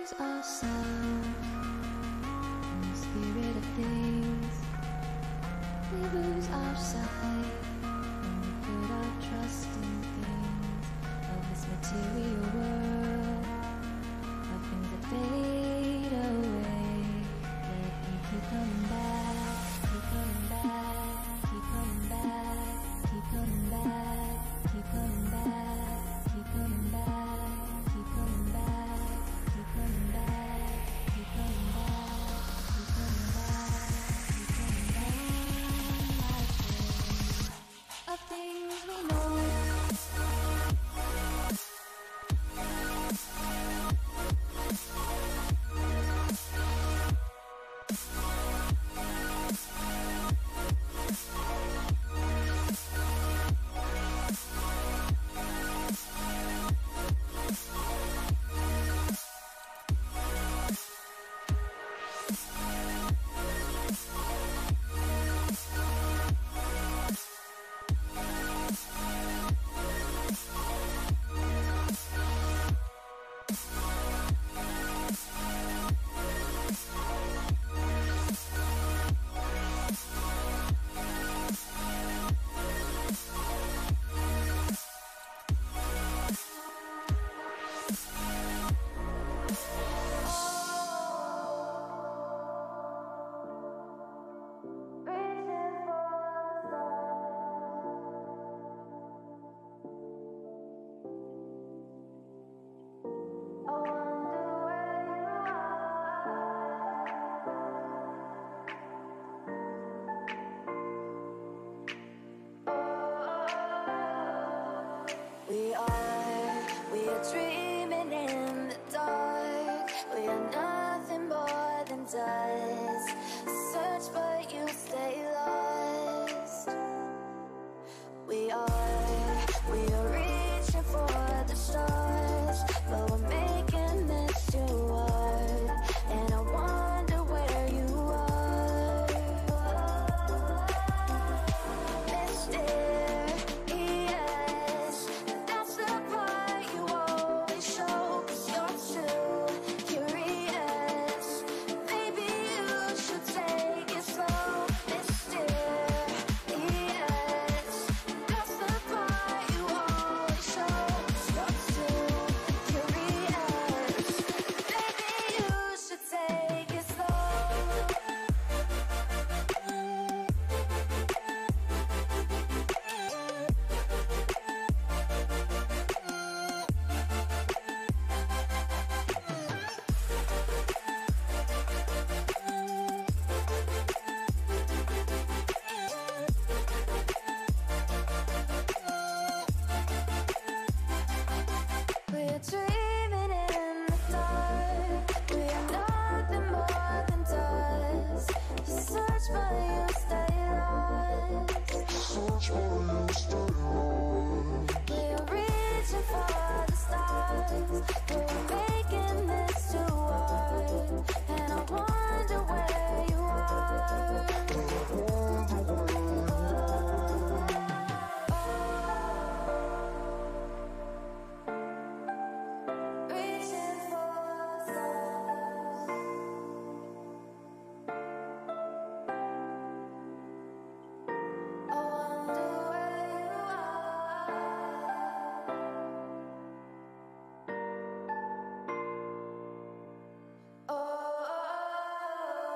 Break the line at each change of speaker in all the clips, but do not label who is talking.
lose ourselves in the spirit of things. We lose our sight when we put our trust in things of this material world, of things that fade away. Let me keep coming back, keep coming back, keep coming back, keep coming back, keep coming back, keep coming back, keep coming back, keep coming back, keep coming back, keep coming back, keep coming back. Of things we know. We are dreaming in the dark. We are nothing more than dust. Search but you stay lost. We are reaching for the stars, but we're making this too hard. And I wonder where you are. Mysterious, that's the part you always show. 'Cause you're too curious. Maybe you should take it slow. Mysterious, that's the part you always show. 'Cause you're too curious. Maybe you should take it slow. We're dreaming in the dark. We are nothing more than dust. You search but you stay lost. We are reaching for the stars, but we're making this too hard. And I wonder where you are. Reaching for the stars. I wonder where you are. Oh.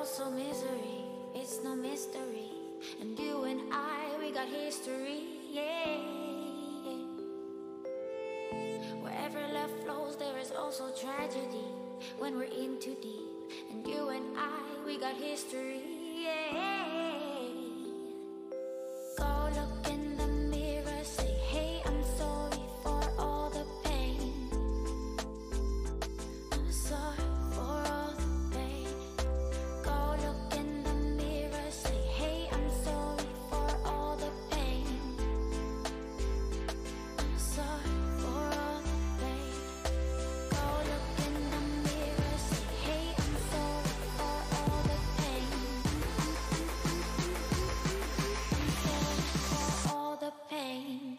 also misery, it's no mystery. And you and I, we got history, yeah. Wherever love flows, there is also tragedy when we're in too deep. And you and I, we got history, yeah. Go look in the mirror, say, hey, I'm sorry for all the pain. I'm sorry for all the pain. Go look in the mirror, say, hey, I'm sorry for all the pain. I'm sorry for all the pain. Go look in the mirror, say, hey, I'm sorry for all the pain. I'm sorry for all the pain.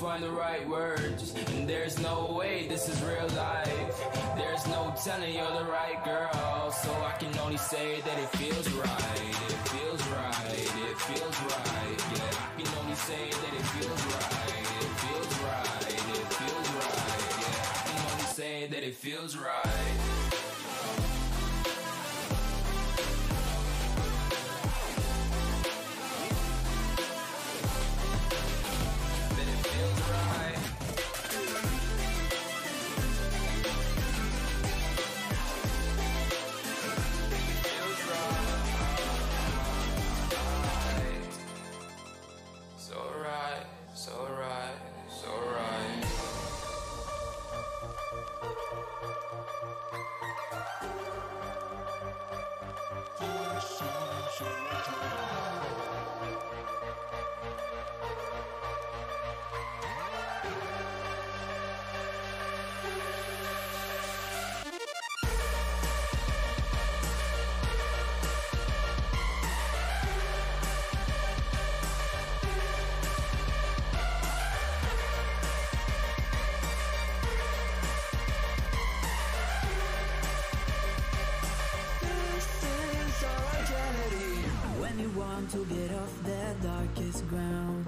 Find the right words, and there's no way this is real life. There's no telling you're the right girl, so I can only say that it feels right. It feels right. It feels right. Yeah, I can only say that it feels right. It feels right. It feels right. Yeah, I can only say that it feels right.
To get off the darkest ground,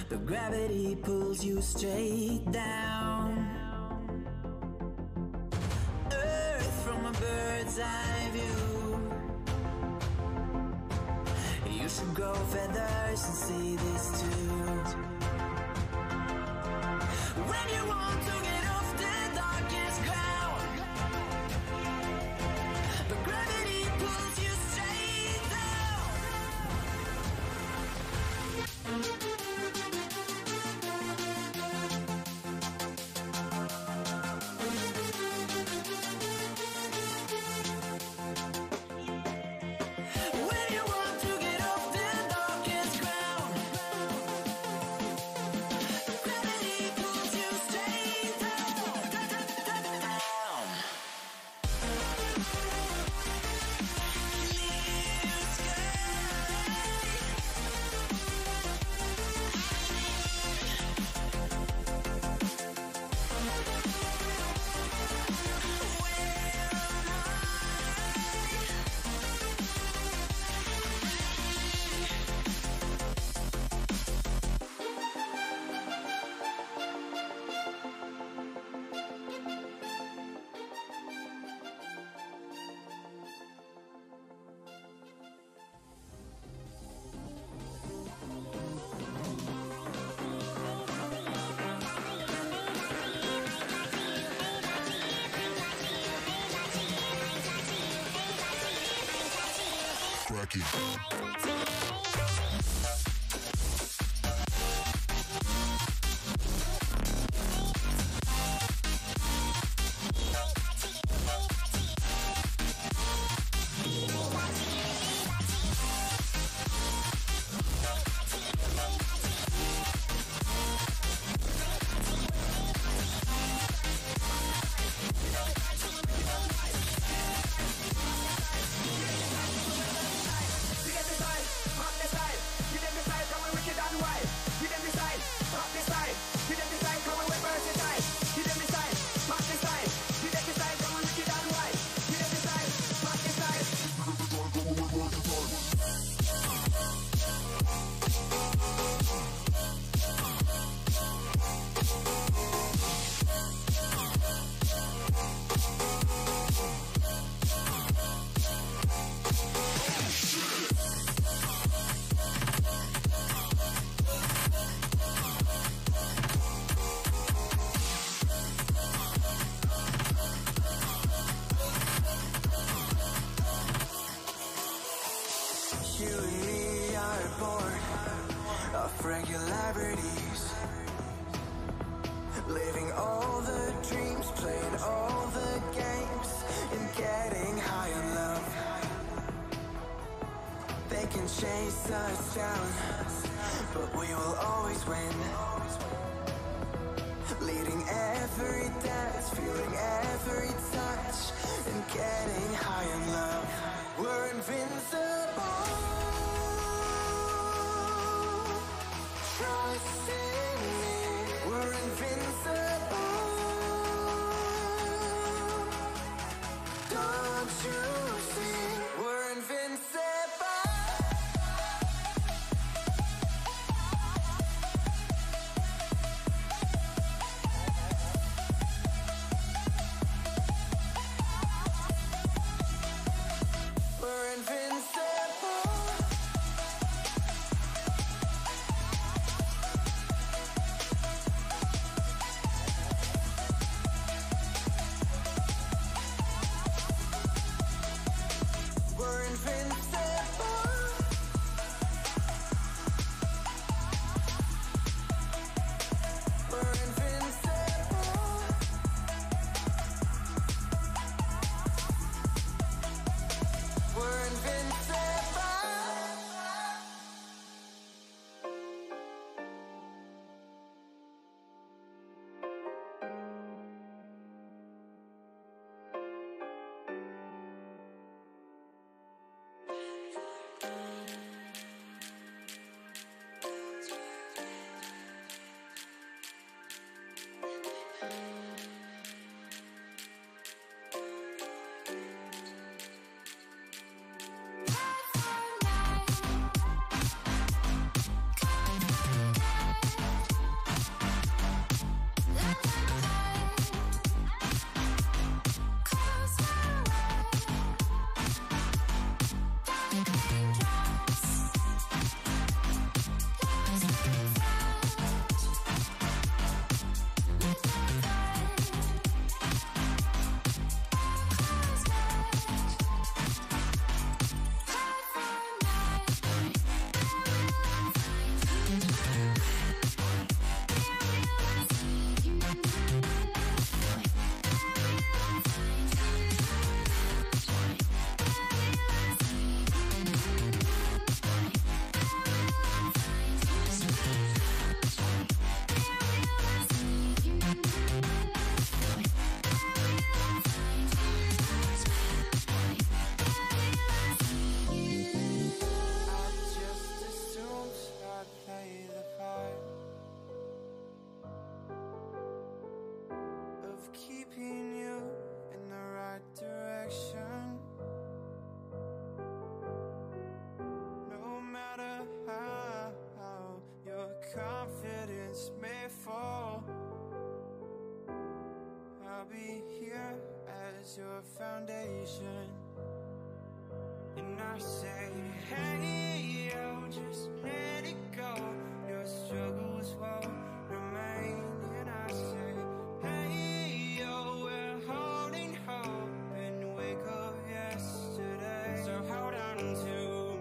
but gravity pulls you straight down. Earth from a bird's eye view. You should grow feathers and see this too. When you want to get off the darkest ground, but gravity pulls you straight down. When you want to get off the darkest ground, gravity pulls you straight down.
like it.
You and me are born of regularities, living all the dreams, playing all the games, and getting high on love. They can chase us down, but we will always win. Leading every dance, feeling every touch, and getting high on love. We're invincible. Trust in me. We're invincible. Don't you see? We're invincible. We're invincible. We're invincible. We're invincible. We're invincible. Keeping you in the right direction. No matter how your confidence may fall, I'll be here as your foundation. And I say, hey, yo, just let it go. Your struggles won't remain. And I say, hey, yo, we're holding hope and wake up yesterday. So hold on to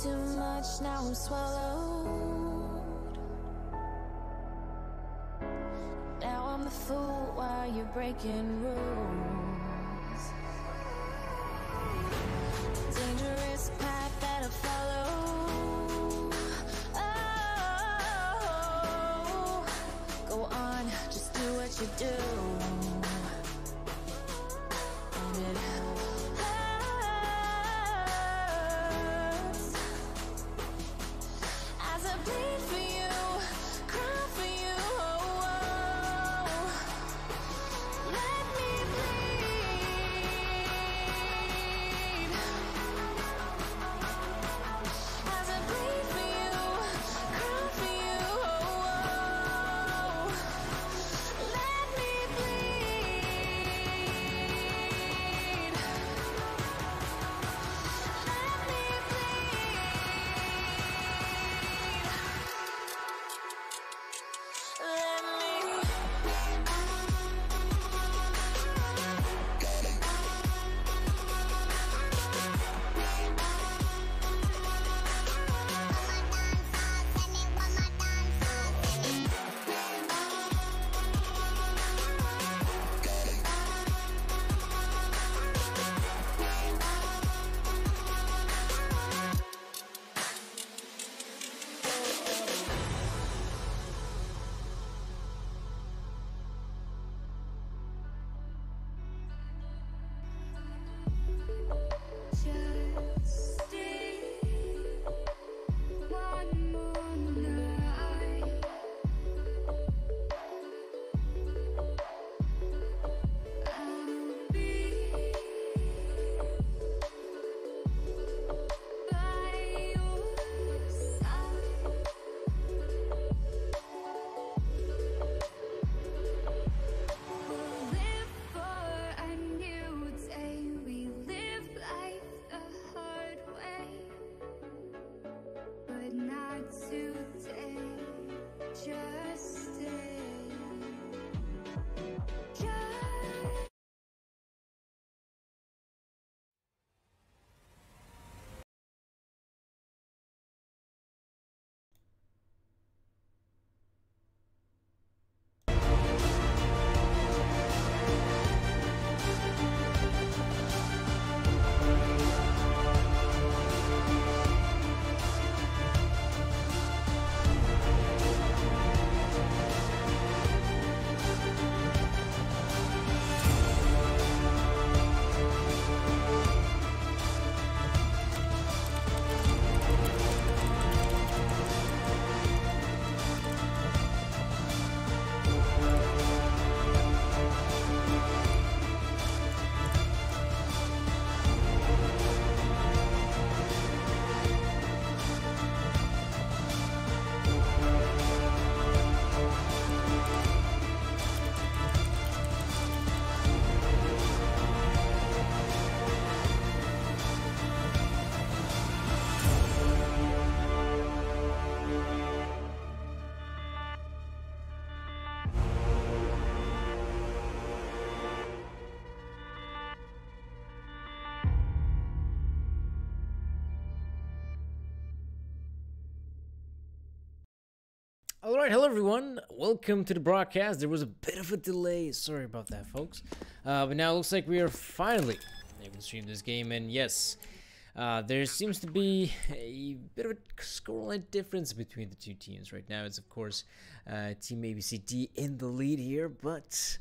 too much, now I'm swallowed. Now I'm the fool while you're breaking rules. Dangerous path that I follow. Oh, go on, just do what you do. And it hurts as I bleed for you, cry for you. Let me bleed as I bleed for you, cry for you. Let me bleed. Let me bleed. Let me. Just stay one more night. I'll be by your side. We'll live for a new day. We live life the hard way, but not today. Just stay. Just
All right, hello everyone. Welcome to the broadcast. There was a bit of a delay. Sorry about that, folks. But now it looks like we are finally able to stream this game. And yes, there seems to be a bit of a scoreline difference between the two teams. Right now, it's of course Team ABCD in the lead here. But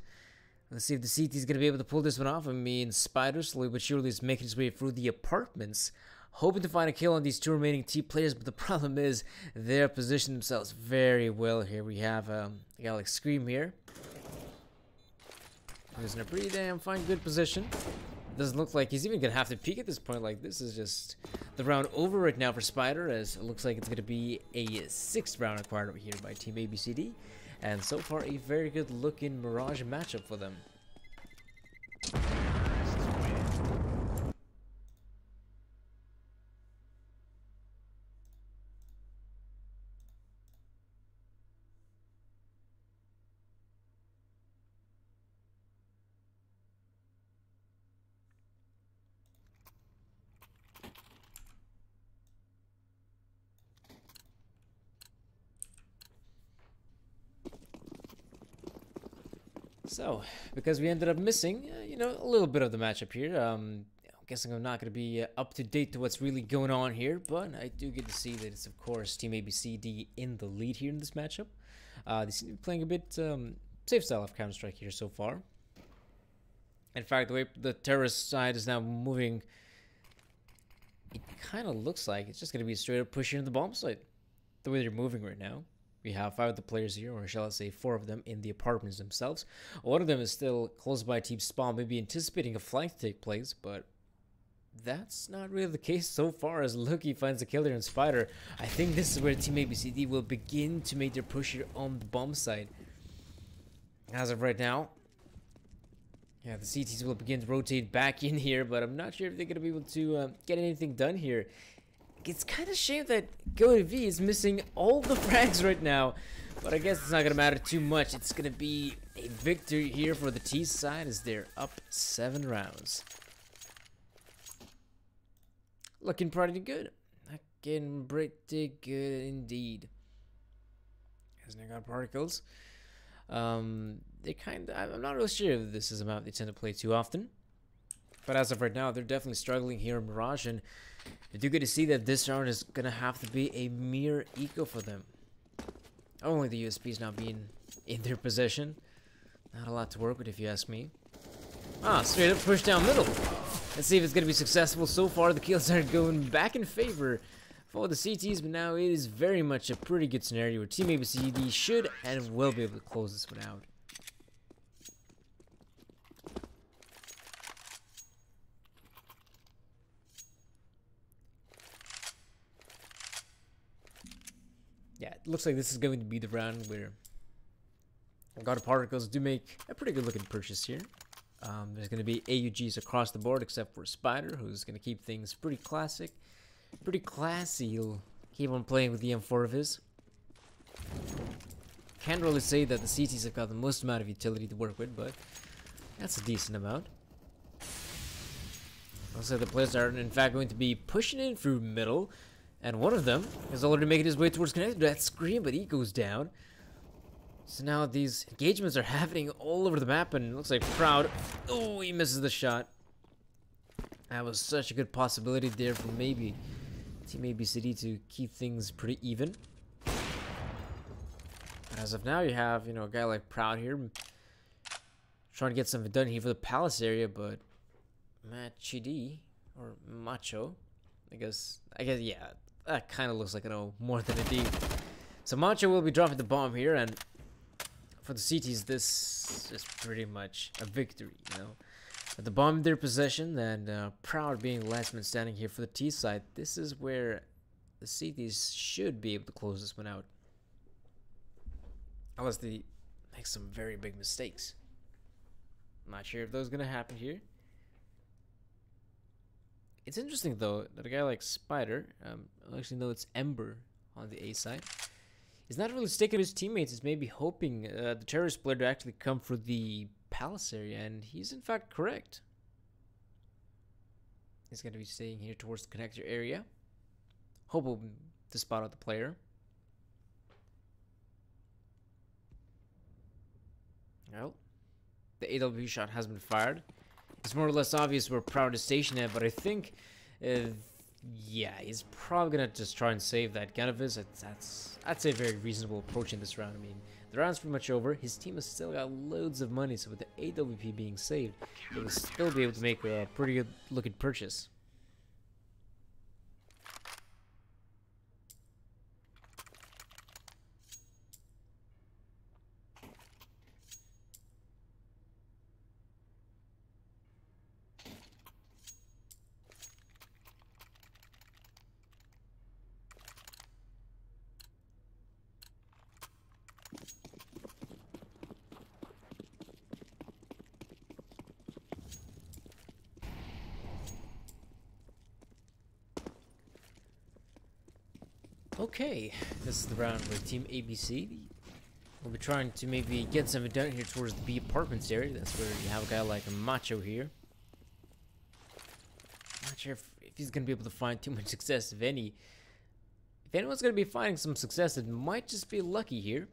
let's see if the CT is going to be able to pull this one off. I mean, Spider slowly but surely is making his way through the apartments, hoping to find a kill on these two remaining T players, but the problem is they're positioned themselves very well here. We have a guy like Scream here, who's in a pretty damn fine, good position. Doesn't look like he's even gonna have to peek at this point. Like, this is just the round over right now for Spider, as it looks like it's gonna be a 6th round acquired over here by Team ABCD, and so far a very good looking Mirage matchup for them. So, because we ended up missing, you know, a little bit of the matchup here. I'm guessing I'm not going to be up to date to what's really going on here, but I do get to see that it's, of course, Team ABCD in the lead here in this matchup. They seem to be playing a bit safe style of Counter-Strike here so far. In fact, the way the terrorist side is now moving, it kind of looks like it's just going to be a straight up push into the bomb site. The way they're moving right now. We have 5 of the players here, or shall I say 4 of them, in the apartments themselves. One of them is still close by Team Spawn, maybe anticipating a flank to take place, but that's not really the case so far as Lucky finds a killer in Spider. I think this is where Team ABCD will begin to make their push here on the bomb side. As of right now, yeah, the CTs will begin to rotate back in here, but I'm not sure if they're going to be able to get anything done here. It's kind of a shame that GoTV is missing all the frags right now, but I guess it's not going to matter too much. It's going to be a victory here for the T side as they're up 7 rounds. Looking pretty good. Looking pretty good indeed. Hasn't it got particles? They kind of, I'm not really sure if this is a map they tend to play too often. But as of right now, they're definitely struggling here in Mirage, and I do get to see that this round is going to have to be a mere eco for them. Only the USPs now being in their possession. Not a lot to work with if you ask me. Ah, straight up push down middle. Let's see if it's going to be successful. So far, the kills are going back in favor for the CTs, but now it is very much a pretty good scenario where Team ABCD should and will be able to close this one out. Yeah, it looks like this is going to be the round where God Particles do make a pretty good looking purchase here. There's going to be AUGs across the board except for Spider, who's going to keep things pretty classic. Pretty classy. He'll keep on playing with the M4 of his. Can't really say that the CTs have got the most amount of utility to work with, but that's a decent amount. Looks like the players are in fact going to be pushing in through middle. And one of them is already making his way towards connected to that screen, but he goes down. So now these engagements are happening all over the map, and it looks like Proud. Oh, he misses the shot. That was such a good possibility there for maybe Team ABCD to keep things pretty even. As of now, you have, you know, a guy like Proud here trying to get something done here for the Palace area, but Macho, I guess, yeah. That kind of looks like an O more than a D. So Macho will be dropping the bomb here, and for the CTs, this is pretty much a victory, you know. With the bomb in their possession, and Proud being last man standing here for the T side, this is where the CTs should be able to close this one out. Unless they make some very big mistakes. I'm not sure if those are going to happen here. It's interesting though that a guy like Spider, actually no, it's Ember on the A side, is not really sticking to his teammates. Is maybe hoping the terrorist player to actually come for the Palace area, and he's in fact correct. He's going to be staying here towards the connector area, hoping to spot out the player. Well, the AW shot has been fired. It's more or less obvious where Proud is stationed at, but I think, yeah, he's probably gonna just try and save that gun of his. That's I'd say a very reasonable approach in this round. I mean, the round's pretty much over. His team has still got loads of money, so with the AWP being saved, they will still be able to make a pretty good looking purchase. Okay, this is the round where Team ABC will be trying to maybe get something done here towards the B apartments area. That's where you have a guy like Macho here. Not sure if he's going to be able to find too much success, if any. If anyone's going to be finding some success, it might just be Lucky here.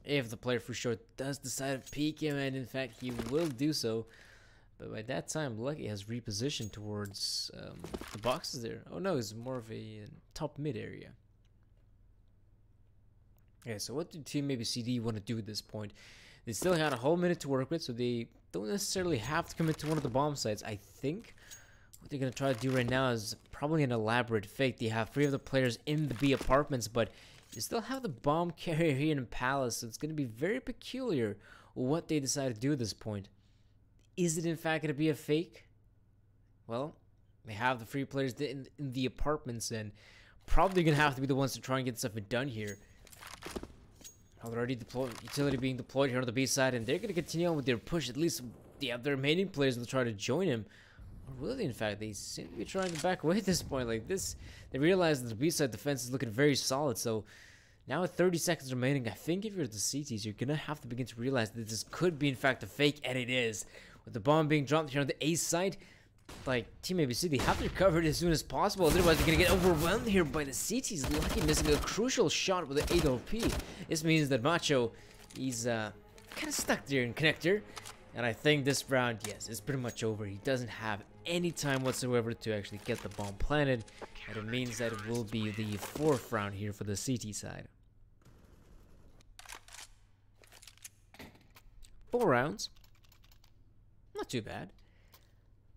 if the player for sure does decide to peek him, and in fact he will do so. But by that time, Lucky has repositioned towards the boxes there. Oh no, it's more of a top mid area. Okay, so what do Team ABCD want to do at this point? They still had a whole minute to work with, so they don't necessarily have to commit to one of the bomb sites. I think what they're going to try to do right now is probably an elaborate fake. They have 3 of the players in the B apartments, but you still have the bomb carrier here in Palace, so it's going to be very peculiar what they decide to do at this point. Is it in fact going to be a fake? Well, they have the 3 players in the apartments, and probably going to have to be the ones to try and get stuff done here. Already deployed, utility being deployed here on the B side, and they're going to continue on with their push. At least the remaining players will try to join him. Or will they, in fact? They seem to be trying to back away at this point. Like this, they realize that the B side defense is looking very solid. So now with 30 seconds remaining, I think if you're the CTs, you're going to have to begin to realize that this could be in fact a fake, and it is. With the bomb being dropped here on the A side, like Team ABC, they have to recover it as soon as possible. Otherwise, they're gonna get overwhelmed here by the CTs. Lucky missing a crucial shot with the 8 LP. This means that Macho, he's kind of stuck there in connector. And I think this round, yes, it's pretty much over. He doesn't have any time whatsoever to actually get the bomb planted, and it means that it will be the 4th round here for the CT side. 4 rounds, not too bad.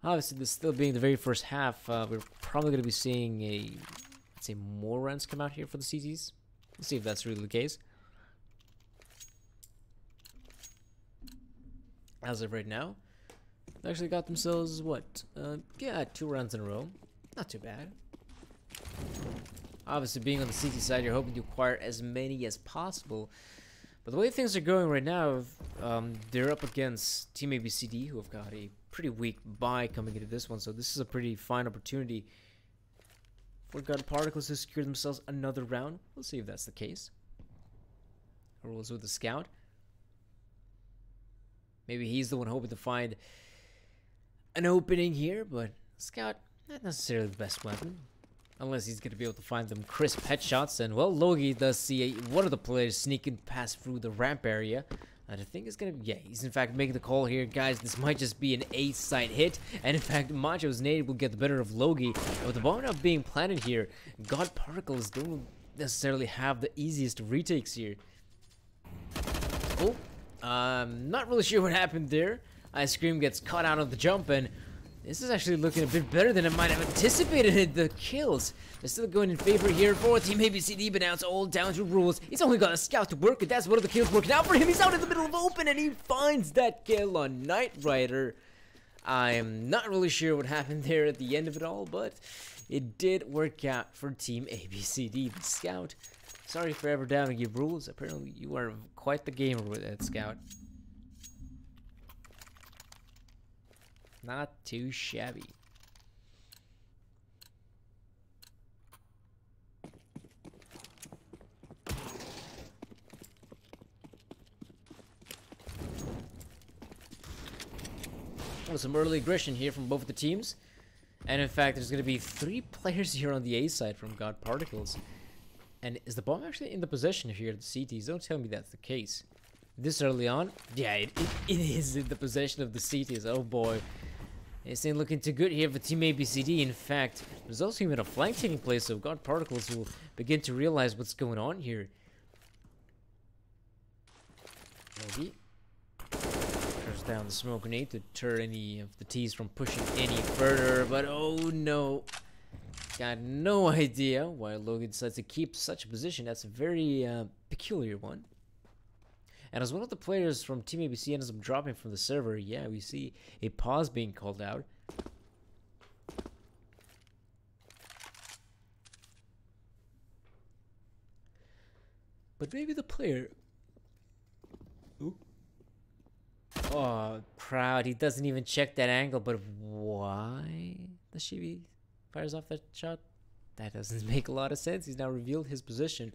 Obviously, this still being the very first half, we're probably going to be seeing let's say, more runs come out here for the CTs. Let's see if that's really the case. As of right now, they actually got themselves, what? Yeah, 2 rounds in a row. Not too bad. Obviously, being on the CT side, you're hoping to acquire as many as possible. But the way things are going right now, they're up against Team ABCD, who have got a pretty weak bye coming into this one, so this is a pretty fine opportunity for God Particles to secure themselves another round. We'll see if that's the case. Rolls with the scout. Maybe he's the one hoping to find an opening here, but scout, not necessarily the best weapon. Unless he's going to be able to find them crisp headshots. And, well, Logi does see one of the players sneaking past through the ramp area. And I think it's going to be, yeah, he's in fact making the call here. Guys, this might just be an A-side hit. And, in fact, Macho's nade will get the better of Logi. And with the bomb now being planted here, God Particles don't necessarily have the easiest retakes here. Oh, not really sure what happened there. Ice Cream gets caught out of the jump, and this is actually looking a bit better than I might have anticipated. The kills, they're still going in favor here for Team ABCD, but now it's all down to rules. He's only got a scout to work with. That's one of the kills working out for him. He's out in the middle of open, and he finds that kill on Knight Rider. I'm not really sure what happened there at the end of it all, but it did work out for Team ABCD. The scout, sorry for ever doubting your rules. Apparently, you are quite the gamer with that scout. Not too shabby. Well, some early aggression here from both the teams. And in fact, there's going to be 3 players here on the A side from God Particles. And is the bomb actually in the possession here of the CTs? Don't tell me that's the case. This early on? Yeah, it is in the possession of the CTs. Oh boy. This ain't looking too good here for Team ABCD. In fact, there's also even a flank taking place, so God Particles will begin to realize what's going on here. Maybe. Throws down the smoke grenade to deter any of the T's from pushing any further, but oh no. Got no idea why Logan decides to keep such a position. That's a very peculiar one. And as one of the players from Team ABC ends up dropping from the server, yeah, we see a pause being called out. But maybe the player... Ooh. Oh, proud. He doesn't even check that angle, but why does she fires off that shot? That doesn't make a lot of sense. He's now revealed his position.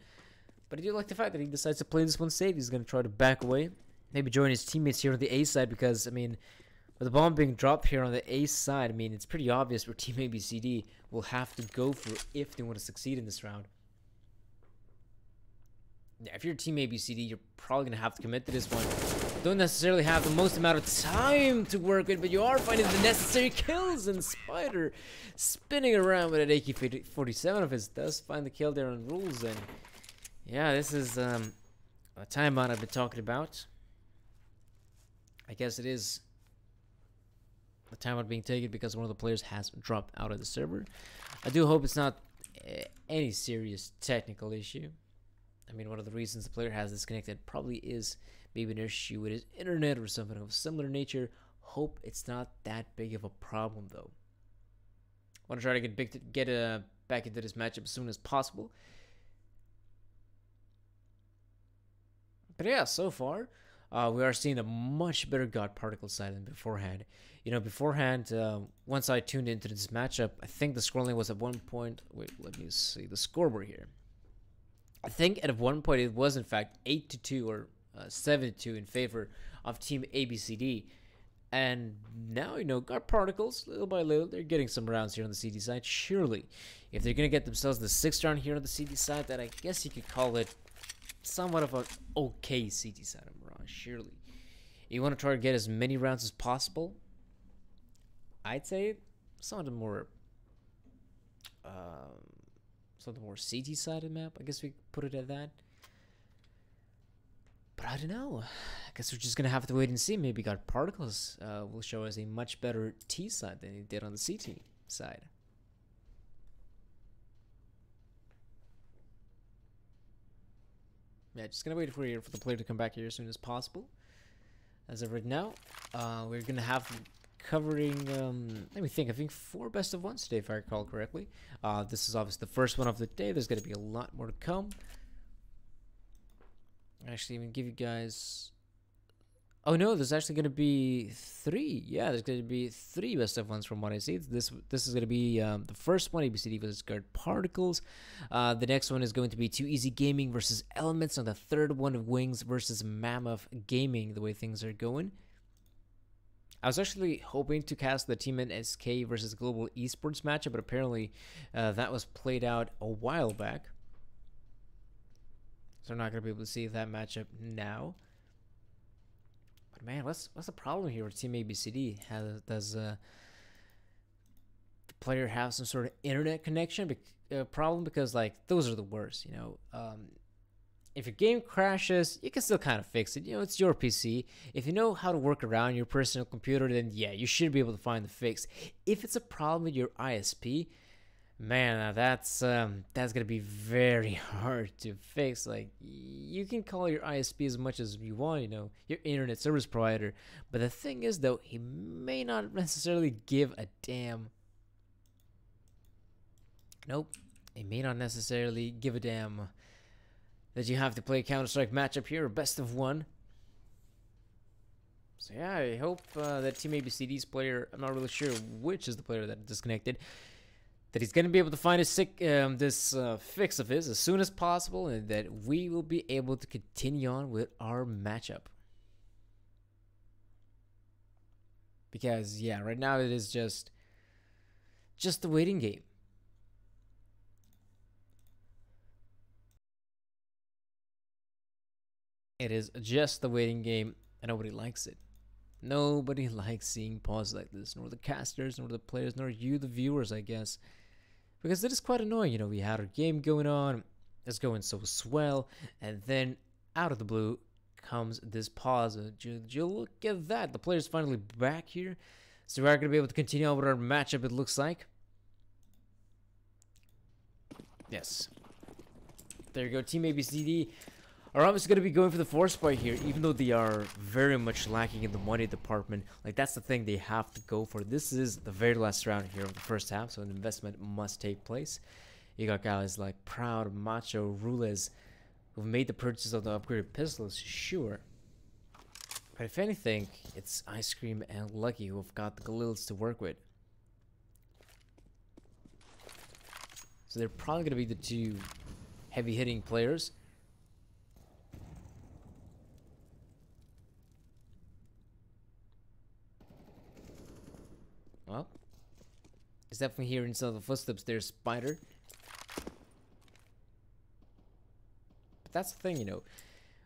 But I do like the fact that he decides to play this one safe. He's going to try to back away. Maybe join his teammates here on the A side because, I mean, with the bomb being dropped here on the A side, I mean, it's pretty obvious where Team ABCD will have to go for if they want to succeed in this round. Yeah, if you're Team ABCD, you're probably gonna have to commit to this one. Don't necessarily have the most amount of time to work with, but you are finding the necessary kills, and Spider spinning around with an AK-47 of his does find the kill there on rules. And yeah, this is a timeout I've been talking about. I guess it is a timeout being taken because one of the players has dropped out of the server. I do hope it's not any serious technical issue. I mean, one of the reasons the player has disconnected probably is maybe an issue with his internet or something of similar nature. Hope it's not that big of a problem, though. Want to try to get back into this matchup as soon as possible. But yeah, so far, we are seeing a much better God Particle side than beforehand. You know, beforehand, once I tuned into this matchup, I think the scoreline was at one point. Wait, let me see the scoreboard here. I think at one point it was in fact 8-2 or 7-2 in favor of Team ABCD. And now, you know, God Particles, little by little, they're getting some rounds here on the CD side. Surely, if they're going to get themselves the 6th round here on the CD side, then I guess you could call it somewhat of an okay CD side round, surely. You want to try to get as many rounds as possible. I'd say some of the more CT sided map, I guess we could put it at that. But I don't know. I guess we're just gonna have to wait and see. Maybe God Particles will show us a much better T side than he did on the CT side. Yeah, just gonna wait for the player to come back here as soon as possible. As of right now, we're gonna have covering, let me think, I think 4 best of ones today, if I recall correctly. This is obviously the first one of the day. There's going to be a lot more to come. Actually, I'm going to give you guys... Oh no, there's actually going to be 3. Yeah, there's going to be 3 best of ones from what I see. This is going to be the first one, ABCD versus God Particles. The next one is going to be Too Easy Gaming versus Elements. And the third one of Wings versus Mammoth Gaming, the way things are going. I was actually hoping to cast the Team NSK versus Global Esports matchup, but apparently that was played out a while back. So I'm not going to be able to see that matchup now. But man, what's the problem here with Team ABCD? Does the player have some sort of internet connection problem? Because, like, those are the worst, you know. If your game crashes, you can still kind of fix it. You know, it's your PC. If you know how to work around your personal computer, then yeah, you should be able to find the fix. If it's a problem with your ISP, man, that's gonna be very hard to fix. Like, you can call your ISP as much as you want, you know, your internet service provider. But the thing is, though, he may not necessarily give a damn. Nope, he may not necessarily give a damn that you have to play a Counter-Strike matchup here, or best of one. So yeah, I hope that Team ABCD's player, I'm not really sure which is the player that disconnected, that he's going to be able to find this fix of his as soon as possible, and that we will be able to continue on with our matchup. Because yeah, right now it is just the waiting game. It is just the waiting game, and nobody likes it. Nobody likes seeing pauses like this, nor the casters, nor the players, nor you, the viewers, I guess. Because it is quite annoying, you know, we had our game going on, it's going so swell, and then out of the blue comes this pause. You look at that, the player's finally back here, so we are going to be able to continue on with our matchup, it looks like. Yes. There you go, Team ABCD are obviously going to be going for the force fight here, even though they are very much lacking in the money department. Like, that's the thing they have to go for. This is the very last round here of the first half, so an investment must take place. You got guys like Proud, Macho, Rules, who've made the purchase of the upgraded pistols, sure. But if anything, it's Ice Cream and Lucky who have got the Galils to work with. So they're probably going to be the 2 heavy-hitting players. Well, he's definitely hearing some of the footsteps there, Spider. But that's the thing, you know.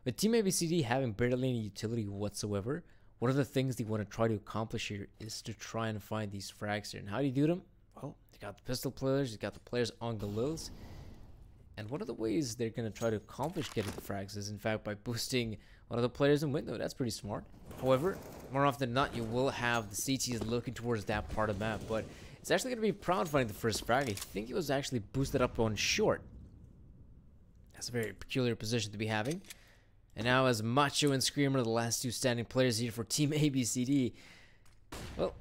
With Team ABCD having barely any utility whatsoever, one of the things they want to try to accomplish here is to try and find these frags here. And how do you do them? Well, you got the pistol players, you got the players on Galils. And one of the ways they're going to try to accomplish getting the frags is, in fact, by boosting one of the players in window. That's pretty smart. However, more often than not, you will have the CTs looking towards that part of the map. But it's actually going to be proud finding the first frag. I think it was actually boosted up on short. That's a very peculiar position to be having. And now as Macho and Screamer, the last two standing players here for Team ABCD. Well,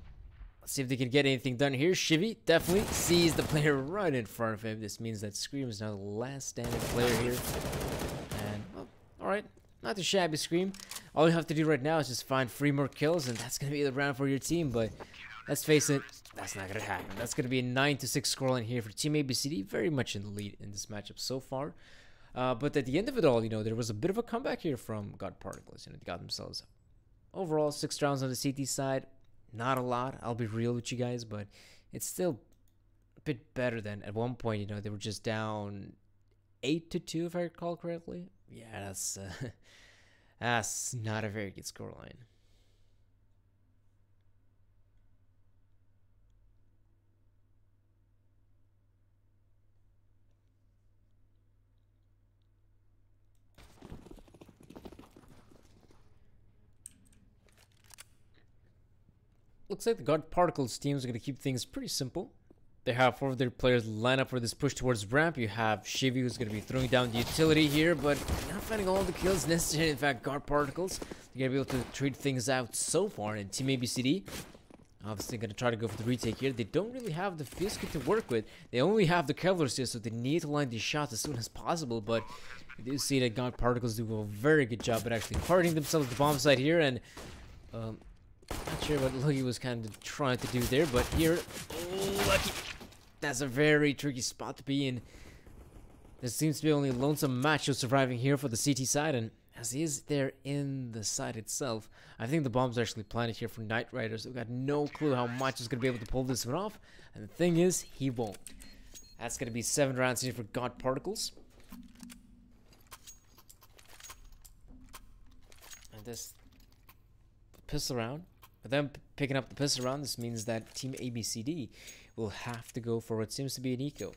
let's see if they can get anything done here. Shivy definitely sees the player right in front of him. This means that Scream is now the last standing player here. And, well, alright. Not too shabby, Scream. All you have to do right now is just find 3 more kills, and that's going to be the round for your team. But let's face it, that's not going to happen. That's going to be a 9-6 scoreline here for Team ABCD. Very much in the lead in this matchup so far. But at the end of it all, you know, there was a bit of a comeback here from God Particles. You know, they got themselves overall 6 rounds on the CT side. Not a lot, I'll be real with you guys, but it's still a bit better than at one point, you know, they were just down 8-2 if I recall correctly. Yeah, that's not a very good scoreline. Looks like the God Particles teams are going to keep things pretty simple. They have 4 of their players line up for this push towards ramp. You have Shivy, who's going to be throwing down the utility here, but not finding all the kills necessary. In fact, God Particles, they're going to be able to treat things out so far. And Team ABCD, obviously going to try to go for the retake here. They don't really have the fuse kit to work with. They only have the Kevlar here, so they need to line these shots as soon as possible. But you do see that God Particles do a very good job at actually hardening themselves at the bomb site here. And, not sure what Lucky was kind of trying to do there, but here, Lucky, that's a very tricky spot to be in. There seems to be only Lonesome Macho surviving here for the CT side, and as he is there in the site itself, I think the bomb's actually planted here for Knight Riders. We've got no clue how Macho's going to be able to pull this one off, and the thing is, he won't. That's going to be 7 rounds here for God Particles. And this pistol round. With them picking up the pistol round, this means that Team ABCD will have to go for what seems to be an eco.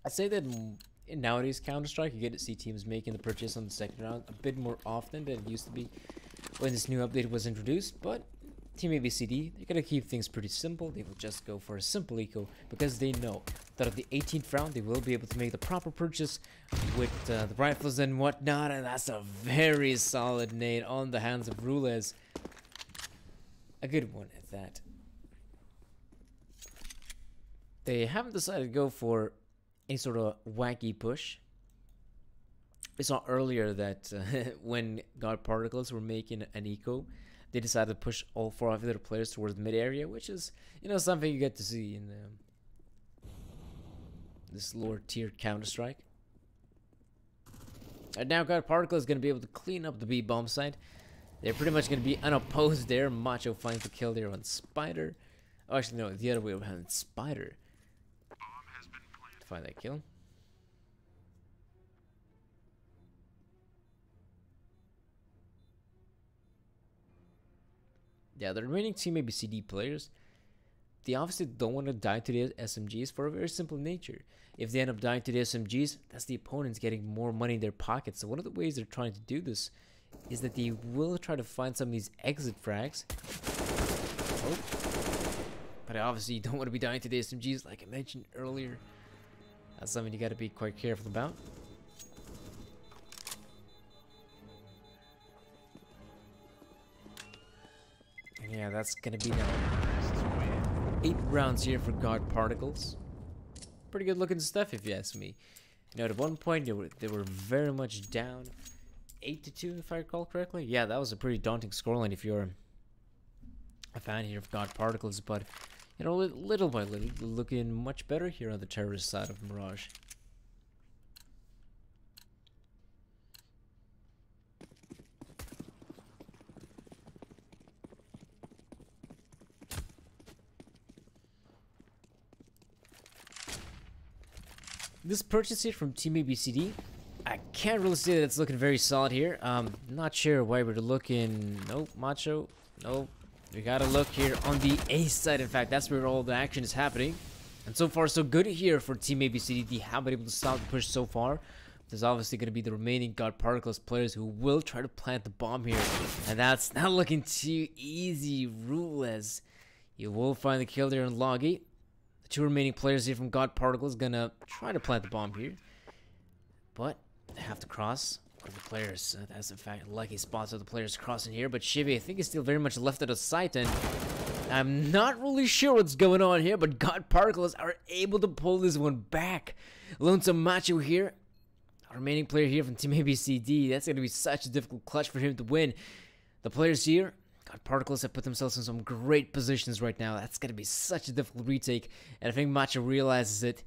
I'd say that in nowadays Counter-Strike, you get to see teams making the purchase on the second round a bit more often than it used to be when this new update was introduced, but Team ABCD, they're going to keep things pretty simple. They will just go for a simple eco because they know that at the 18th round, they will be able to make the proper purchase with the rifles and whatnot, and that's a very solid nade on the hands of Rules. A good one at that. They haven't decided to go for any sort of wacky push. We saw earlier that when God Particles were making an eco, they decided to push all 4 of their players towards the mid area, which is, you know, something you get to see in this lower tier Counter-Strike. And now God Particle is going to be able to clean up the B bomb site. They're pretty much going to be unopposed there. Macho finds the kill there on Spider. Oh, actually, no, the other way around. Spider to find that kill. Yeah, the remaining Team ABCD players, they obviously don't want to die to the SMGs for a very simple nature. If they end up dying to the SMGs, that's the opponents getting more money in their pockets. So one of the ways they're trying to do this is that they will try to find some of these exit frags. Oh. But obviously you don't want to be dying to the SMGs like I mentioned earlier. That's something you got to be quite careful about. Yeah, that's gonna be now 8 rounds here for God Particles. Pretty good looking stuff if you ask me. You know, at one point they were very much down 8-2 if I recall correctly. Yeah, that was a pretty daunting scoreline if you're a fan here of God Particles, but you know, little by little looking much better here on the terrorist side of Mirage. this purchase here from Team ABCD, I can't really say that it's looking very solid here. Not sure why we're looking. Nope, Macho. Nope. We gotta look here on the A side. In fact, that's where all the action is happening. And so far, so good here for Team ABCD. They have been able to stop the push so far. There's obviously going to be the remaining God Particles players who will try to plant the bomb here. And that's not looking too easy, Rule, as you will find the kill there on Loggy. The two remaining players here from God Particles going to try to plant the bomb here. But they have to cross. One of the players, that's in fact lucky spots of the players crossing here. But Shivy, I think, is still very much left out of sight. And I'm not really sure what's going on here, but God Particles are able to pull this one back. Lonesome Macho here. Our remaining player here from Team ABCD. That's going to be such a difficult clutch for him to win. The players here, God Particles, have put themselves in some great positions right now. That's going to be such a difficult retake. And I think Macho realizes it.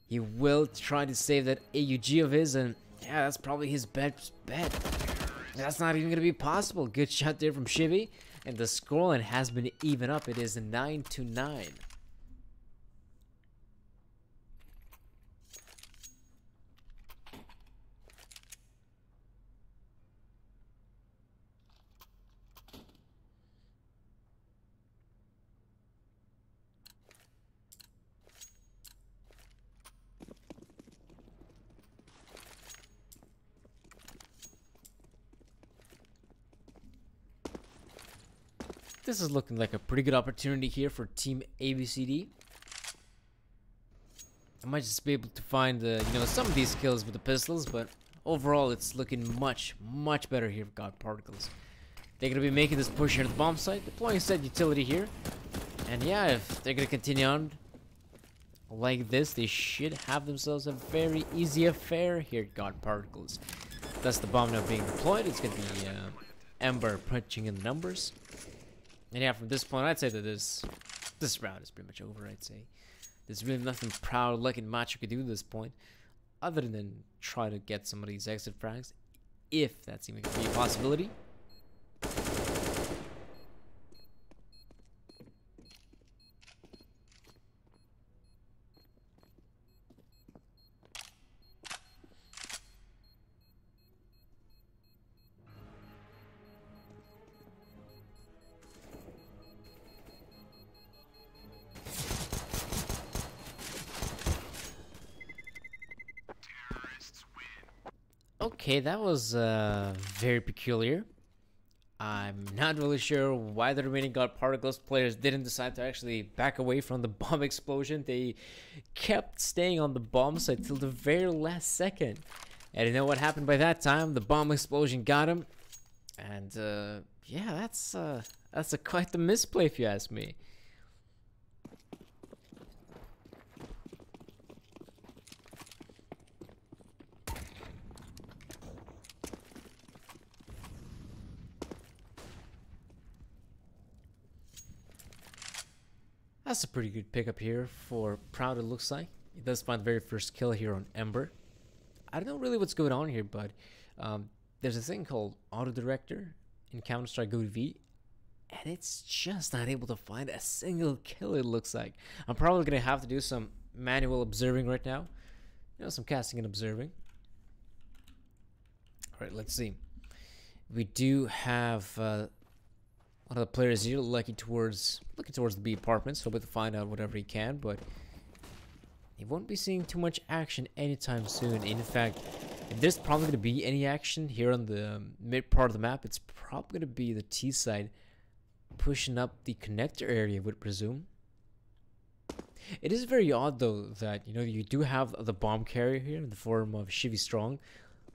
He will try to save that AUG of his. And yeah, that's probably his best bet. That's not even going to be possible. Good shot there from Shivy. And the scoreline has been even up. It is 9-9. This is looking like a pretty good opportunity here for Team ABCD. I might just be able to find the, some of these kills with the pistols, but overall it's looking much, much better here for God Particles. They're going to be making this push here to the bomb site, deploying said utility here. And yeah, if they're going to continue on like this, they should have themselves a very easy affair here at God Particles. That's the bomb now being deployed. It's going to be Ember punching in the numbers. And yeah, from this point, I'd say that this round is pretty much over, I'd say. There's really nothing Proud, Lucky, and Macho could do at this point, other than try to get some of these exit frags, if that's even going to be a possibility. Okay, that was very peculiar. I'm not really sure why the remaining God Particles players didn't decide to actually back away from the bomb explosion. They kept staying on the bomb site till the very last second. And you know what happened by that time? The bomb explosion got him. And yeah, that's quite the misplay if you ask me. That's a pretty good pickup here for Proud, it looks like. He does find the very first kill here on Ember. I don't know really what's going on here, but there's a thing called Auto Director in Counter-Strike Go V, and it's just not able to find a single kill, it looks like. I'm probably going to have to do some manual observing right now. Some casting and observing. Alright, let's see. We do have one of the players here looking towards the B apartments, hoping to find out whatever he can, but he won't be seeing too much action anytime soon. In fact, if there's probably going to be any action here on the mid part of the map, it's probably going to be the T side pushing up the connector area, I would presume. It is very odd though that you do have the bomb carrier here in the form of Shivy Strong,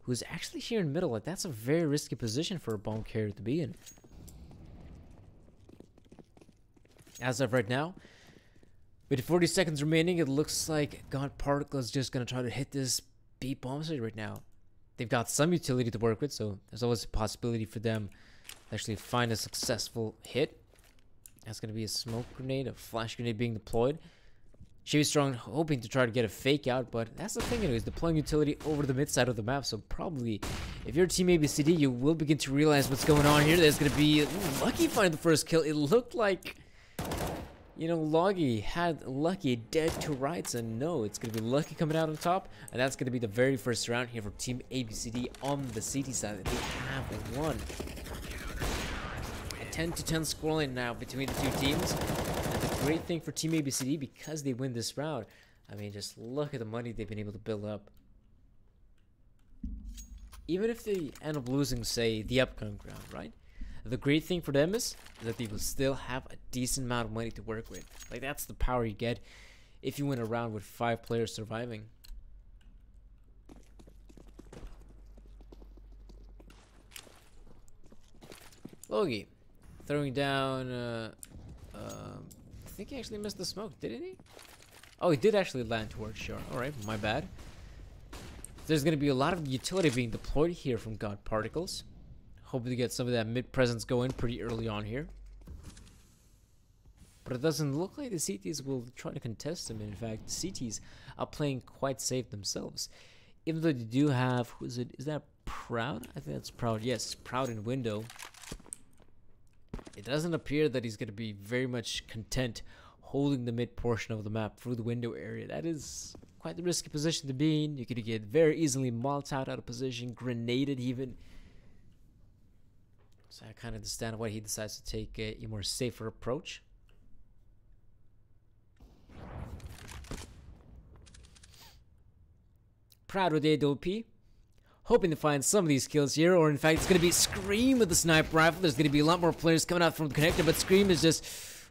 who's actually here in the middle. Like, that's a very risky position for a bomb carrier to be in. As of right now, with 40 seconds remaining, it looks like God Particle is just going to try to hit this B bomb site right now. They've got some utility to work with, so there's always a possibility for them to actually find a successful hit. That's going to be a smoke grenade, a flash grenade being deployed. Shivy Strong hoping to try to get a fake out, but that's the thing, anyways, deploying utility over the mid side of the map, so probably if you're Team ABCD, you will begin to realize what's going on here. There's going to be Lucky find the first kill. It looked like You know, Logie had Lucky dead to rights, and no, it's going to be Lucky coming out on top, and that's going to be the very first round here for Team ABCD on the CT side. They have won. A 10-10 scoreline now between the two teams, and the great thing for Team ABCD, because they win this round, I mean, just look at the money they've been able to build up. Even if they end up losing, say, the upcoming round, right? The great thing for them is that they will still have a decent amount of money to work with. Like, that's the power you get if you win a round with 5 players surviving. Logie throwing down, I think he actually missed the smoke, didn't he? Oh, he did actually land towards shore. Alright, my bad. There's going to be a lot of utility being deployed here from God Particles. Hoping to get some of that mid presence going pretty early on here. But it doesn't look like the CTs will try to contest them. In fact, the CTs are playing quite safe themselves. Even though they do have, who is it? Is that Proud? I think that's Proud. Yes, Proud in window. It doesn't appear that he's going to be very much content holding the mid portion of the map through the window area. That is quite the risky position to be in. You could get very easily Molotov out of position, grenaded even. So I kind of understand why he decides to take a more safer approach. Proud with the AWP. Hoping to find some of these kills here, or in fact it's going to be Scream with the sniper rifle. There's going to be a lot more players coming out from the connector, but Scream is just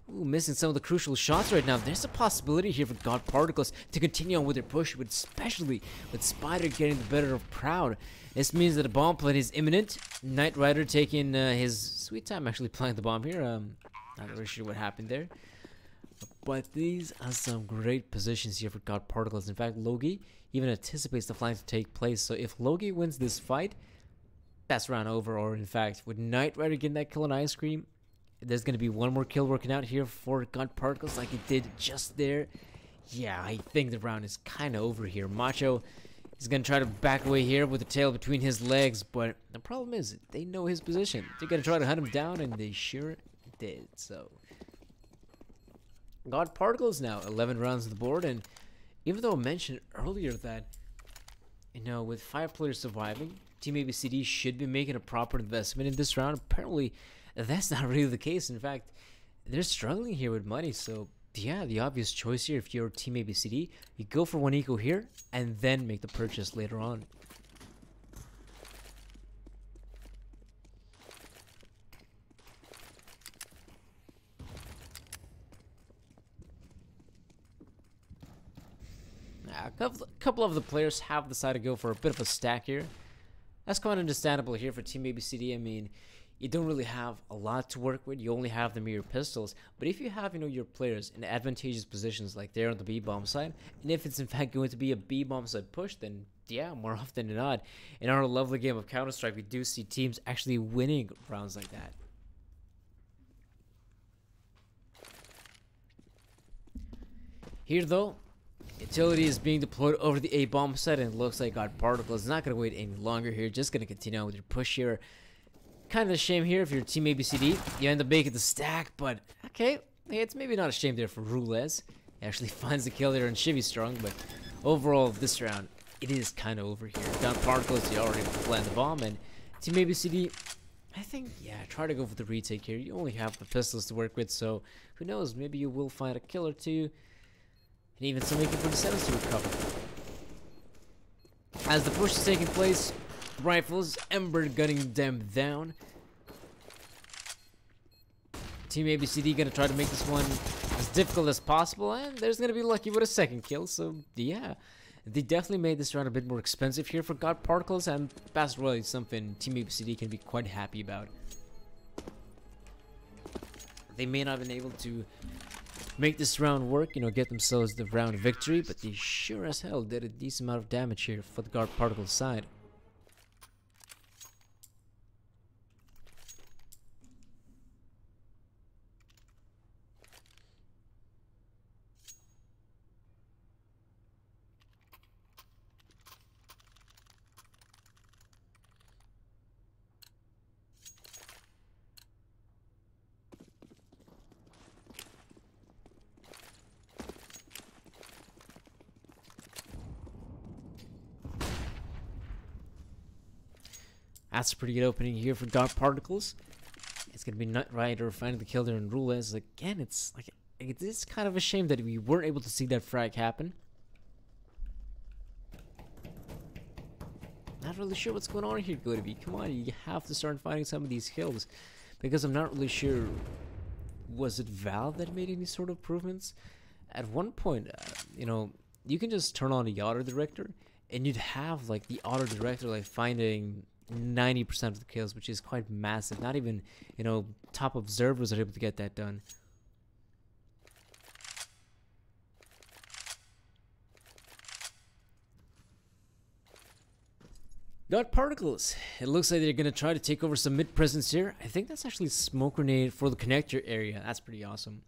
missing some of the crucial shots right now. There's a possibility here for God Particles to continue on with their push, especially with Spider getting the better of Proud. This means that a bomb plant is imminent. Knight Rider taking his sweet time actually planting the bomb here. Not really sure what happened there. But these are some great positions here for God Particles. In fact, Logie even anticipates the flank to take place. So if Logie wins this fight, that's round over. Or in fact, with Knight Rider getting that kill on Ice Cream, there's going to be one more kill working out here for God Particles like it did just there. Yeah, I think the round is kind of over here. Macho is going to try to back away here with the tail between his legs, but the problem is they know his position. They're going to try to hunt him down, and they sure did. So God Particles now 11 rounds on the board, and even though I mentioned earlier that, you know, with 5 players surviving, Team ABCD should be making a proper investment in this round. Apparently, that's not really the case. In fact, they're struggling here with money. So, yeah, the obvious choice here, if you're Team ABCD, you go for 1 eco here and then make the purchase later on. A couple of the players have decided to go for a bit of a stack here. That's quite understandable here for Team ABCD. I mean, you don't really have a lot to work with. You only have the mirror pistols. But if you have, you know, your players in advantageous positions like there on the B-bomb side, and if it's in fact going to be a B-bomb side push, then yeah, more often than not, in our lovely game of Counter-Strike, we do see teams actually winning rounds like that. Here though, utility is being deployed over the A-bomb side, and it looks like God Particle is not going to wait any longer here. Just going to continue on with your push here. Kind of a shame here if you're Team ABCD. You end up making the stack, but okay. It's maybe not a shame there for Rulez. He actually finds the kill there on Chivy Strong, but overall, this round, it is kind of over here. God Particle is already plant the bomb, and Team ABCD, I think, yeah, try to go for the retake here. You only have the pistols to work with, so who knows, maybe you will find a kill or two. And even some AK-47s to recover. As the push is taking place, rifles, Ember gunning them down. Team ABCD gonna try to make this one as difficult as possible, and there's gonna be Lucky with a second kill, so yeah. They definitely made this round a bit more expensive here for God Particles, and Battle Royale is something Team ABCD can be quite happy about. They may not have been able to make this round work, you know, get themselves the round victory, but they sure as hell did a decent amount of damage here for the God Particles side. That's a pretty good opening here for God Particles. It's gonna be Knight Rider finding the kill there in Roulette. Again, it's like it's kind of a shame that we weren't able to see that frag happen. Not really sure what's going on here, Goodby. Come on, you have to start finding some of these kills, because I'm not really sure. Was it Valve that made any sort of improvements? At one point, you know, you can just turn on the auto director, and you'd have like the auto director like finding 90% of the kills, which is quite massive. Not even, you know, top observers are able to get that done. God Particles. It looks like they're going to try to take over some mid presence here. I think that's actually smoke grenade for the connector area. That's pretty awesome.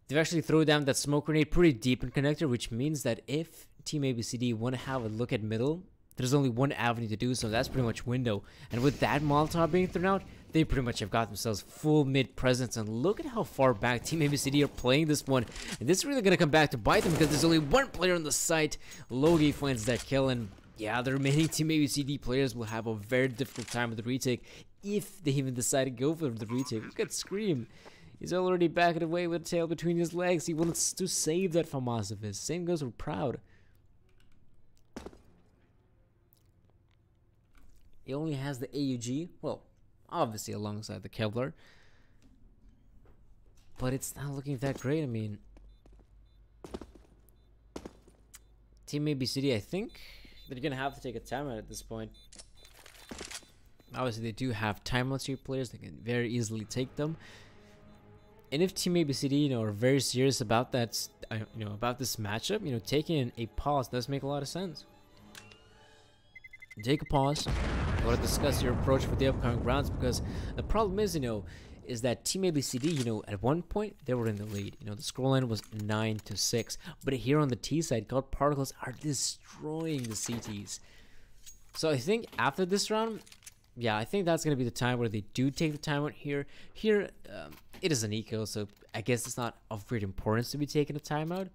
They've actually thrown down that smoke grenade pretty deep in connector, which means that if Team ABCD want to have a look at middle, there's only one avenue to do so. That's pretty much window. And with that Molotov being thrown out, they pretty much have got themselves full mid presence. And look at how far back Team ABCD are playing this one. And this is really going to come back to bite them, because there's only one player on the site. Logie finds that kill, and yeah, the remaining Team ABCD players will have a very difficult time with the retake, if they even decide to go for the retake. Look at Scream. He's already backing away with a tail between his legs. He wants to save that FAMAS of his. Same goes with Proud. He only has the AUG, well, obviously alongside the Kevlar, but it's not looking that great. I mean, Team ABCD, I think they're gonna have to take a timeout at this point. Obviously, they do have timeouts here, players. They can very easily take them. And if Team ABCD, you know, are very serious about that, you know, about this matchup, you know, taking a pause does make a lot of sense. Take a pause. I want to discuss your approach for the upcoming rounds, because the problem is, you know, is that Team ABCD, you know, at one point they were in the lead. You know, the scoreline was 9-6, but here on the T side, God Particles are destroying the CTs. So I think after this round, yeah, I think that's gonna be the time where they do take the timeout here. Here, it is an eco, so I guess it's not of great importance to be taking a timeout,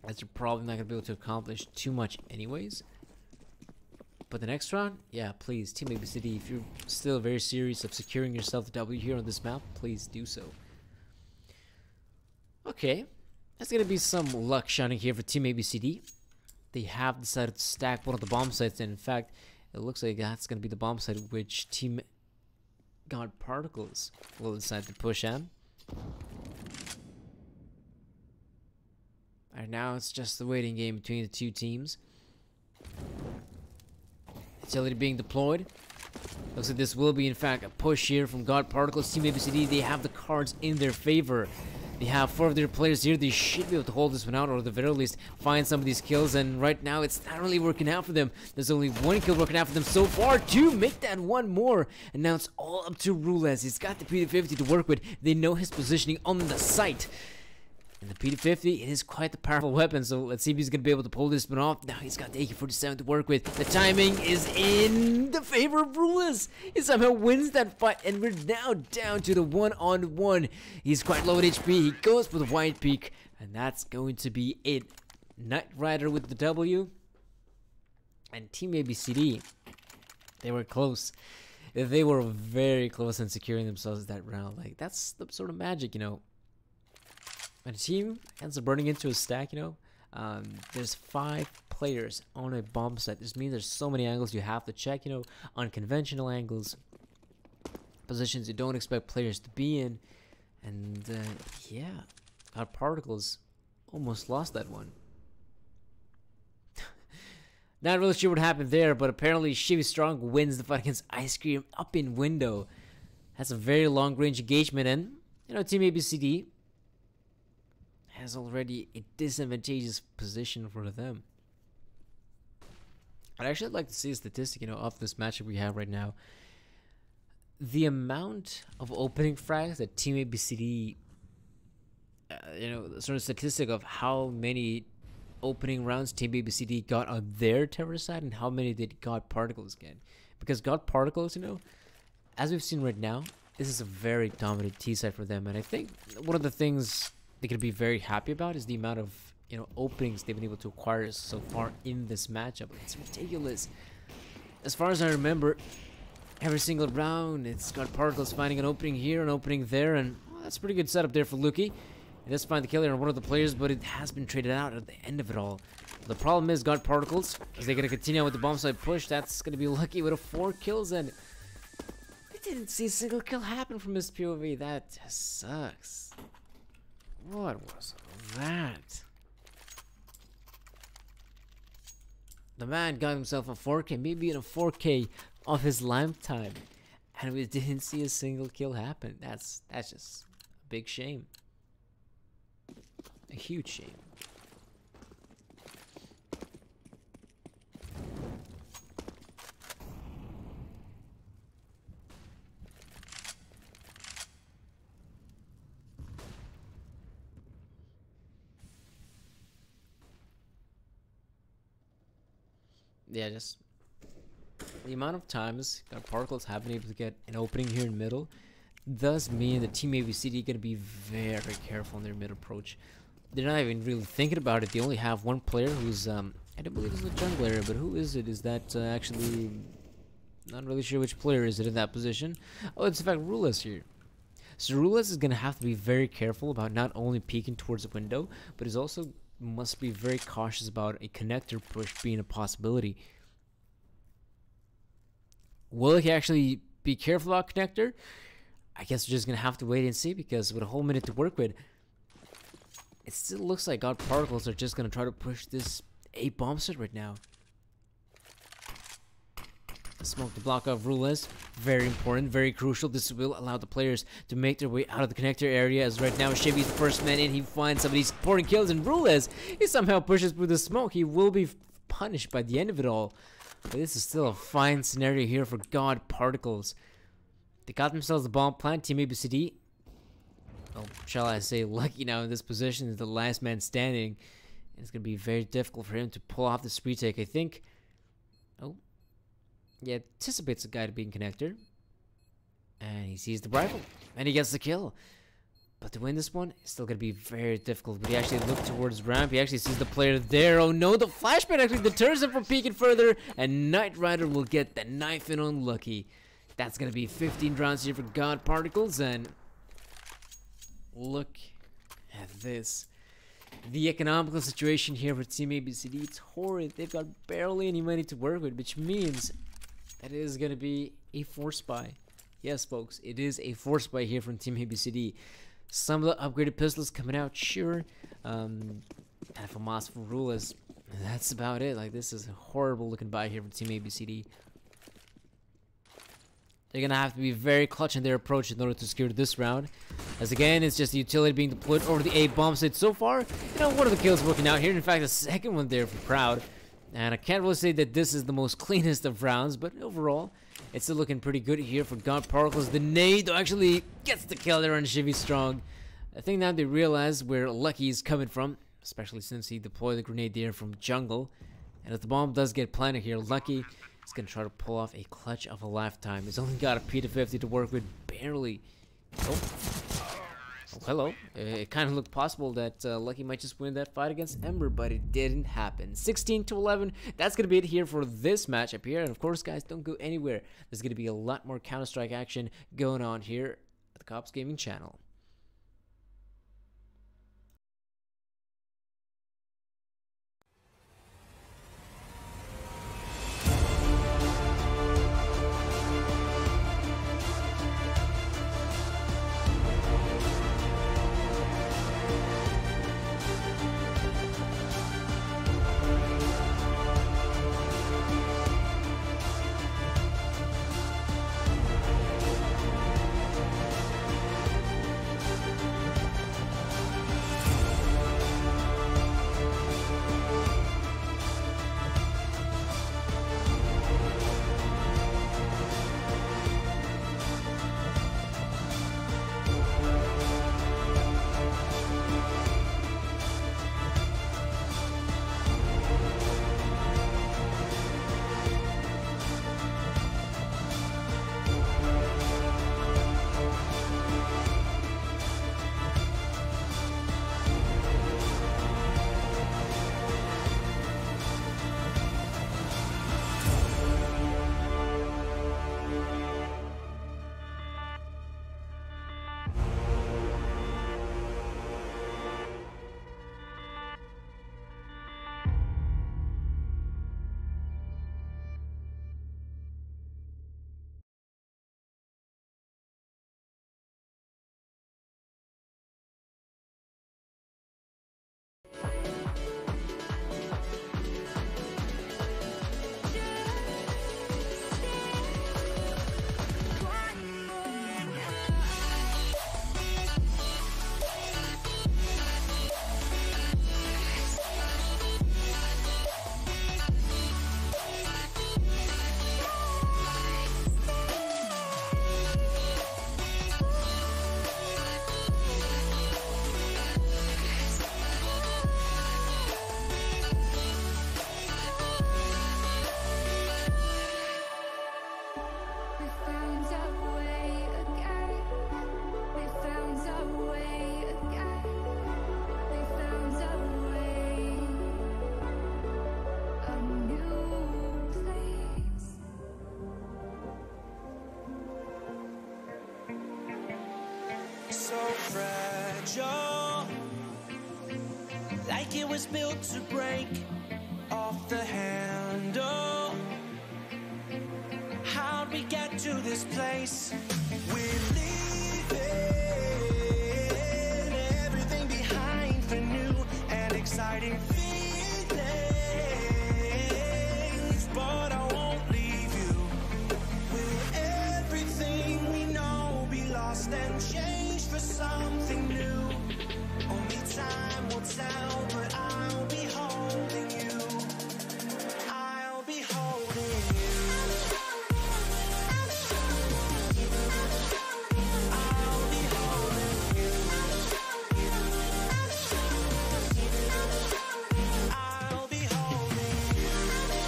as you're probably not gonna be able to accomplish too much anyways. But the next round, yeah, please, Team ABCD, if you're still very serious of securing yourself the W here on this map, please do so. Okay, that's gonna be some luck shining here for Team ABCD. They have decided to stack one of the bomb sites, and in fact, it looks like that's gonna be the bomb site which Team God Particles will decide to push at. Alright, now it's just the waiting game between the two teams. Utility being deployed. Looks like this will be, in fact, a push here from God Particles. Team ABCD, they have the cards in their favor. They have 4 of their players here. They should be able to hold this one out, or at the very least find some of these kills. And right now, it's not really working out for them. There's only 1 kill working out for them so far. 2, make that 1 more. And now it's all up to Roulette. He's got the PD-50 to work with. They know his positioning on the site. And the PD-50, it is quite the powerful weapon, so let's see if he's going to be able to pull this one off. Now he's got the AK-47 to work with. The timing is in the favor of Roulette. He somehow wins that fight, and we're now down to the 1-on-1. He's quite low at HP. He goes for the white peak, and that's going to be it. Knight Rider with the W. And Team ABCD, they were close. They were very close in securing themselves that round. Like, that's the sort of magic, you know. When a team ends up running into a stack, you know, there's 5 players on a bomb site. This means there's so many angles you have to check, you know, unconventional angles, positions you don't expect players to be in, and yeah, our Particles almost lost that one. Not really sure what happened there, but apparently Chevy Strong wins the fight against Ice Cream up in window. Has a very long range engagement, and you know, Team ABCD has already a disadvantageous position for them. I'd actually like to see a statistic, you know, of this matchup we have right now. The amount of opening frags that Team ABCD, you know, the sort of statistic of how many opening rounds Team ABCD got on their terrorist side and how many did God Particles get. Because God Particles, you know, as we've seen right now, this is a very dominant T side for them. And I think one of the things they could be very happy about is the amount of, you know, openings they've been able to acquire so far in this matchup. It's ridiculous. as far as I remember, every single round, it's got Particles finding an opening here, an opening there, and well, that's a pretty good setup there for Lucky. He does find the killer on one of the players, but it has been traded out at the end of it all. The problem is, got Particles, is they're going to continue with the bomb side push. That's going to be Lucky with a 4 kills, and we didn't see a single kill happen from his POV. That just sucks. What was that? The man got himself a 4K, maybe in a 4K of his lifetime, and we didn't see a single kill happen. That's just a big shame. A huge shame. Yeah, just the amount of times that Particles have been able to get an opening here in middle does mean that Team ABCD going to be very careful in their mid approach. They're not even really thinking about it. They only have one player who's I don't believe it's the jungle area, but who is it? Is that actually not really sure which player is it in that position? Oh, it's in fact Rules here. So Rules is going to have to be very careful about not only peeking towards the window, but is also must be very cautious about a connector push being a possibility. Will he actually be careful about connector? I guess we're just gonna have to wait and see, because with a whole minute to work with, it still looks like God Particles are just gonna try to push this A bomb set right now. Smoke the block of Rules, very important, very crucial. This will allow the players to make their way out of the connector area, as right now Shivy's the first man in. He finds somebody supporting kills, and Rules, he somehow pushes through the smoke. He will be punished by the end of it all. But this is still a fine scenario here for God Particles. They got themselves the bomb plant. Team ABCD, oh, shall I say, Lucky now in this position is the last man standing. And it's going to be very difficult for him to pull off this retake, I think. Oh. Yeah, anticipates the guy to be in connector. And he sees the rifle. And he gets the kill. But to win this one, it's still going to be very difficult. But he actually looked towards ramp. He actually sees the player there. Oh no, the flashbang actually deters him from peeking further. And Knight Rider will get the knife in on Lucky. That's going to be 15 rounds here for God Particles. And look at this. The economical situation here for Team ABCD, it's horrid. They've got barely any money to work with, which means that it is going to be a force buy. Yes, folks, it is a force buy here from Team ABCD. Some of the upgraded pistols coming out, sure. And for Moss for Rules, that's about it. Like, this is a horrible looking buy here from Team ABCD. They're going to have to be very clutch in their approach in order to secure this round. As again, it's just the utility being deployed over the A bomb site so far. You know, one of the kills working out here. In fact, the second one there for Proud. And I can't really say that this is the most cleanest of rounds, but overall, it's still looking pretty good here for God Particles. The nade actually gets the kill there on Shivy Strong. I think now they realize where Lucky is coming from, especially since he deployed the grenade there from jungle. And if the bomb does get planted here, Lucky is going to try to pull off a clutch of a lifetime. He's only got a P250 to work with, barely. Oh, hello. It kind of looked possible that Lucky might just win that fight against Ember, but it didn't happen. 16-11. That's going to be it here for this matchup here. And of course, guys, don't go anywhere. There's going to be a lot more Counter-Strike action going on here at the Cobx Gaming channel.
so fragile, like it was built to break off the handle. How'd we get to this place? We're leaving everything behind for new and exciting feelings, but I won't leave you. Will everything we know be lost and changed for something new? Only time will tell, but I'll be holding you. I'll be holding you. I'll be holding you. I'll be holding you. I'll be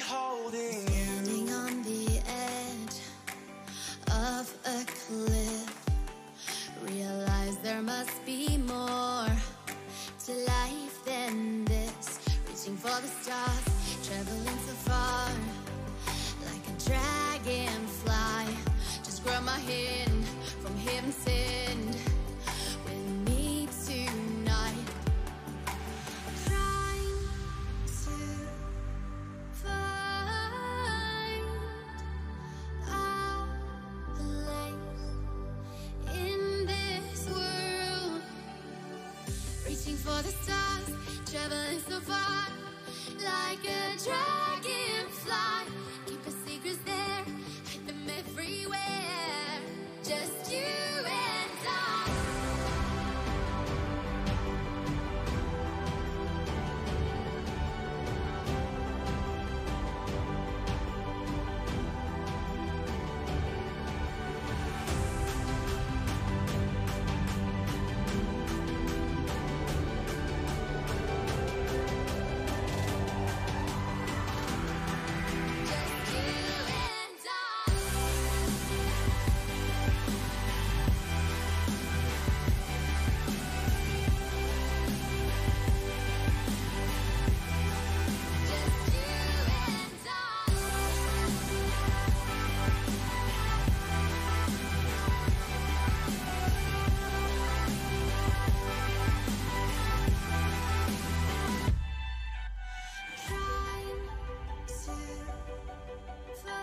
holding you.
Standing on the edge of a cliff, realize there must be more to life than this. Reaching for the stars, traveling so far, like a dragonfly. Just grab my hand from heaven send with me tonight. Trying to find our place in this world, reaching for the stars, traveling so far, like a dragonfly. Keep our secrets there, hide them everywhere. Just you and I. Just you and I. Just you and Trying to find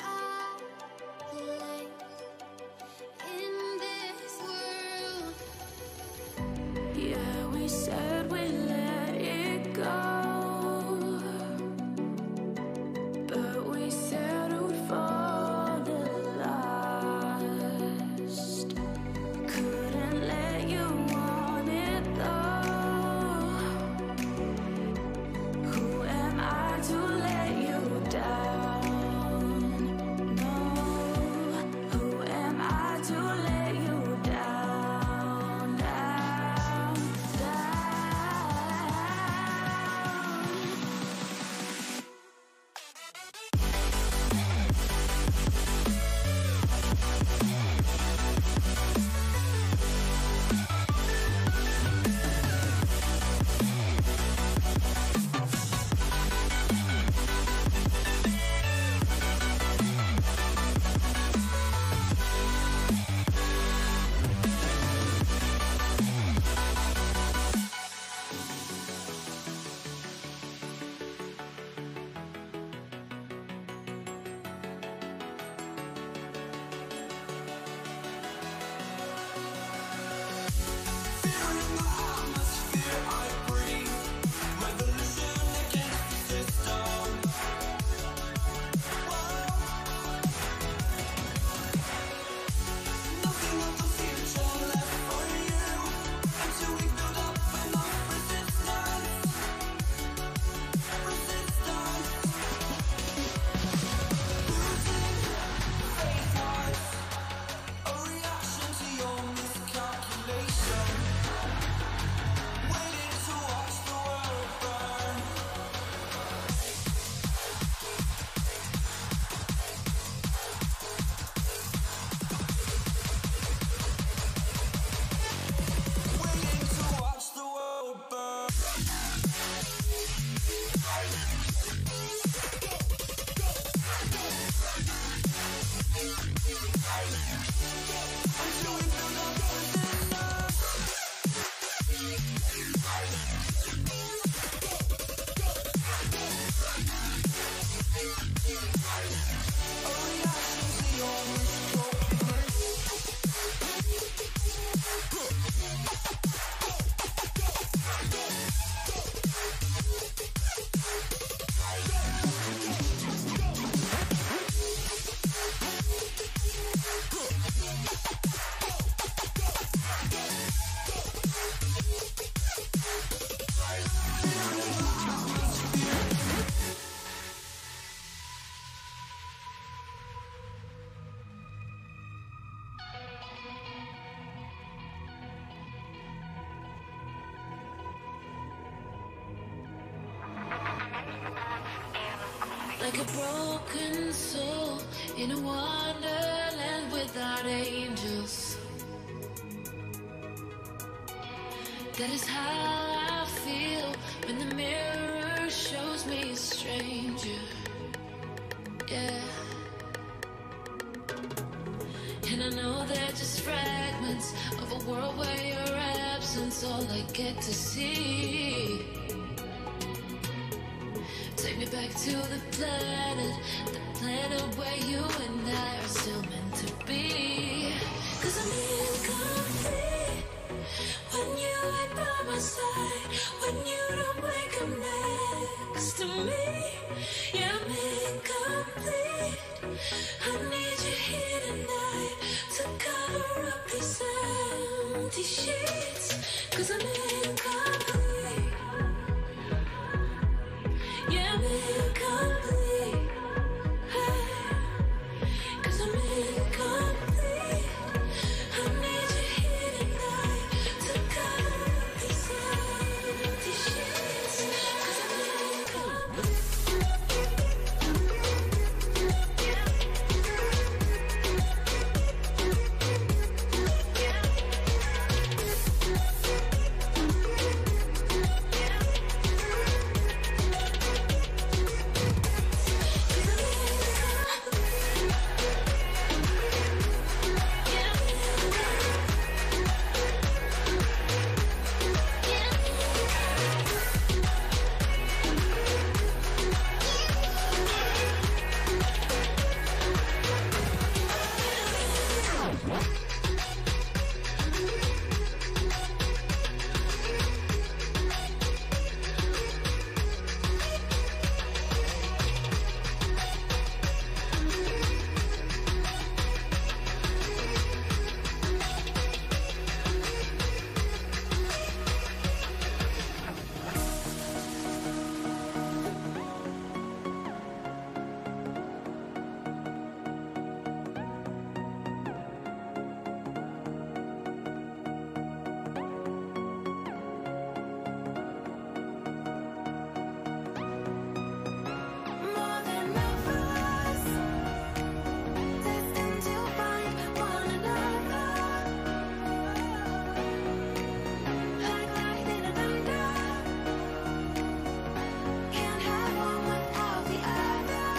our place in this world.
Yeah, we said we let it go, but we settled for the last. Couldn't let you want it though. Who am I to let you down? No, who am I to let you down, down,
Waiting to
like a broken soul in a wonderland without angels. That is how I feel when the mirror shows me a stranger. Yeah. And I know they're just fragments of a world where your absence all I get to see. Take me back to the planet where you and I are still meant to be. 'Cause I'm incomplete when you ain't by my side, when you don't wake up next to me. Yeah, I'm incomplete. I need you here tonight to cover up these empty sheets. 'Cause I'm incomplete. Yeah, I'm incomplete. Hey, 'cause I'm incomplete. I need you here tonight to cover up these empty sheets. 'Cause I'm incomplete. More than lovers, destined to find one another. Like lightning and thunder, can't have one without the other.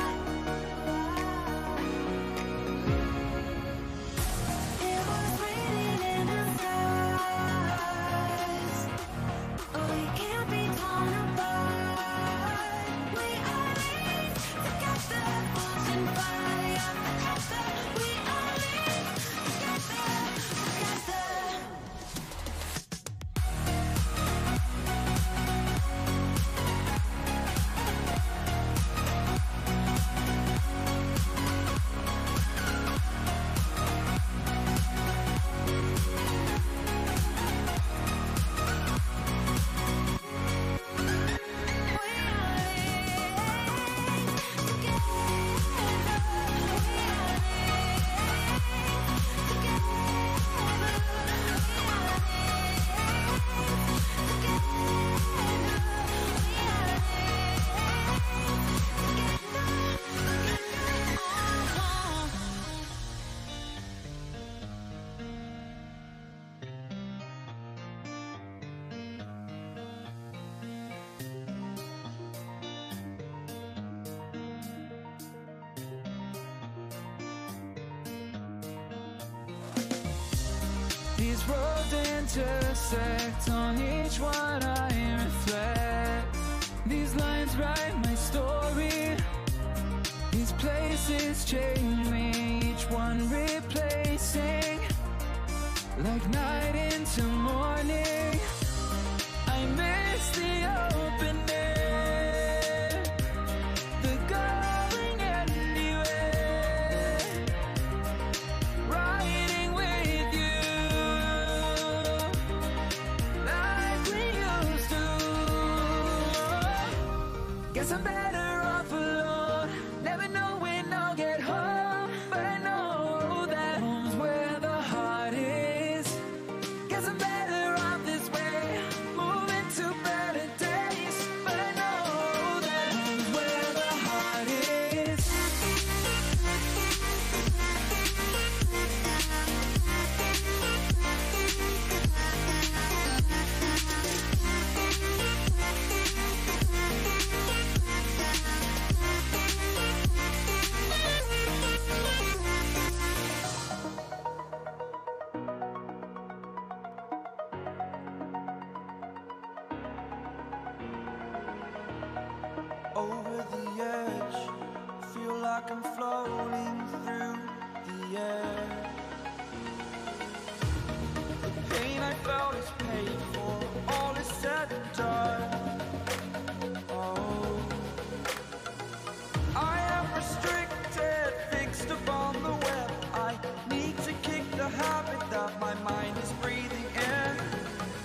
It was raining in the skies. We can't be torn apart. We are linked together, pushing fire forever. We are linked together.
These roads intersect, on each one I reflect. These lines write my story. These places change me, each one replacing. Like night into morning, I miss the open air, the going anywhere, riding with you like we used to. Guess I'm better off alone, never know when I'll get home, but I know that home's where the heart is. Guess I'm better off this way, moving to better days, but I know that home's where the heart is. like I'm floating through the air. The pain I felt is paid for, all is said and done. Oh, I am restricted, fixed upon the web. I need to kick the habit that my mind is breathing in.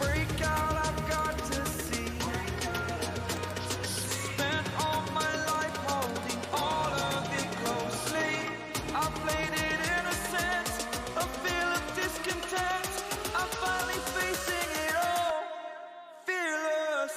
Break out, I've got to see. Spent all my life holding all of it closely. I played it innocent, a feel of discontent. I'm finally facing it all, fearless.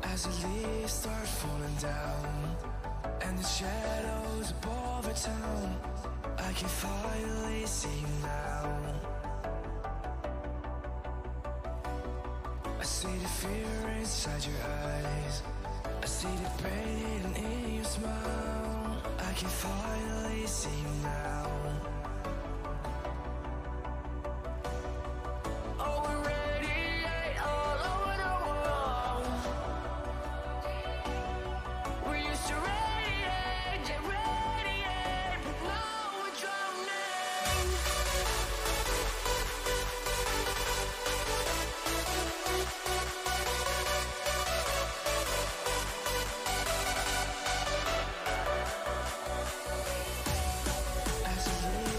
As the leaves start falling down and the shadows above the town, I can finally see you now. I see the fear inside your eyes, I see the pain in your smile. I can finally see you now. Oh, we're radiate all over the world. We used to radiate, yeah, radiate, but now we're drowning. As the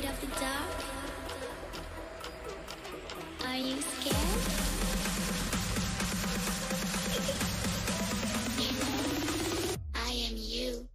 afraid of the dark? Are you scared? I am you.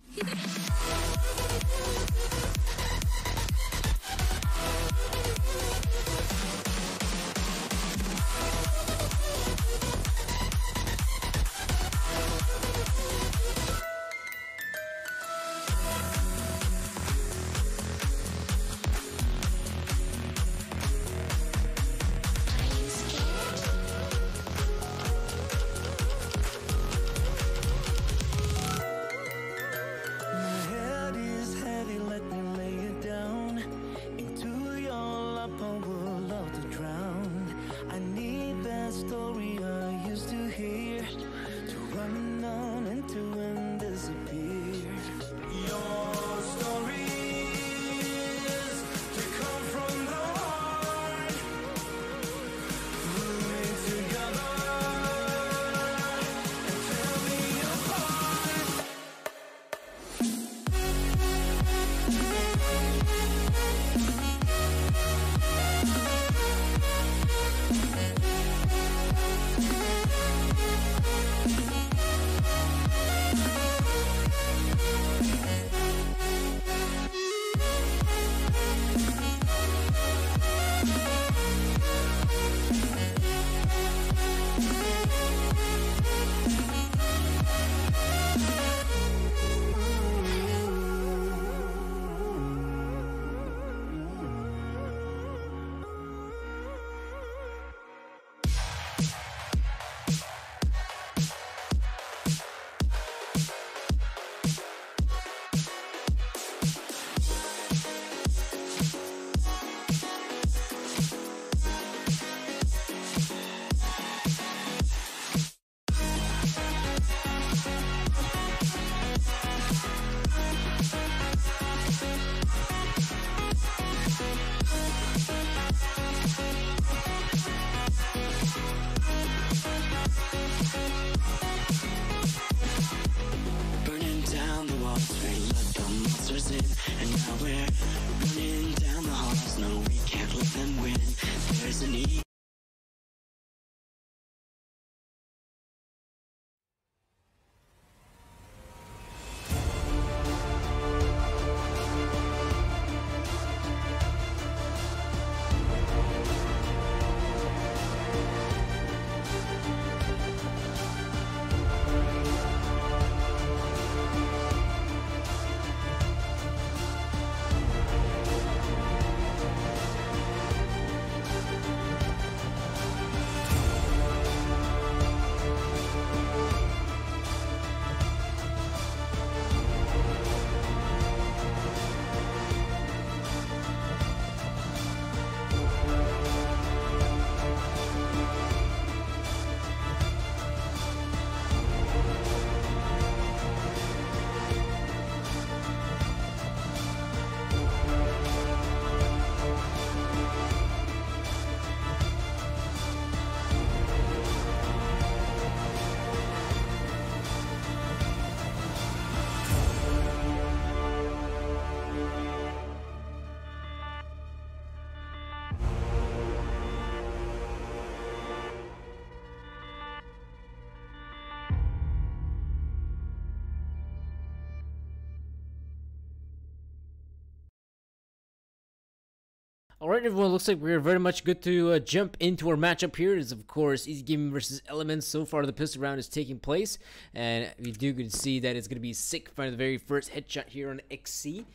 Alright everyone, looks like we're very much good to jump into our matchup here. It is of course Easy Gaming versus Elements. So far the pistol round is taking place, and we do get to see that it's going to be sick for the very first headshot here on XC.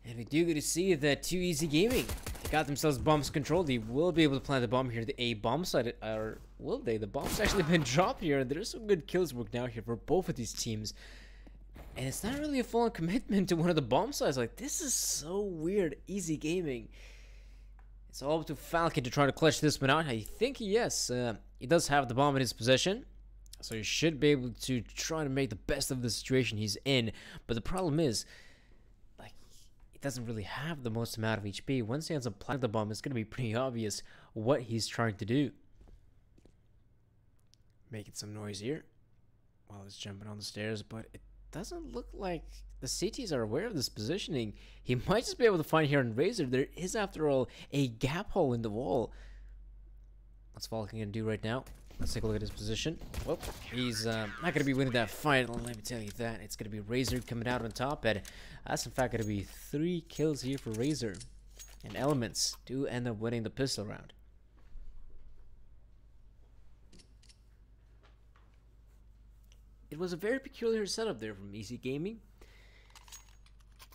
And we do get to see that 2 Easy Gaming, they got themselves bombs controlled. They will be able to plant the bomb here, the A bomb side, or will they? The bomb's actually been dropped here, and there's some good kills worked out here for both of these teams. And it's not really a full-on commitment to one of the bomb sides. Like, this is so weird. Easy Gaming. It's all up to Falcon to try to clutch this one out. I think, yes, he does have the bomb in his possession, so he should be able to try to make the best of the situation he's in. But the problem is, like, he doesn't really have the most amount of HP. Once he ends up planting the bomb, it's going to be pretty obvious what he's trying to do. Making some noise here while he's jumping on the stairs, but it doesn't look like the CTs are aware of this positioning. He might just be able to find here on Razor. There is, after all, a gap hole in the wall. What's Falcon gonna do right now? Let's take a look at his position. Well, he's not gonna be winning that fight. Let me tell you that. It's gonna be Razor coming out on top, and that's in fact gonna be 3 kills here for Razor. And Elements do end up winning the pistol round. It was a very peculiar setup there from Easy Gaming.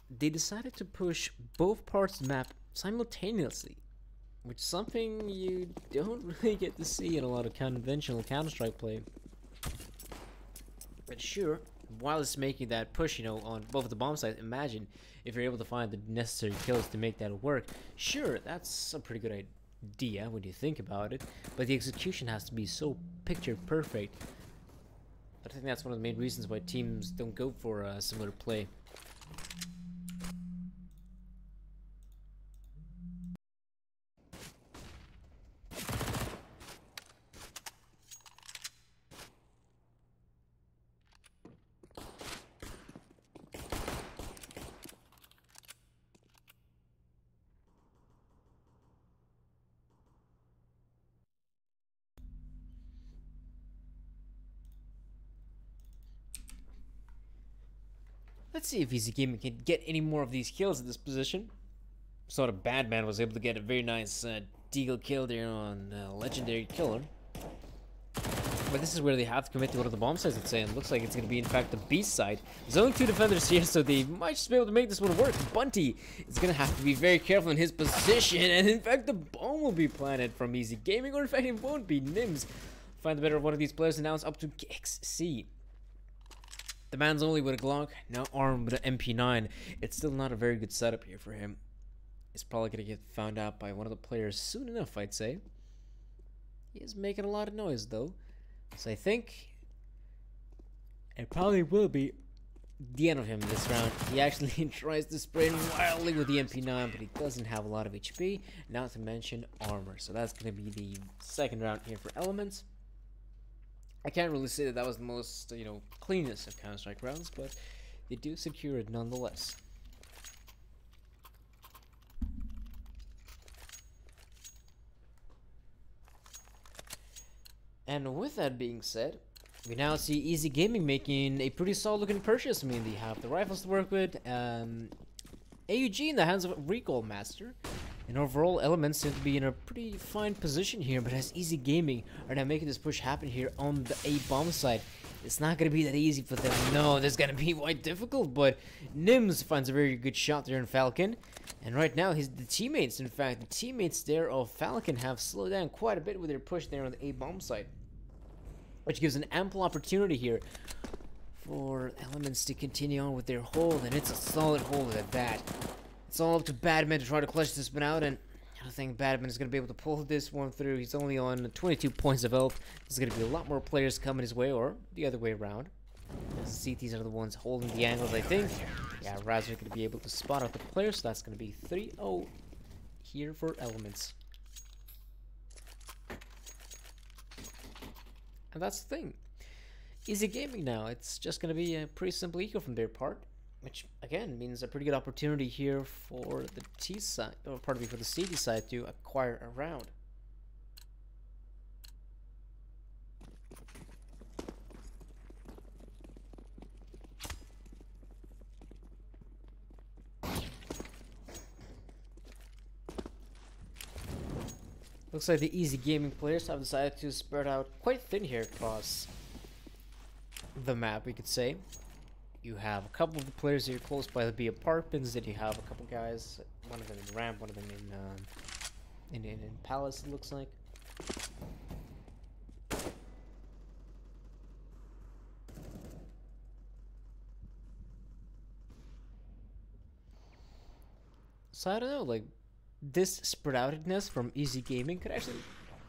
They decided to push both parts of the map simultaneously, which is something you don't really get to see in a lot of conventional Counter-Strike play. But sure, while it's making that push, you know, on both of the bomb sites, imagine if you're able to find the necessary kills to make that work. Sure, that's a pretty good idea when you think about it, but the execution has to be so picture perfect. But I think that's one of the main reasons why teams don't go for a similar play. Let's see if Easy Gaming can get any more of these kills at this position. Saw the Badman was able to get a very nice deagle kill there on Legendary Killer. But this is where they have to commit to one of the bomb sites, let's say. And it looks like it's going to be, in fact, the B side. There's only 2 defenders here, so they might just be able to make this one work. Bunty is going to have to be very careful in his position. And, in fact, the bomb will be planted from Easy Gaming. Or, in fact, it won't be. Nims find the better of one of these players, and now it's up to XC. The man's only with a Glock, now armed with an MP9. It's still not a very good setup here for him. He's probably going to get found out by one of the players soon enough, I'd say. He is making a lot of noise, though. So I think it probably will be the end of him this round. He actually tries to sprint wildly with the MP9, but he doesn't have a lot of HP, not to mention armor. So that's going to be the second round here for Elements. I can't really say that that was the most, you know, cleanest of Counter-Strike rounds, but they do secure it nonetheless. And with that being said, we now see Easy Gaming making a pretty solid looking purchase. I mean, they have the rifles to work with, AUG in the hands of Recall Master, and overall Elements seem to be in a pretty fine position here, but as Easy Gaming are now making this push happen here on the A bomb side, it's not going to be that easy for them. No, this is going to be quite difficult, but Nims finds a very good shot there in Falcon, and right now the teammates, in fact, the teammates there of Falcon have slowed down quite a bit with their push there on the A bomb side, which gives an ample opportunity here for Elements to continue on with their hold, and it's a solid hold at that. It's all up to Badman to try to clutch this one out, and I don't think Badman is going to be able to pull this one through. He's only on 22 points of health. There's going to be a lot more players coming his way, or the other way around. As the CTs are the ones holding the angles, I think. Yeah, Razor going to be able to spot out the players, so that's going to be 3-0 here for Elements. And that's the thing. Easy Gaming now. It's just going to be a pretty simple eco from their part, which again means a pretty good opportunity here for the T side, or pardon me, for the CD side to acquire a round. Looks like the Easy Gaming players have decided to spread out quite thin here across the map, we could say. You have a couple of the players here close by the B apartments, then you have a couple guys, one of them in ramp, one of them in palace, it looks like. So I don't know, like, this spread outedness from Easy Gaming could actually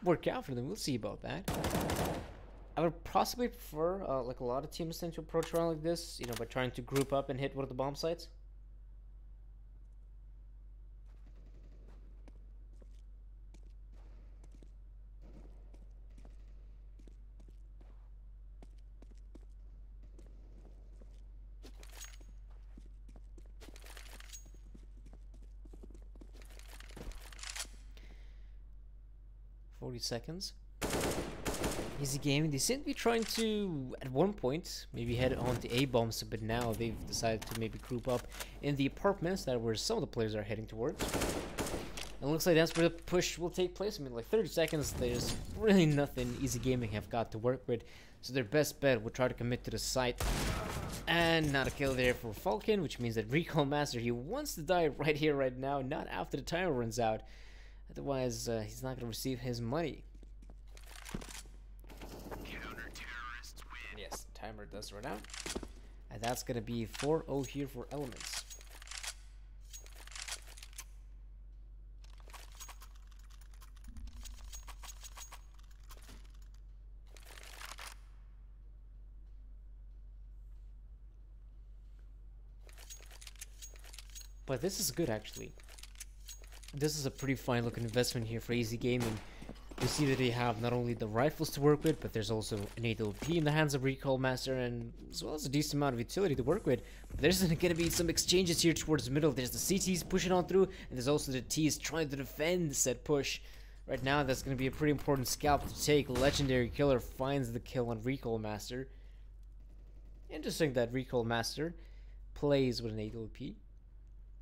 work out for them. We'll see about that. I would possibly prefer, like a lot of teams tend to approach around like this, you know, by trying to group up and hit one of the bomb sites. 40 seconds. Easy Gaming, they seem to be trying to, at one point, maybe head on to A-bombs, but now they've decided to maybe group up in the apartments that where some of the players are heading towards. It looks like that's where the push will take place. I mean, like 30 seconds, there's really nothing Easy Gaming have got to work with. So their best bet would try to commit to the site. And not a kill there for Falcon, which means that Recall Master, he wants to die right here, right now, not after the timer runs out. Otherwise, he's not going to receive his money. Yes, timer does run out. And that's going to be 4-0 here for Elements. But this is good, actually. This is a pretty fine looking investment here for Easy Gaming. You see that they have not only the rifles to work with, but there's also an 8 OP in the hands of Recall Master, and as well as a decent amount of utility to work with. But there's going to be some exchanges here towards the middle. There's the CTs pushing on through, and there's also the Ts trying to defend said push. Right now, that's going to be a pretty important scalp to take. Legendary Killer finds the kill on Recall Master. Interesting that Recall Master plays with an 8 OP.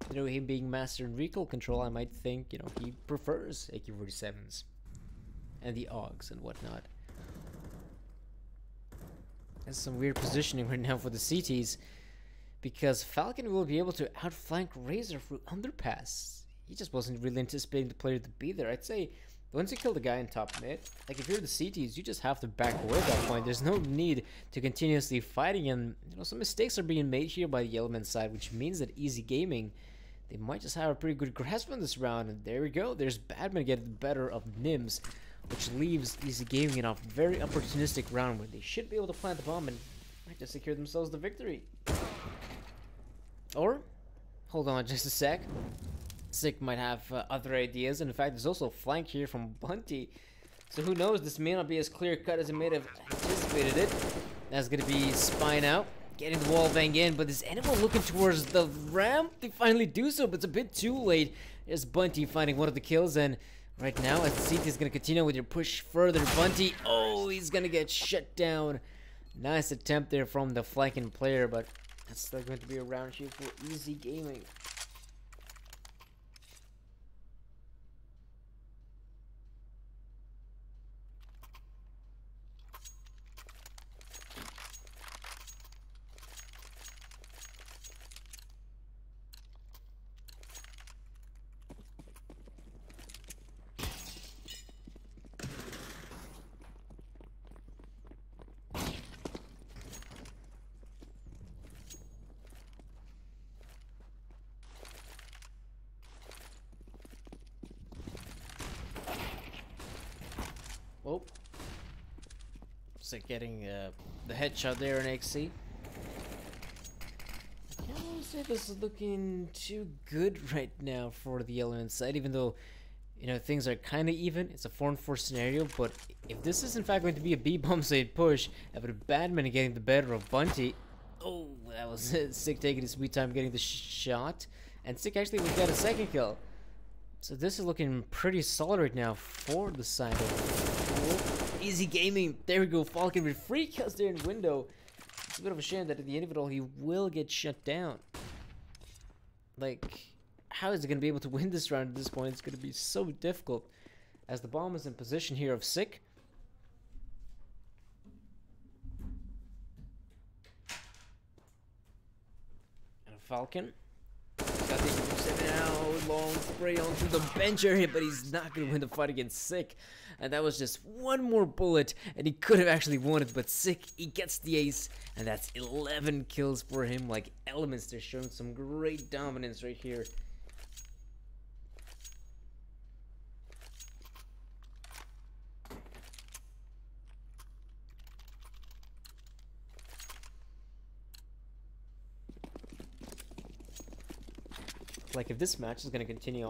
You know, him being master in recoil control, I might think, you know, he prefers AK-47s and the AUGs and whatnot. That's some weird positioning right now for the CTs, because Falcon will be able to outflank Razor through underpass. He just wasn't really anticipating the player to be there. I'd say once you kill the guy in top mid, like if you're the CTs, you just have to back away at that point. There's no need to continuously fighting, and you know, some mistakes are being made here by the Element side, which means that Easy Gaming, they might just have a pretty good grasp on this round. And there we go. There's Badman getting the better of Nims, which leaves Easy Gaming in a very opportunistic round where they should be able to plant the bomb and might just secure themselves the victory. Or, hold on just a sec. Sick might have other ideas, and in fact there's also a flank here from Bunty, so who knows, this may not be as clear cut as it may have anticipated it. That's gonna be Spine out, getting the wall bang in, but is anyone looking towards the ramp? They finally do so, but it's a bit too late. There's Bunty finding one of the kills, and right now as the CT is gonna continue with your push further, Bunty, oh, he's gonna get shut down. Nice attempt there from the flanking player, but that's still going to be a round here for Easy Gaming. Oh, so getting the headshot there in XC. I can't really say this is looking too good right now for the Element side, even though, you know, things are kind of even. It's a 4-on-4 scenario, but if this is in fact going to be a B-bomb side push, with Badman getting the better of Bunty, oh, that was Sick taking his sweet time getting the shot, and Sick actually would get a second kill. So this is looking pretty solid right now for the side of Easy Gaming. There we go, Falcon with 3 kills there in window. It's a bit of a shame that at the end of it all, he will get shut down. Like, how is he going to be able to win this round at this point? It's going to be so difficult, as the bomb is in position here of Sick. And Falcon. Got the 7 out, long spray onto the bench area, but he's not going to win the fight against Sick. And that was just one more bullet, and he could have actually won it, but Sick, he gets the ace, and that's 11 kills for him. Like Elements, they're showing some great dominance right here. Like, if this match is going to continue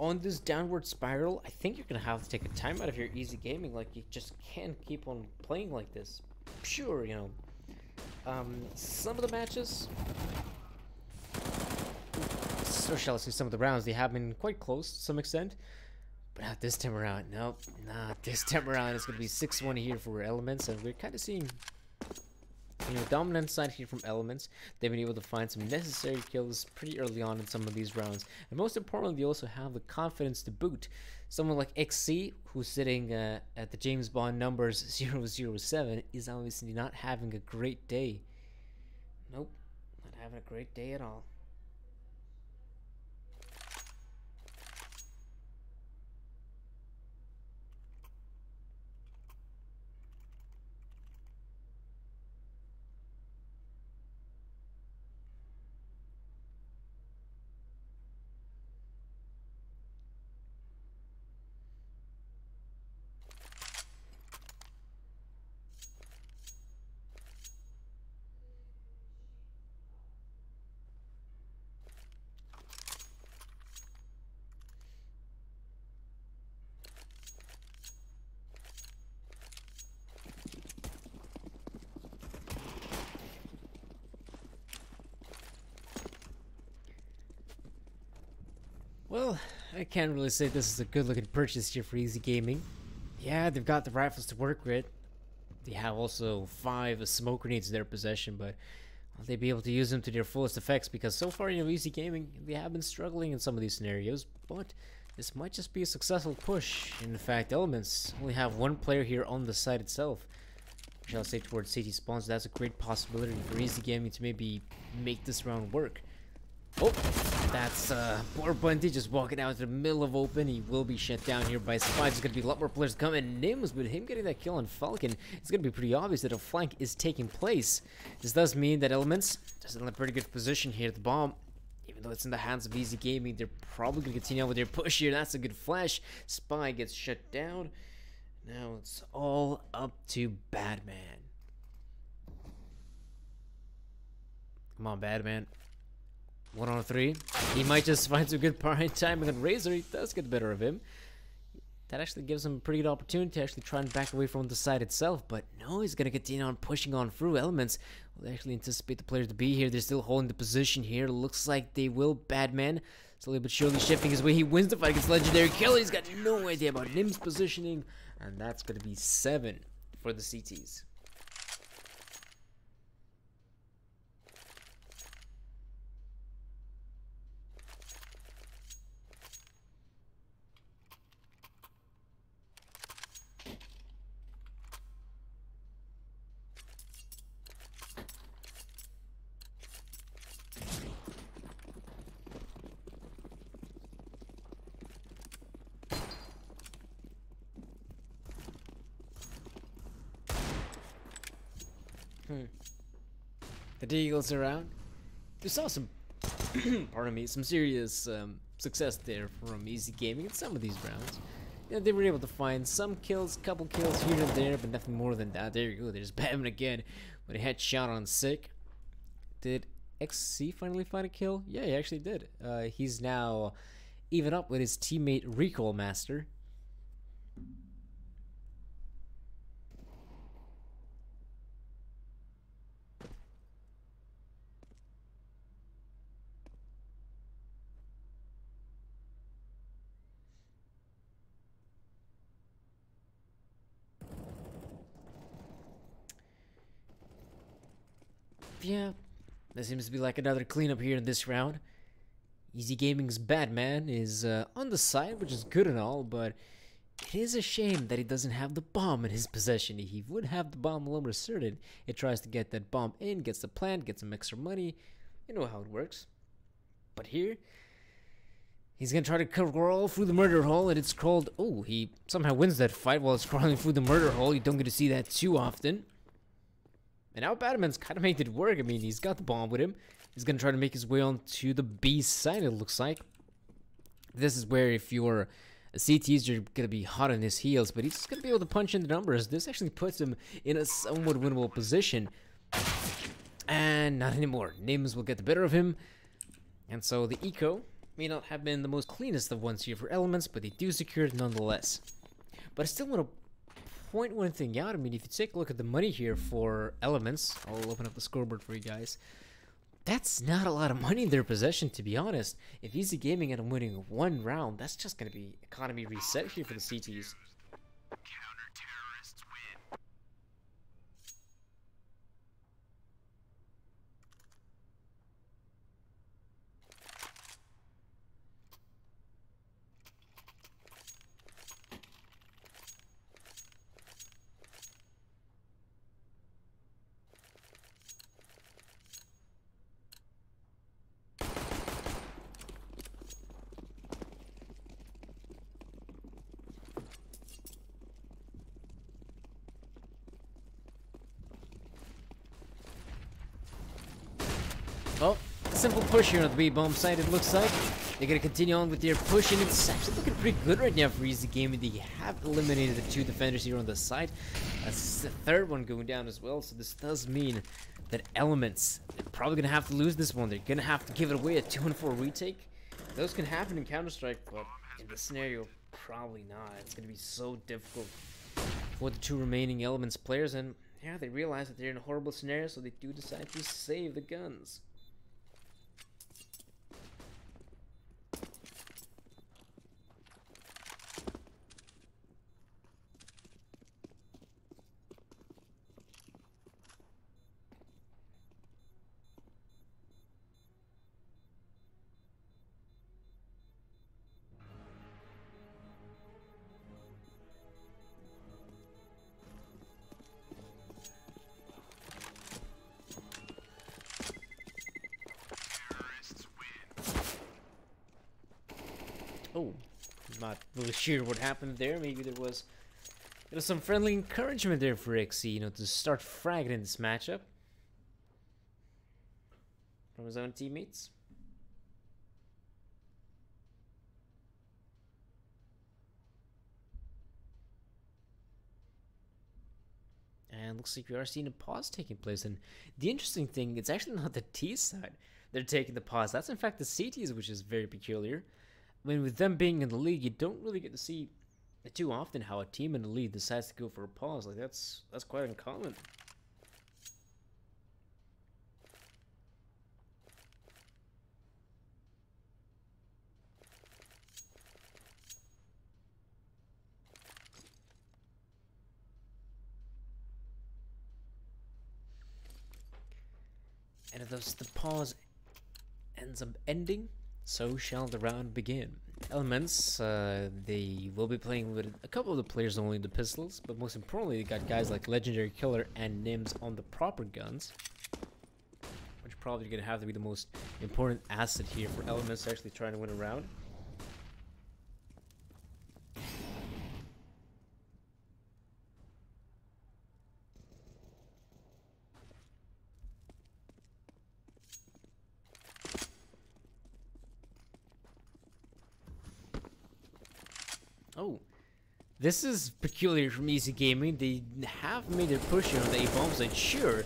on this downward spiral, I think you're going to have to take a time out of your Easy Gaming. Like, you just can't keep on playing like this. Sure, you know, some of the matches, or shall I say some of the rounds, they have been quite close to some extent. But not this time around. Nope, not this time around. It's gonna be 6-1 here for Elements, and we're kind of seeing, you know, dominant side here from Elements. They've been able to find some necessary kills pretty early on in some of these rounds, and most importantly, they also have the confidence to boot. Someone like XC, who's sitting at the James Bond numbers 007, is obviously not having a great day. Nope, not having a great day at all. Well, I can't really say this is a good looking purchase here for Easy Gaming. Yeah, they've got the rifles to work with. They have also 5 smoke grenades in their possession, but will they be able to use them to their fullest effects? Because so far, you know, Easy Gaming, they have been struggling in some of these scenarios, but this might just be a successful push. In fact, Elements only have 1 player here on the site itself, shall I say, towards CT spawns. That's a great possibility for Easy Gaming to maybe make this round work. Oh, that's poor Bunty just walking out to the middle of open. He will be shut down here by Spies. There's going to be a lot more players coming. Nims, with him getting that kill on Falcon, it's going to be pretty obvious that a flank is taking place. This does mean that Elements is in a pretty good position here. The bomb, even though it's in the hands of Easy Gaming, they're probably going to continue on with their push here. That's a good flash. Spy gets shut down. Now it's all up to Badman. Come on, Badman. 1 on 3. He might just find some good timing on Razor. He does get the better of him. That actually gives him a pretty good opportunity to actually try and back away from the side itself. But no, he's going to continue on pushing on through. Elements will actually anticipate the players to be here. They're still holding the position here. Looks like they will. Badman slowly but surely shifting his way. He wins the fight against Legendary Killer. He's got no idea about Nim's positioning. And that's going to be 7 for the CTs. The Deagles around. We saw some, pardon me, some serious success there from Easy Gaming in some of these rounds. Yeah, they were able to find some kills, couple kills here and there, but nothing more than that. There you go. There's Batman again with a headshot on Sick. Did XC finally find a kill? Yeah, he actually did. He's now even up with his teammate Recall Master. Yeah, there seems to be like another cleanup here in this round. Easy Gaming's Batman is on the side, which is good and all, but it is a shame that he doesn't have the bomb in his possession. He would have the bomb alone asserted. It tries to get that bomb in, gets the plant, gets some extra money. You know how it works. But here, he's gonna try to crawl through the murder hole, and it's called. Oh, he somehow wins that fight while it's crawling through the murder hole. You don't get to see that too often. And now Batman's kind of made it work. I mean, he's got the bomb with him. He's going to try to make his way onto the B side, it looks like. This is where if you're a CTs, you're going to be hot on his heels. But he's just going to be able to punch in the numbers. This actually puts him in a somewhat winnable position. And not anymore. Nims will get the better of him. And so the eco may not have been the most cleanest of ones here for Elements, but they do secure it nonetheless. But I still want to point one thing out. I mean, if you take a look at the money here for Elements, I'll open up the scoreboard for you guys. That's not a lot of money in their possession, to be honest. If Easy Gaming and I'm winning one round, that's just gonna be economy reset here for the CTs. Well, simple push here on the B bomb side, it looks like. They're gonna continue on with their push, and it's actually looking pretty good right now for Easy Gaming. They have eliminated the 2 defenders here on the side. That's the 3rd one going down as well, so this does mean that Elements, they're probably gonna have to lose this one. They're gonna have to give it away a 2-4 retake. Those can happen in Counter-Strike, but in this scenario, probably not. It's gonna be so difficult for the 2 remaining Elements players, and yeah, they realize that they're in a horrible scenario, so they do decide to save the guns. Oh, not really sure what happened there. Maybe there was some friendly encouragement there for XC, you know, to start fragging in this matchup from his own teammates. And looks like we are seeing a pause taking place. And the interesting thing, it's actually not the T side they're taking the pause. That's in fact the CTs, which is very peculiar. I mean, with them being in the league, you don't really get to see too often how a team in the league decides to go for a pause. Like that's quite uncommon. And if the pause ends up ending, so shall the round begin. Elements, they will be playing with a couple of the players only in the pistols, but most importantly, they got guys like Legendary Killer and Nims on the proper guns, which are probably going to have to be the most important asset here for Elements actually trying to win a round. Oh, this is peculiar from Easy Gaming. They have made their push on the A-bomb side, sure,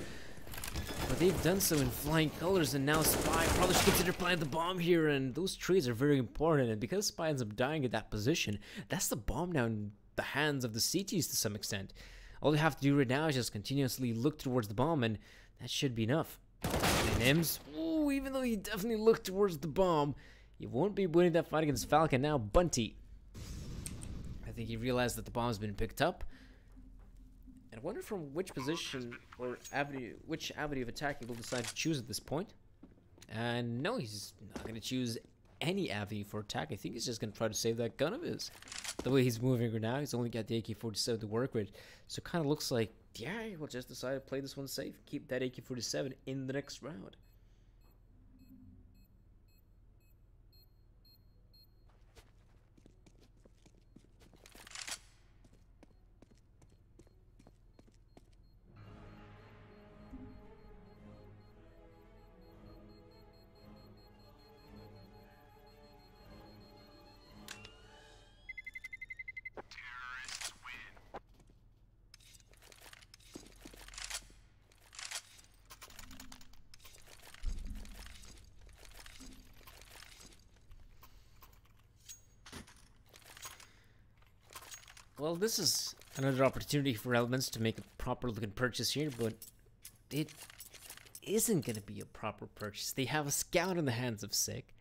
but they've done so in flying colors, and now Spy probably should consider planting the bomb here, and those trees are very important, and because Spy ends up dying at that position, that's the bomb now in the hands of the CTs to some extent. All they have to do right now is just continuously look towards the bomb, and that should be enough. And Nims, ooh, even though he definitely looked towards the bomb, he won't be winning that fight against Falcon. Now Bunty, I think he realized that the bomb's been picked up. And I wonder from which position or which avenue of attack he will decide to choose at this point. And no, he's not going to choose any avenue for attack. I think he's just going to try to save that gun of his. The way he's moving right now, he's only got the AK-47 to work with. So it kind of looks like, yeah, he'll just decide to play this one safe. Keep that AK-47 in the next round. Well, this is another opportunity for Elements to make a proper looking purchase here, but it isn't going to be a proper purchase. They have a scout in the hands of Sick,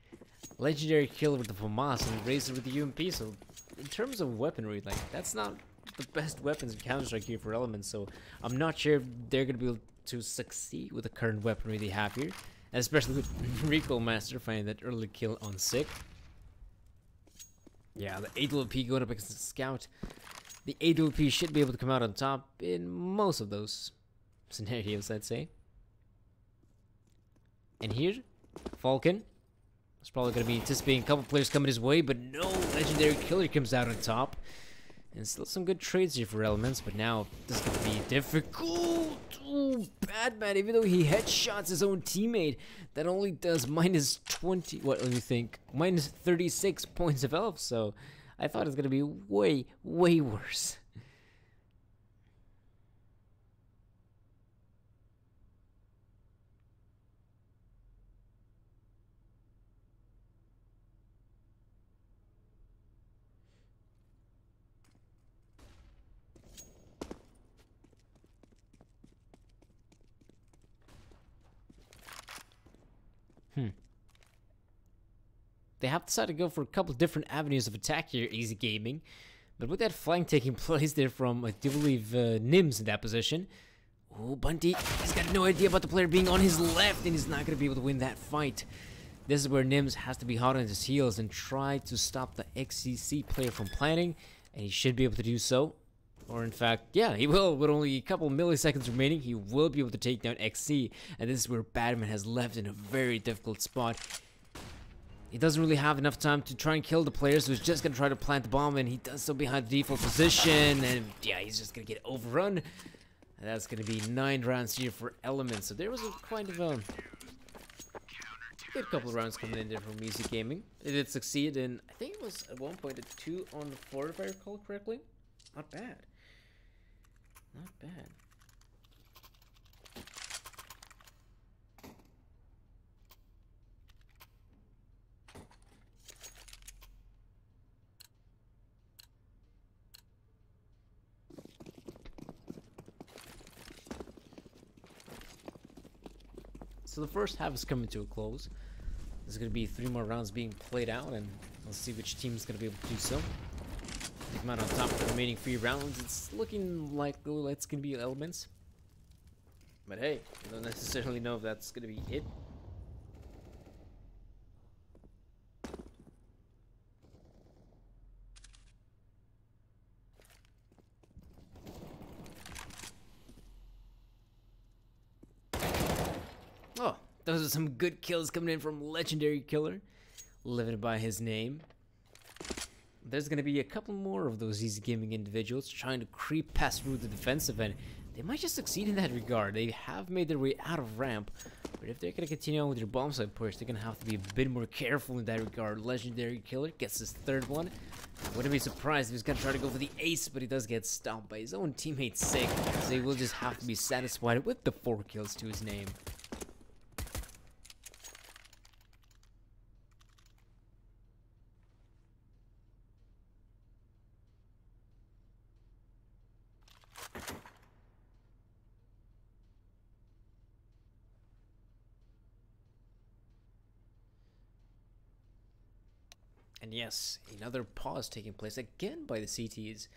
legendary killer with the FAMAS, and Razor with the UMP. So in terms of weaponry, like, that's not the best weapons in Counter-Strike here for Elements. So I'm not sure if they're going to be able to succeed with the current weaponry they have here, and especially with Recoil Master finding that early kill on Sick. Yeah, the AWP going up against the scout. The AWP should be able to come out on top in most of those scenarios, I'd say. And here, Falcon is probably going to be anticipating a couple players coming his way, but no, legendary killer comes out on top. And still some good trades here for Elements, but now this is going to be difficult. Ooh, Batman, even though he headshots his own teammate, that only does minus 20, what, let me think, minus 36 points of health, so I thought it was going to be way, way worse. They have decided to go for a couple different avenues of attack here, Easy Gaming. But with that flank taking place there from, I do believe, Nims in that position. Oh, Bunty, he's got no idea about the player being on his left, and he's not going to be able to win that fight. This is where Nims has to be hot on his heels and try to stop the XCC player from planning, and he should be able to do so. Or in fact, yeah, he will. With only a couple milliseconds remaining, he will be able to take down XC, and this is where Batman has left in a very difficult spot. He doesn't really have enough time to try and kill the player, so he's just going to try to plant the bomb, and he does so behind the default position, and yeah, he's just going to get overrun. And that's going to be 9 rounds here for Elements. So there was a kind of a good couple of rounds coming in there from Easy Gaming. It did succeed in, I think it was at one point a 2 on 4 if I recall correctly. Not bad. Not bad. So the first half is coming to a close. There's going to be 3 more rounds being played out, and let's see which team is going to be able to do so. They come out on top of the remaining 3 rounds. It's looking like it's going to be Elements. But hey, I don't necessarily know if that's going to be it. Oh, those are some good kills coming in from Legendary Killer, living by his name. There's going to be a couple more of those Easy Gaming individuals trying to creep past through the defensive end. They might just succeed in that regard. They have made their way out of ramp, but if they're going to continue on with their bomb side push, they're going to have to be a bit more careful in that regard. Legendary Killer gets his 3rd one. I wouldn't be surprised if he's going to try to go for the ace, but he does get stopped by his own teammate Sick, so he will just have to be satisfied with the 4 kills to his name. And yes, another pause taking place again by the CTs.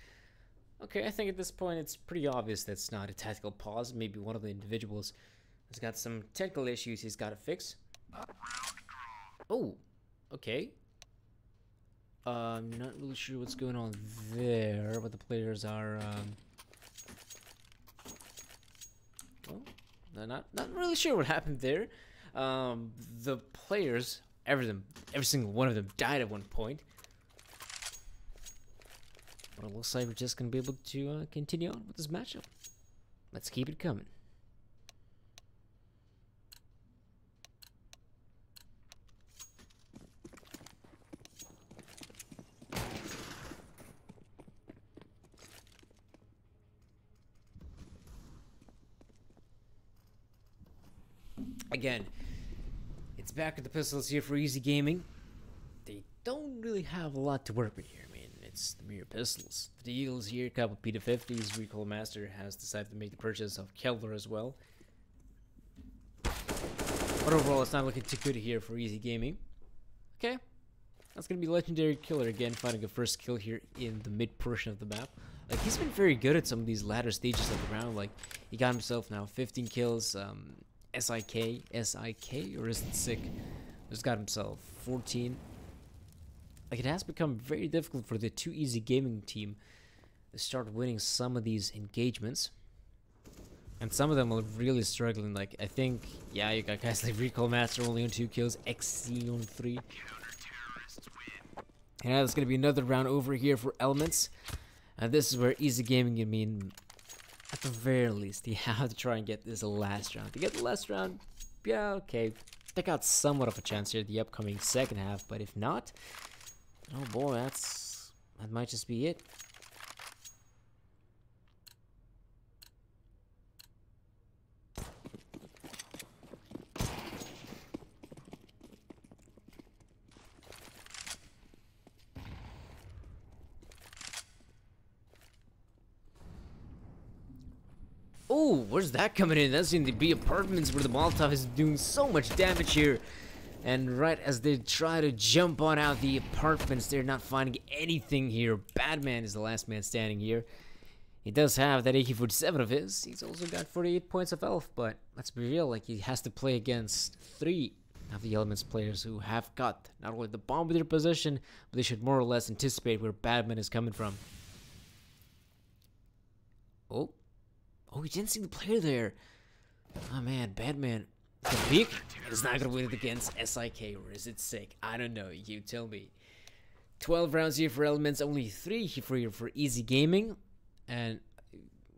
Okay, I think at this point it's pretty obvious that's not a tactical pause. Maybe one of the individuals has got some technical issues he's got to fix. Oh, okay. I'm not really sure what's going on there, but the players are... well, they're not really sure what happened there. The players... Every single one of them died at one point. But it looks like we're just going to be able to continue on with this matchup. Let's keep it coming. Again, it's back at the pistols here for Easy Gaming. They don't really have a lot to work with here. I mean, it's the mere pistols. The deals here, a couple P250s. Recoil Master has decided to make the purchase of Kevlar as well. But overall, it's not looking too good here for Easy Gaming. Okay. That's going to be Legendary Killer again, finding a first kill here in the mid portion of the map. Like, he's been very good at some of these latter stages of the round. Like, he got himself now 15 kills. SIK, or is it sick? Just got himself 14. Like, it has become very difficult for the Too Easy Gaming team to start winning some of these engagements. And some of them are really struggling. Like, I think, yeah, you got guys like Recall Master only on 2 kills, XC on 3. And now there's going to be another round over here for Elements. And this is where Easy Gaming, at the very least, you have to try and get this last round. To get the last round, yeah, okay. They got somewhat of a chance here the upcoming second half. But if not, oh boy, that might just be it. Oh, where's that coming in? That's in the B apartments where the Molotov is doing so much damage here. And right as they try to jump on out the apartments, they're not finding anything here. Batman is the last man standing here. He does have that AK-47 of his. He's also got 48 points of health, but let's be real, like, he has to play against 3 of the Elements players who have got not only the bomb in their possession, but they should more or less anticipate where Batman is coming from. Oh, he didn't see the player there. Oh man, Batman. The peak is not gonna win it against SIK, or is it sick? I don't know, you tell me. 12 rounds here for Elements, only 3 here for Easy Gaming. And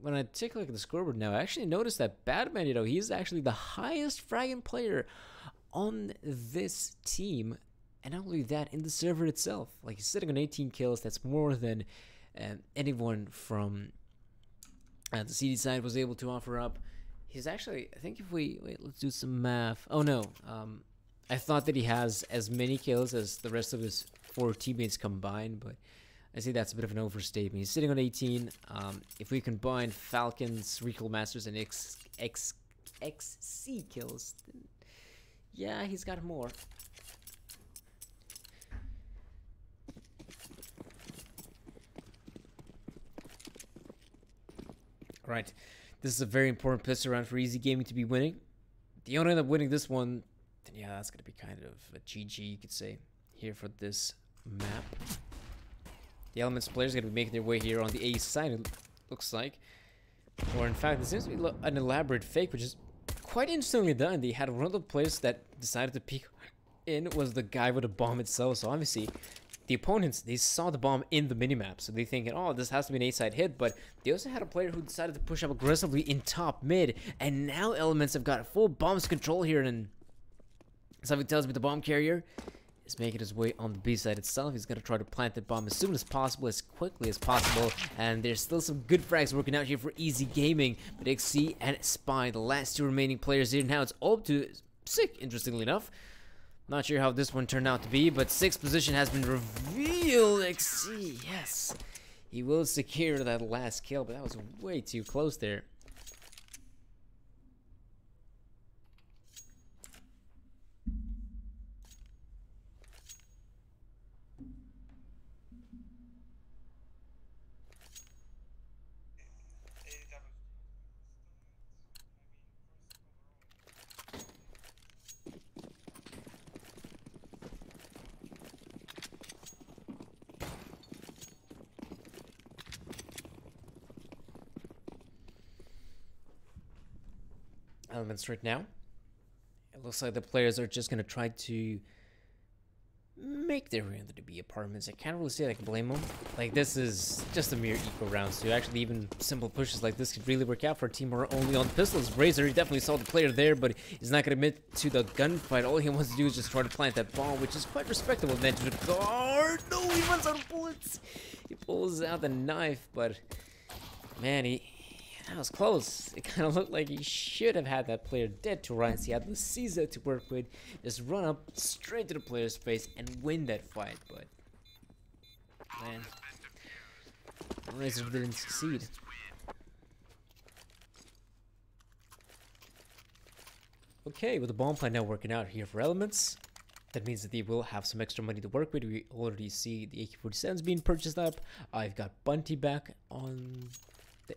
when I take a look at the scoreboard now, I actually noticed that Batman, he's actually the highest fragging player on this team. And not only that, in the server itself. Like, he's sitting on 18 kills, that's more than anyone from the CD side was able to offer up. He's actually, I think if we, wait, let's do some math. Oh no, I thought that he has as many kills as the rest of his 4 teammates combined, but I see that's a bit of an overstatement. He's sitting on 18. If we combine Falcons, Recall Masters, and XC kills, then yeah, he's got more. Right, this is a very important pistol round for Easy Gaming to be winning. If they don't end up winning this one, then yeah, that's going to be kind of a GG, you could say, here for this map. The Elements players are going to be making their way here on the A side, it looks like. Or in fact, this seems to be an elaborate fake, which is quite interestingly done. They had one of the players that decided to peek in was the guy with the bomb itself, so obviously the opponents, they saw the bomb in the minimap, so they thinking, oh, this has to be an A-side hit, but they also had a player who decided to push up aggressively in top mid, and now Elements have got full bombs control here, and something tells me the bomb carrier is making his way on the B side itself. He's going to try to plant that bomb as soon as possible, as quickly as possible, and there's still some good frags working out here for Easy Gaming, but XC and Spy, the last 2 remaining players here. Now it's all up to Sick, interestingly enough. Not sure how this one turned out to be, but 6th position has been revealed. XC, yes. He will secure that last kill, but that was way too close there. Elements right now. It looks like the players are just going to try to make their way into the B apartments. I can't really say I can blame them. Like, this is just a mere eco round, so actually even simple pushes like this could really work out for a team who are only on pistols. Razor, he definitely saw the player there, but he's not going to admit to the gunfight. All he wants to do is just try to plant that bomb, which is quite respectable. Then to the guard, no, he runs out of bullets. He pulls out the knife, but man, that was close. It kind of looked like he should have had that player dead to Ryan. He had the Caesar to work with. Just run up straight to the player's face and win that fight. But man, Razor didn't succeed. Okay, with the bomb plan now working out here for elements, that means that they will have some extra money to work with. We already see the AK-47s being purchased up. I've got Bunty back on the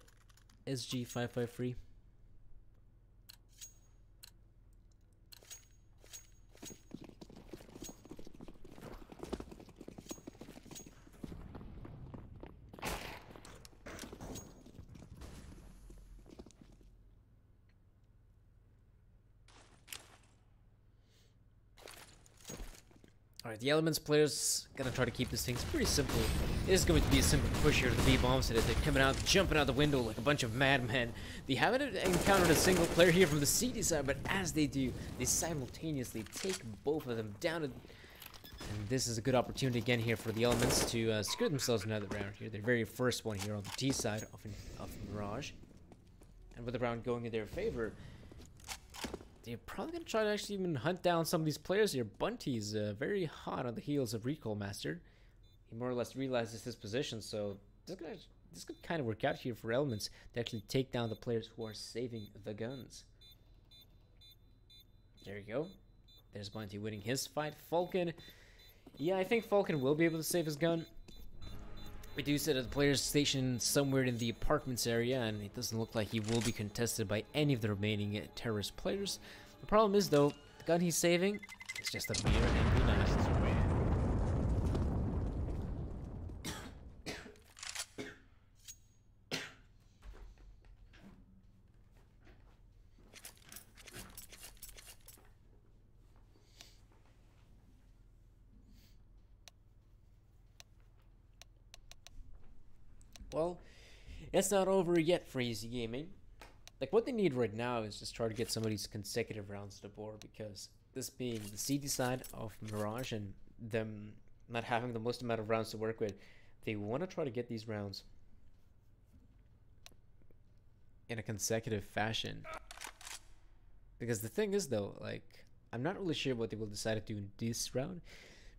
SG-553. Alright, the Elements players gonna try to keep this thing pretty simple. It is going to be a simple push here to the B-bombs today. They're coming out, jumping out the window like a bunch of madmen. They haven't encountered a single player here from the CD side, but as they do, they simultaneously take both of them down. And this is a good opportunity again here for the Elements to secure themselves another round here. Their very first one here on the T side of Mirage. And with the round going in their favor, they're probably going to try to actually even hunt down some of these players here. Bunty's very hot on the heels of Recall Master. He more or less realizes his position, so this could kind of work out here for Elements to actually take down the players who are saving the guns. There you go. There's Bunty winning his fight. Falcon. Yeah, I think Falcon will be able to save his gun. We do see that the player's stationed somewhere in the apartments area, and it doesn't look like he will be contested by any of the remaining terrorist players. The problem is, though, the gun he's saving is just a mere MP9. Well, it's not over yet for Easy Gaming. Like, what they need right now is just try to get some of these consecutive rounds to the board, because this being the CD side of Mirage and them not having the most amount of rounds to work with, they want to try to get these rounds in a consecutive fashion. Because the thing is, though, like, I'm not really sure what they will decide to do in this round,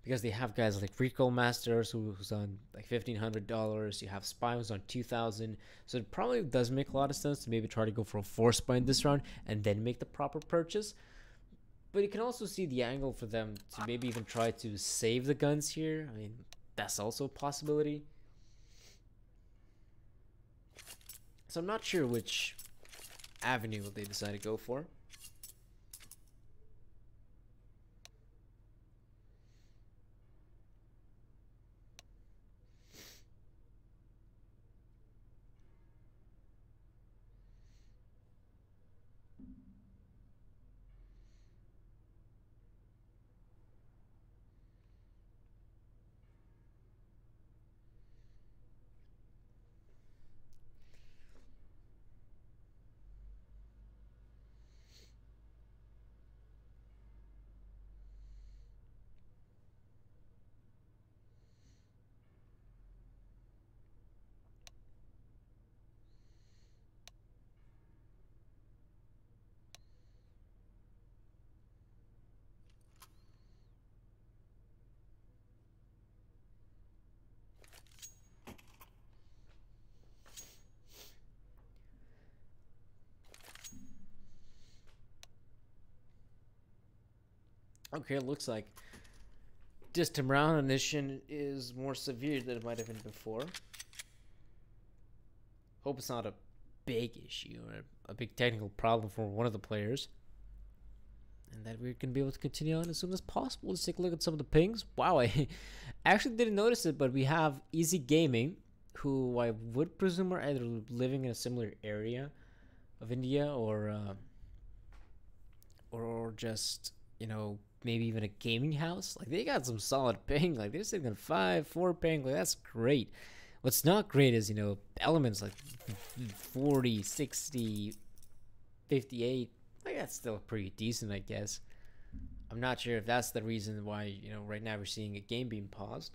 because they have guys like Recall Masters who's on like $1,500. You have Spy who's on $2,000. So it probably does make a lot of sense to maybe try to go for a 4 Spy in this round and then make the proper purchase. But you can also see the angle for them to maybe even try to save the guns here. I mean, that's also a possibility. So I'm not sure which avenue they decide to go for. Okay, it looks like this time around Intermission is more severe than it might have been before. Hope it's not a big issue or a big technical problem for one of the players. And that we're going to be able to continue on as soon as possible. Let's take a look at some of the pings. Wow, I actually didn't notice it, but we have Easy Gaming, who I would presume are either living in a similar area of India or just, you know, maybe even a gaming house. Like, they got some solid ping. Like, they're sitting at 5, 4 ping. Like, that's great. What's not great is, you know, elements like 40, 60, 58. Like, that's still pretty decent, I guess. I'm not sure if that's the reason why, you know, right now we're seeing a game being paused.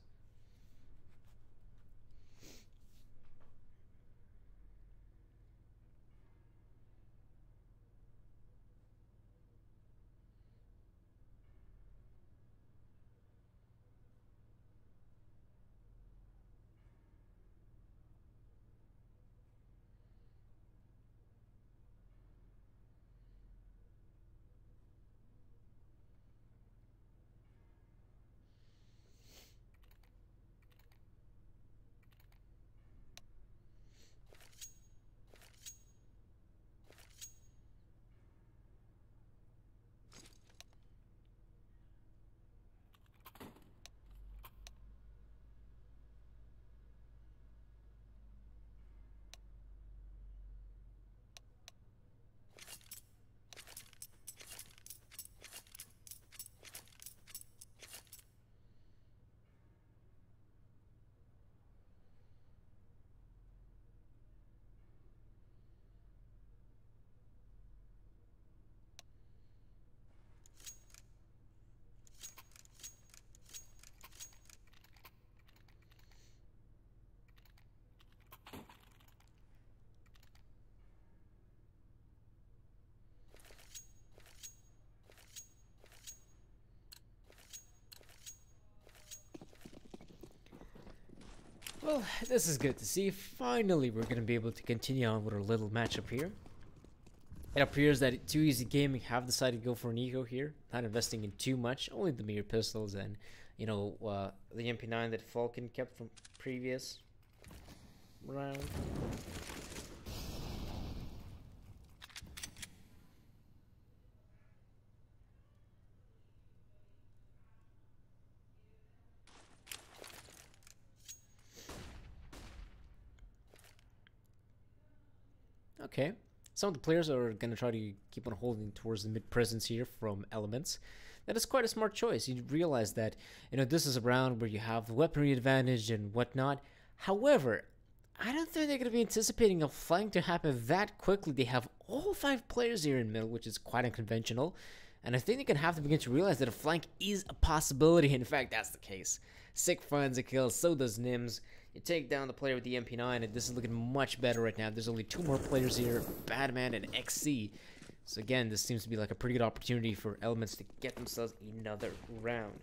Well, this is good to see. Finally, we're going to be able to continue on with our little matchup here. It appears that Too Easy Gaming have decided to go for an eco here, not investing in too much, only the mere pistols and, you know, the MP9 that Falcon kept from previous round. Okay, some of the players are going to try to keep on holding towards the mid presence here from Elements. That is quite a smart choice. You realize that, you know, this is a round where you have the weaponry advantage and whatnot. However, I don't think they're going to be anticipating a flank to happen that quickly. They have all 5 players here in middle, which is quite unconventional. And I think they're going to have to begin to realize that a flank is a possibility. In fact, that's the case. Sick finds a kill, so does Nims. You take down the player with the MP9, and this is looking much better right now. There's only 2 more players here, Badman and XC. So again, this seems to be like a pretty good opportunity for Elements to get themselves another round.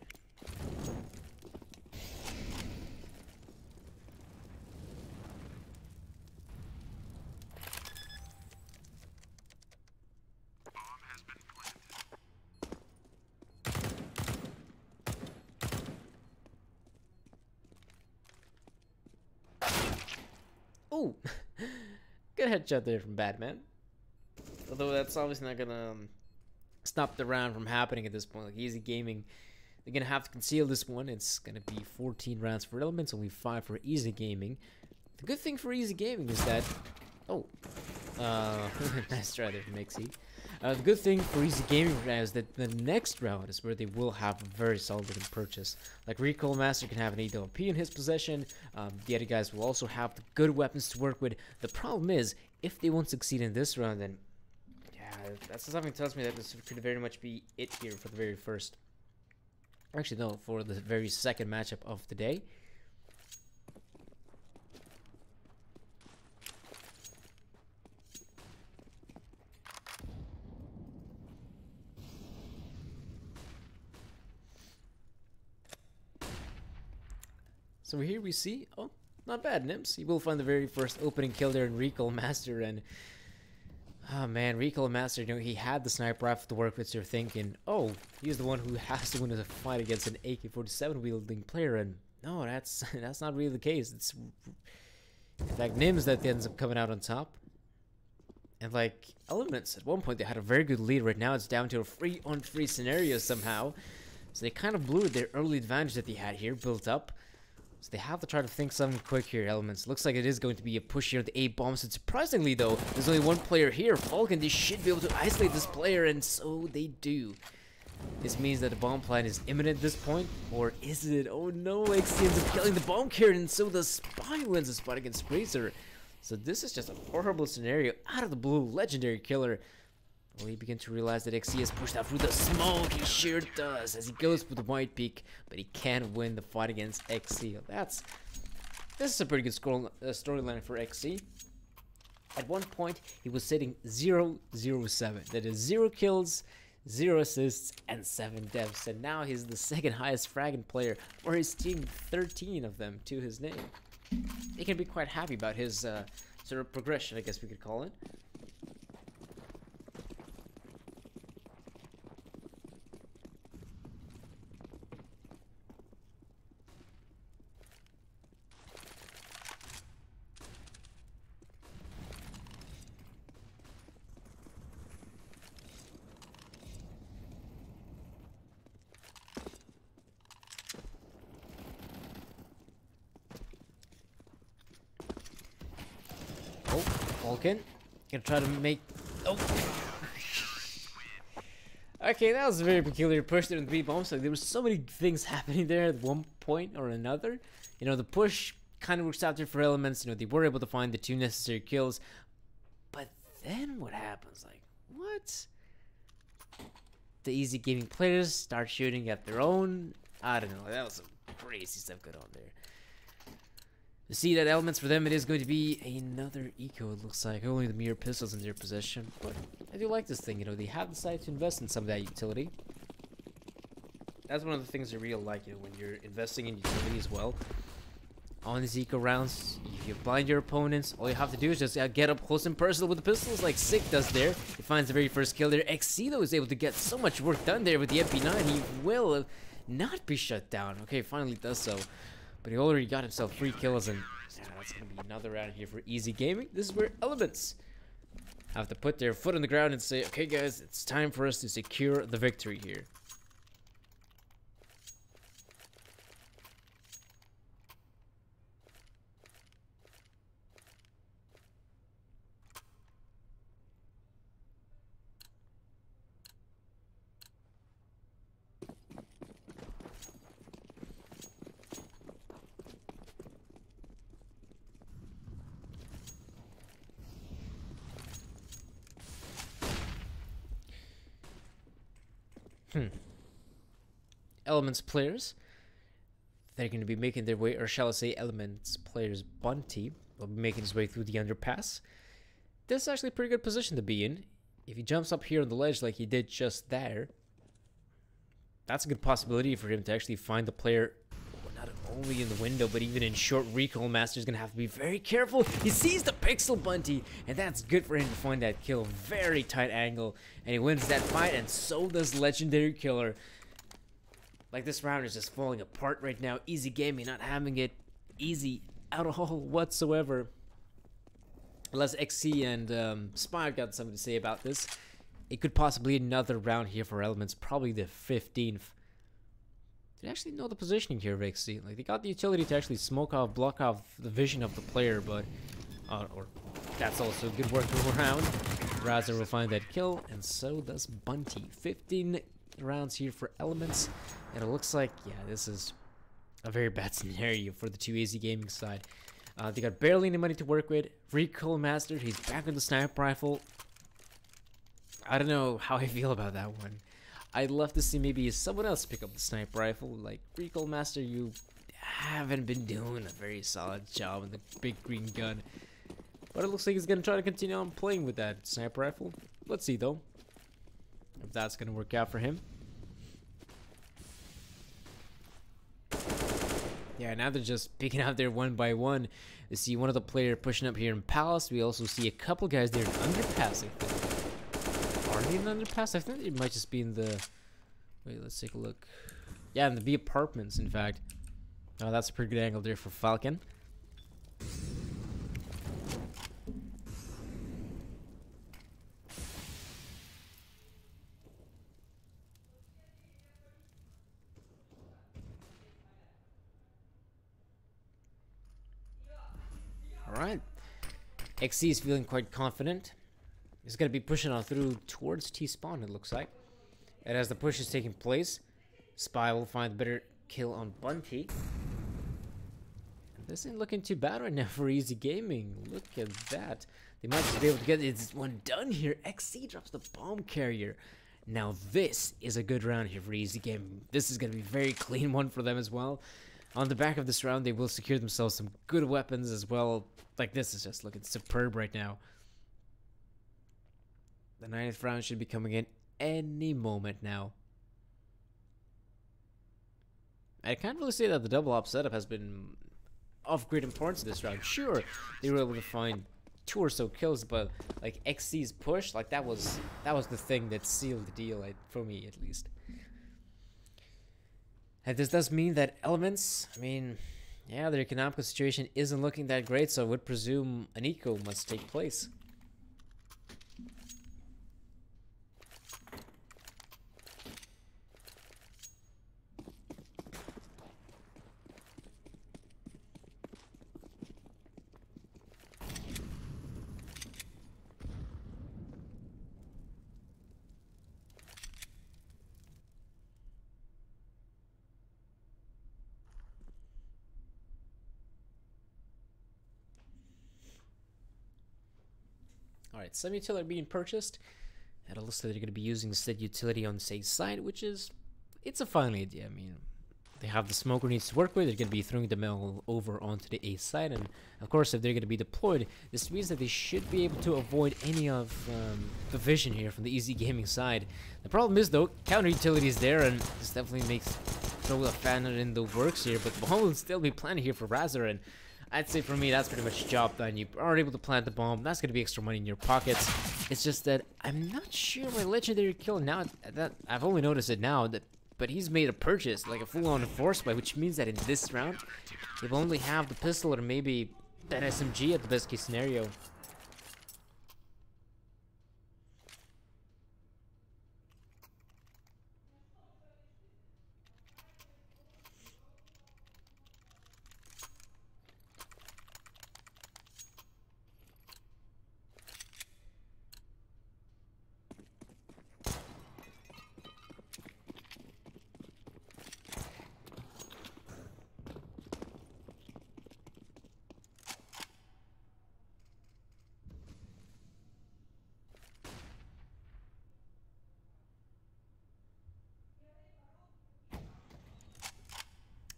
Oh, good headshot there from Batman. Although that's obviously not gonna stop the round from happening at this point. Like Easy Gaming, they're gonna have to conceal this one. It's gonna be 14 rounds for Elements, only 5 for Easy Gaming. The good thing for Easy Gaming is that, nice try there from XE. The good thing for Easy Gaming right now is that the next round is where they will have a very solid looking purchase. Like Recall Master can have an AWP in his possession. The other guys will also have the good weapons to work with. The problem is, if they won't succeed in this round, then yeah, that's something that tells me that this could very much be it here for the very first. Actually, no, for the very second matchup of the day. So here we see, oh, not bad, Nims. He will find the very first opening kill there in Recall Master, and oh man, Recall Master, you know, he had the sniper rifle to work with, so you're thinking, oh, he's the one who has to win a fight against an AK-47 wielding player, and no, that's not really the case. It's in fact Nims that ends up coming out on top. And like Elements, at one point they had a very good lead. Right now it's down to a 3-on-3 scenario somehow, so they kind of blew their early advantage that they had here built up. So they have to try to think something quick here, Elements. Looks like it is going to be a push here, the A-bombs. And surprisingly, though, there's only 1 player here. Falcon, they should be able to isolate this player, and so they do. This means that the bomb plan is imminent at this point, or is it? Oh no, X ends up killing the bomb carrier, and so the Spy wins the spot against Racer. So this is just a horrible scenario. Out of the blue, legendary killer. Well, he begins to realize that XC has pushed out through the smoke. He sure does, as he goes for the white peak, but he can't win the fight against XC. This is a pretty good storyline for XC. At one point, he was sitting 0-0-7. That is 0 kills, 0 assists, and 7 deaths. And now he's the second highest fragging player for his team, 13 of them to his name. He can be quite happy about his sort of progression, I guess we could call it. Falcon, gonna try to make. Oh, okay, that was a very peculiar push there in the B-bomb. So there were so many things happening there at one point or another. You know, the push kind of works out there for Elements. You know, they were able to find the 2 necessary kills, but then what happens? Like, what? The Easy Gaming players start shooting at their own. I don't know. That was some crazy stuff going on there. You see that Elements for them, it is going to be another eco, it looks like. Only the mere pistols in their possession. But I do like this thing, you know, they have decided to invest in some of that utility. That's one of the things I really like, you know, when you're investing in utility as well. on these eco rounds. If you blind your opponents, all you have to do is just get up close and personal with the pistols like Sick does there. He finds the very first kill there. XC though is able to get so much work done there with the MP9. He will not be shut down. Okay, finally does so. But he already got himself 3 kills, and that's going to be another round here for Easy Gaming. This is where Elements have to put their foot on the ground and say, okay guys, it's time for us to secure the victory here. Elements players, they're going to be making their way, or shall I say Elements players Bunty will be making his way through the underpass. This is actually a pretty good position to be in. If he jumps up here on the ledge like he did just there, that's a good possibility for him to actually find the player, not only in the window, but even in short recoil. Master's going to have to be very careful. He sees the pixel Bunty, and that's good for him to find that kill. Very tight angle, and he wins that fight, and so does Legendary Killer. Like, this round is just falling apart right now. Easy Gaming not having it easy at all whatsoever. Unless XC and Spy got something to say about this. It could possibly be another round here for Elements, probably the 15th. They actually know the positioning here of XC. Like, they got the utility to actually smoke off, block off the vision of the player, but or that's also good work around. Razer will find that kill, and so does Bunty. 15 rounds here for Elements, and it looks like, yeah, this is a very bad scenario for the 2 Easy Gaming side. They got barely any money to work with. Recoil Master, he's back with the sniper rifle. I don't know how I feel about that one. I'd love to see maybe someone else pick up the sniper rifle. Like, Recoil Master, you haven't been doing a very solid job with the big green gun. But it looks like he's going to try to continue on playing with that sniper rifle. Let's see, though, if that's going to work out for him. Yeah, now they're just picking out there one by one. We see one of the players pushing up here in Palace. We also see a couple guys there in Underpass, I think. Are they in Underpass? I think it might just be in the... Wait, let's take a look. Yeah, in the B apartments, in fact. Oh, that's a pretty good angle there for Falcon. Alright, XC is feeling quite confident. He's going to be pushing on through towards T-spawn, it looks like. And as the push is taking place, Spy will find a better kill on Bunty. And this ain't looking too bad right now for Easy Gaming. Look at that. They might just be able to get this one done here. XC drops the bomb carrier. Now this is a good round here for Easy Gaming. This is going to be a very clean one for them as well. On the back of this round, they will secure themselves some good weapons as well. Like, this is just looking superb right now. The 9th round should be coming in any moment now. I can't really say that the double op setup has been of great importance this round. Sure, they were able to find 2 or so kills, but like XC's push, like that was the thing that sealed the deal, for me at least. And this does mean that Elements, I mean, yeah, their economical situation isn't looking that great, so I would presume an eco must take place. Alright, some utility being purchased, and it looks like they're going to be using said utility on the safe side, which is, it's a fine idea. I mean, they have the smoke grenades to work with, they're going to be throwing them all over onto the A side, and of course if they're going to be deployed, this means that they should be able to avoid any of the vision here from the Easy Gaming side. The problem is though, counter utility is there, and this definitely makes throw a fan in the works here, but the bomb will still be planted here for Razor, and I'd say for me that's pretty much job done. You are able to plant the bomb. That's going to be extra money in your pockets. It's just that I'm not sure my legendary kill now. That I've only noticed it now, but he's made a purchase, like a full-on force play, which means that in this round, he'll only have the pistol or maybe that SMG at the best case scenario.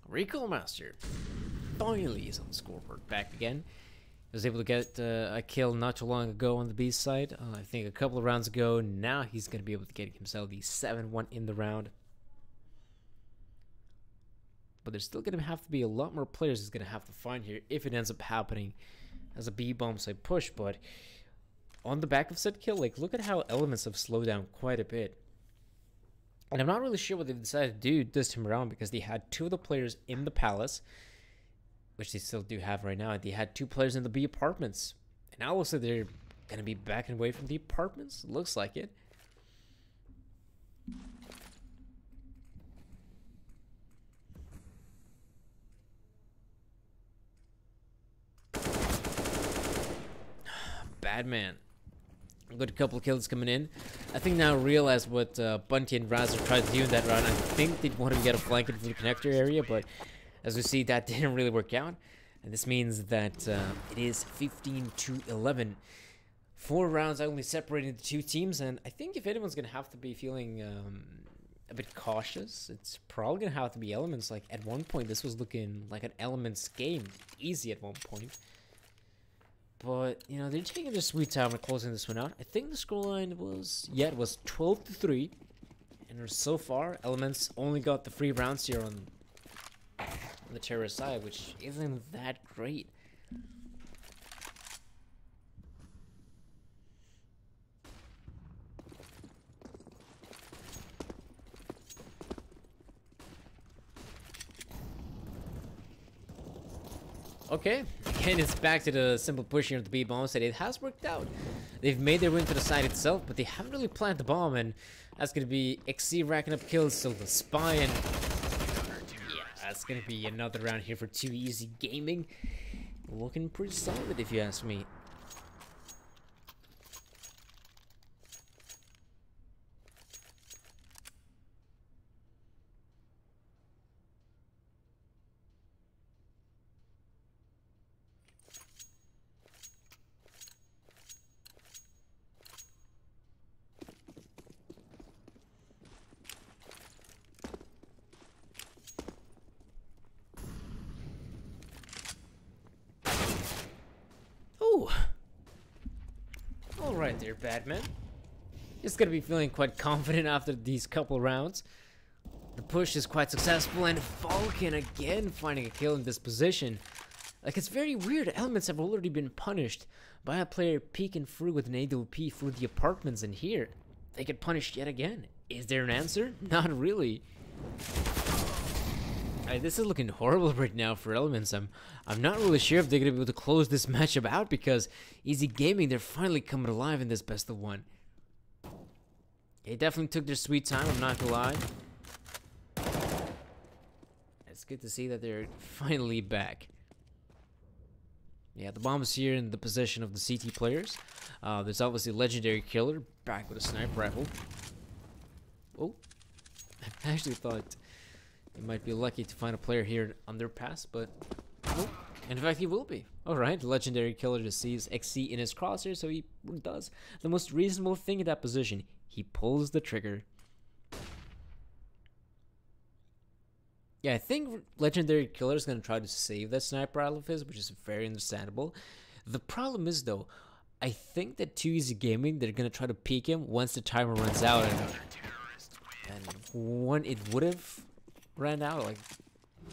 Recall Master finally is on the scoreboard, back again. He was able to get a kill not too long ago on the B side. I think a couple of rounds ago. Now he's going to be able to get himself the 7-1 in the round. But there's still going to have to be a lot more players he's going to have to find here if it ends up happening as a B bomb side push. But on the back of said kill, like, look at how elements have slowed down quite a bit. And I'm not really sure what they've decided to do this time around, because they had 2 of the players in the palace, which they still do have right now, and they had 2 players in the B apartments. And now it looks like they're going to be backing away from the apartments. Looks like it. Bad man. Got a couple of kills coming in. I think now I realize what Bunty and Razor tried to do in that round. I think they wanted to get a flank into the connector area, but as we see, that didn't really work out. And this means that it is 15-11. 4 rounds only separating the 2 teams, and I think if anyone's going to have to be feeling a bit cautious, it's probably going to have to be Elements. Like, at one point, this was looking like an Elements game. Easy at one point. But, you know, they're taking their sweet time and closing this one out. I think the scoreline was, yeah, it was 12-3. And so far, Elements only got the 3 rounds here on the terrorist side, which isn't that great. Okay, again, it's back to the simple pushing of the B-bombs, and it has worked out. They've made their way into the site itself, but they haven't really planted the bomb, and that's going to be XC racking up kills, so the Spy, and yeah, that's going to be another round here for 2 Easy Gaming. Looking pretty solid, if you ask me. Alright there, Batman. Just gonna be feeling quite confident after these couple rounds. The push is quite successful, and Falcon again finding a kill in this position. Like, it's very weird. Elements have already been punished by a player peeking through with an AWP through the apartments, and here they get punished yet again. Is there an answer? Not really. This is looking horrible right now for Elements. I'm not really sure if they're going to be able to close this matchup out, because Easy Gaming, they're finally coming alive in this best of 1. They definitely took their sweet time, I'm not going to lie. It's good to see that they're finally back. Yeah, the bomb is here in the possession of the CT players. There's obviously a legendary killer back with a sniper rifle. Oh, I actually thought they might be lucky to find a player here on their pass, but oh, in fact he will be. Alright, the legendary killer just sees XC in his crosshair, so he does the most reasonable thing in that position. He pulls the trigger. Yeah, I think legendary killer is going to try to save that sniper rifle of his, which is very understandable. The problem is, though, I think that 2 Easy Gaming, they're going to try to peek him once the timer runs out, and when it would have ran out. Like,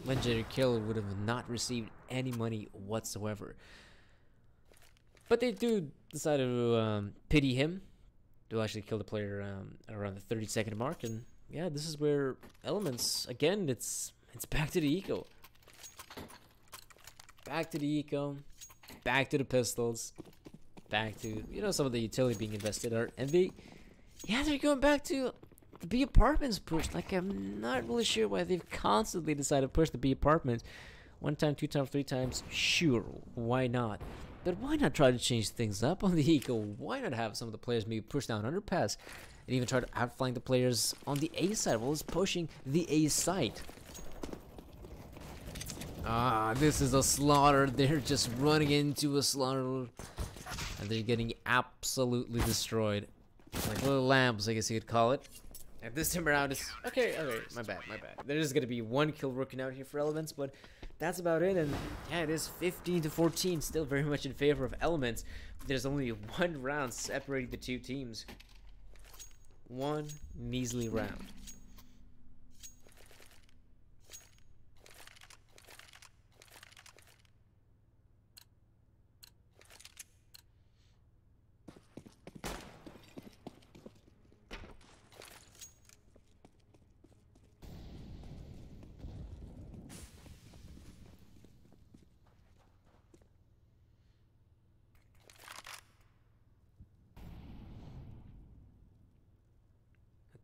Legendary Killer would have not received any money whatsoever. But they do decide to pity him. They'll actually kill the player around the 30-second mark, and yeah, this is where Elements again. It's back to the eco, back to the eco, back to the pistols, back to some of the utility being invested are, and they're going back to the B apartments push. Like, I'm not really sure why they've constantly decided to push the B apartments. 1 time, 2 times, 3 times, sure, why not? But why not try to change things up on the eco? Why not have some of the players maybe push down underpass and even try to outflank the players on the A side while it's pushing the A site? This is a slaughter. They're just running into a slaughter, and they're getting absolutely destroyed. Like little lambs, I guess you could call it. And this time around, it's okay. My bad. There's gonna be 1 kill working out here for Elements, but that's about it. And yeah, it is 15-14, still very much in favor of Elements. There's only 1 round separating the 2 teams. 1 measly round.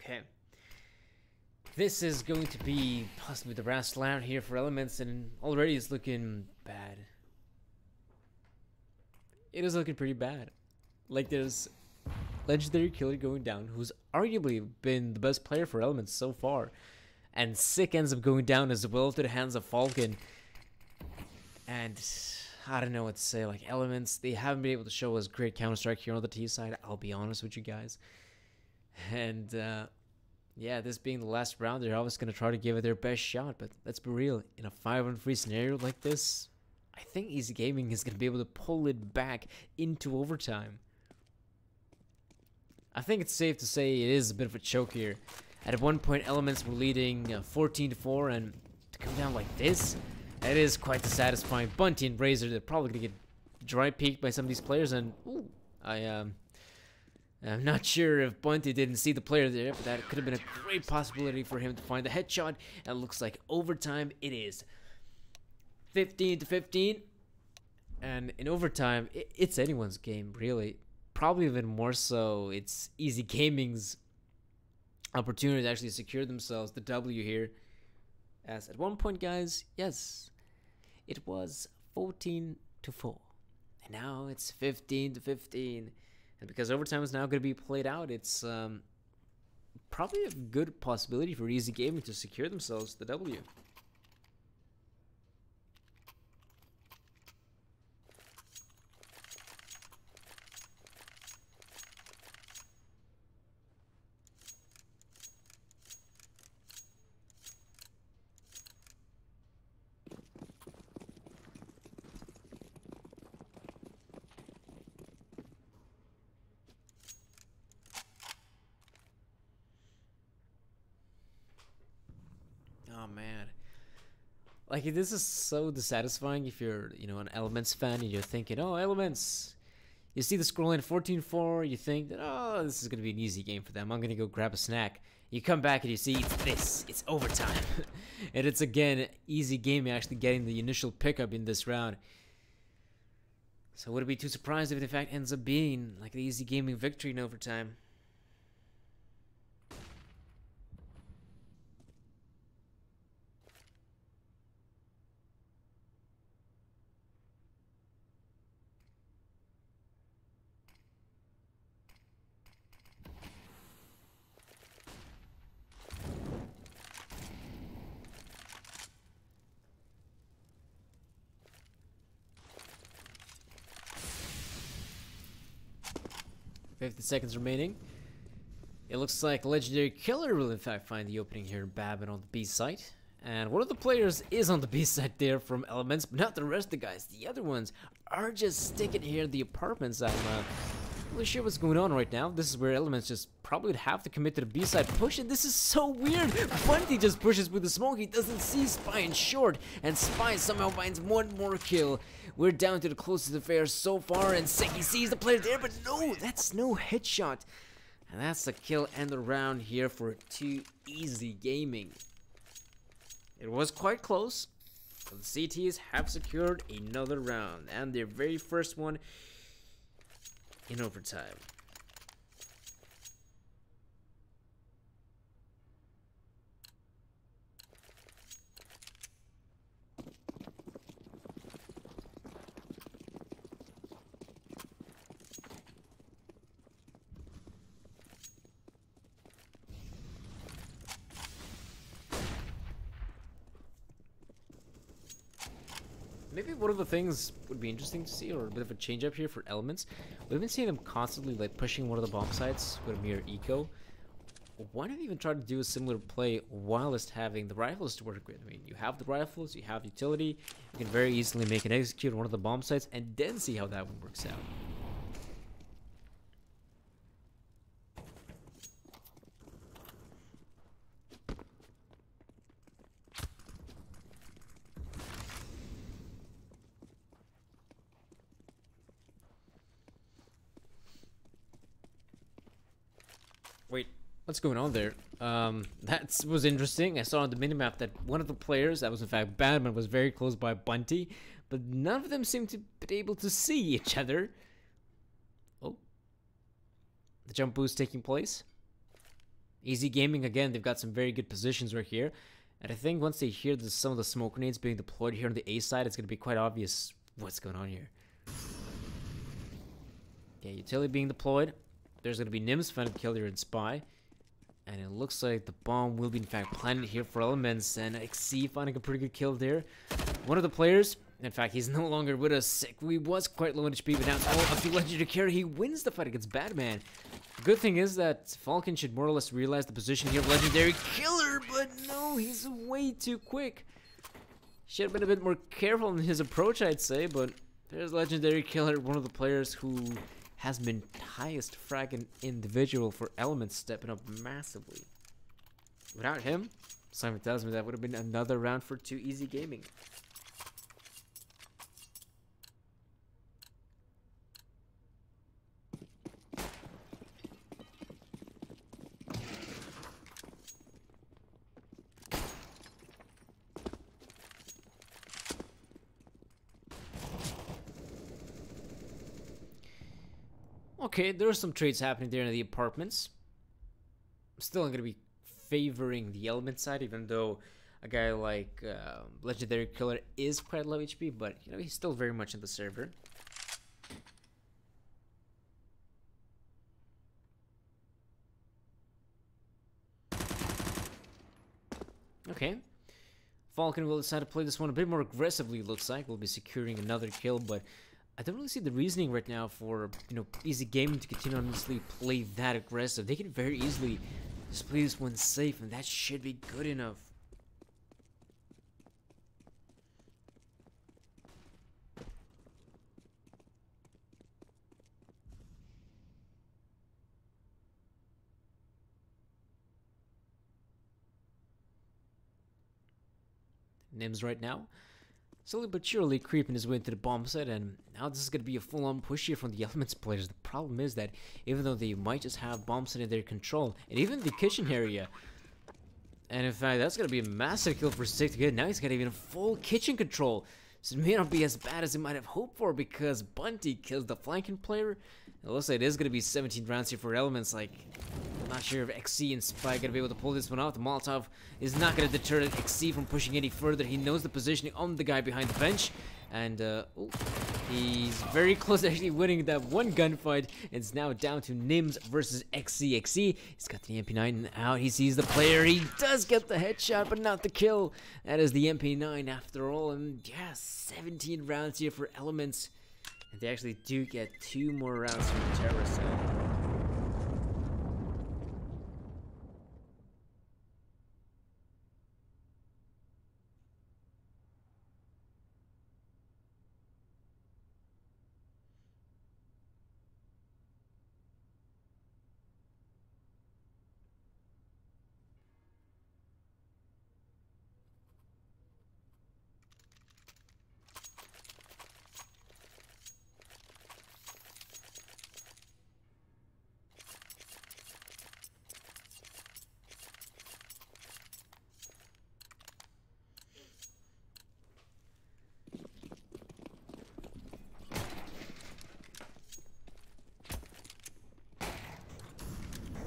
Okay, this is going to be possibly the last round here for Elements, and already it's looking bad. It is looking pretty bad. Like, there's Legendary Killer going down, who's arguably been the best player for Elements so far, and Sick ends up going down as well to the hands of Falcon. And I don't know what to say. Like, Elements, they haven't been able to show us great Counter-Strike here on the T side, I'll be honest with you guys. And yeah, this being the last round, they're always going to try to give it their best shot. But let's be real, in a 5-on-3 scenario like this, I think Easy Gaming is going to be able to pull it back into overtime. I think it's safe to say it is a bit of a choke here. At one point, Elements were leading 14-4, and to come down like this, it is quite dissatisfying. Bunty and Razor, they're probably going to get dry peeked by some of these players, and ooh, I'm not sure if Bunty didn't see the player there, but that could have been a great possibility for him to find the headshot. And it looks like overtime it is. 15-15. And in overtime, it's anyone's game, really. Probably even more so, it's Easy Gaming's opportunity to actually secure themselves the W here. As at one point, guys, yes, it was 14-4. And now it's 15-15. And because overtime is now going to be played out, it's probably a good possibility for Easy Gaming to secure themselves the W. Oh man, like, this is so dissatisfying if you're an Elements fan and you're thinking, oh, Elements, you see the scoreline 14-4, you think that, oh, this is gonna be an easy game for them, I'm gonna go grab a snack. You come back and you see it's overtime. And it's again Easy Gaming actually getting the initial pickup in this round. So would it be too surprised if it in fact ends up being like the Easy Gaming victory in overtime? $50 seconds remaining. It looks like Legendary Killer will in fact find the opening here in Babin on the B site. And one of the players is on the B side there from Elements, but not the rest of the guys. The other ones are just sticking here in the apartments. Really sure what's going on right now. This is where Elements just probably would have to commit to the B-side push, and this is so weird. Bunty just pushes with the smoke. He doesn't see Spy in short, and Spy somehow finds one more kill. We're down to the closest affair so far, and Seki sees the player there, but no, that's no headshot. And that's the kill and the round here for 2 Easy Gaming. It was quite close, but the CTs have secured another round, and their very first one in overtime. Maybe one of the things would be interesting to see, or a bit of a change up here for Elements. We've been seeing them constantly like pushing one of the bomb sites with a mere eco. Why not even try to do a similar play whilst having the rifles to work with? I mean, you have the rifles, you have utility, you can very easily make and execute one of the bomb sites and then see how that one works out. Wait, what's going on there? That was interesting. I saw on the minimap that one of the players, that was in fact Badman, was very close by Bunty, but none of them seemed to be able to see each other. Oh. The jump boost taking place. Easy Gaming, again, they've got some very good positions right here. And I think once they hear some of the smoke grenades being deployed here on the A side, it's going to be quite obvious what's going on here. Yeah, utility being deployed. There's going to be Nims finding kill here in Spy. And it looks like the bomb will be in fact planted here for Elements. And XC finding a pretty good kill there. One of the players, in fact, he's no longer with us. He was quite low in HP, but now it's all up to Legendary Carry. He wins the fight against Batman. The good thing is that Falcon should more or less realize the position here of Legendary Killer, but no, he's way too quick. Should have been a bit more careful in his approach, I'd say, but there's Legendary Killer, one of the players who has been highest fragging individual for Elements, stepping up massively. Without him, Simon tells me that would have been another round for 2 Easy Gaming. Okay, there are some trades happening there in the apartments. I'm still going to be favoring the Element side, even though a guy like Legendary Killer is quite low HP, but you know, he's still very much in the server. Okay. Falcon will decide to play this one a bit more aggressively, looks like. We'll be securing another kill, but I don't really see the reasoning right now for, you know, Easy Gaming to continuously play that aggressive. They can very easily just play this one safe, and that should be good enough. Nims right now, slowly but surely creeping his way into the bomb site, and now this is going to be a full-on push here from the Elements players. The problem is that even though they might just have bomb site in their control, and even the kitchen area, and in fact that's going to be a massive kill for Stick to get. Now he's got even full kitchen control, so it may not be as bad as he might have hoped for, because Bunty kills the flanking player. It looks like it is going to be 17 rounds here for Elements. Like, I'm not sure if XC and Spy are going to be able to pull this one off. The Molotov is not going to deter XC from pushing any further. He knows the positioning on the guy behind the bench. And, he's very close to actually winning that one gunfight. It's now down to Nims versus XC. XC, he's got the MP9 out. He sees the player. He does get the headshot, but not the kill. That is the MP9 after all. And, yeah, 17 rounds here for Elements. And they actually do get 2 more rounds from the terrorist side.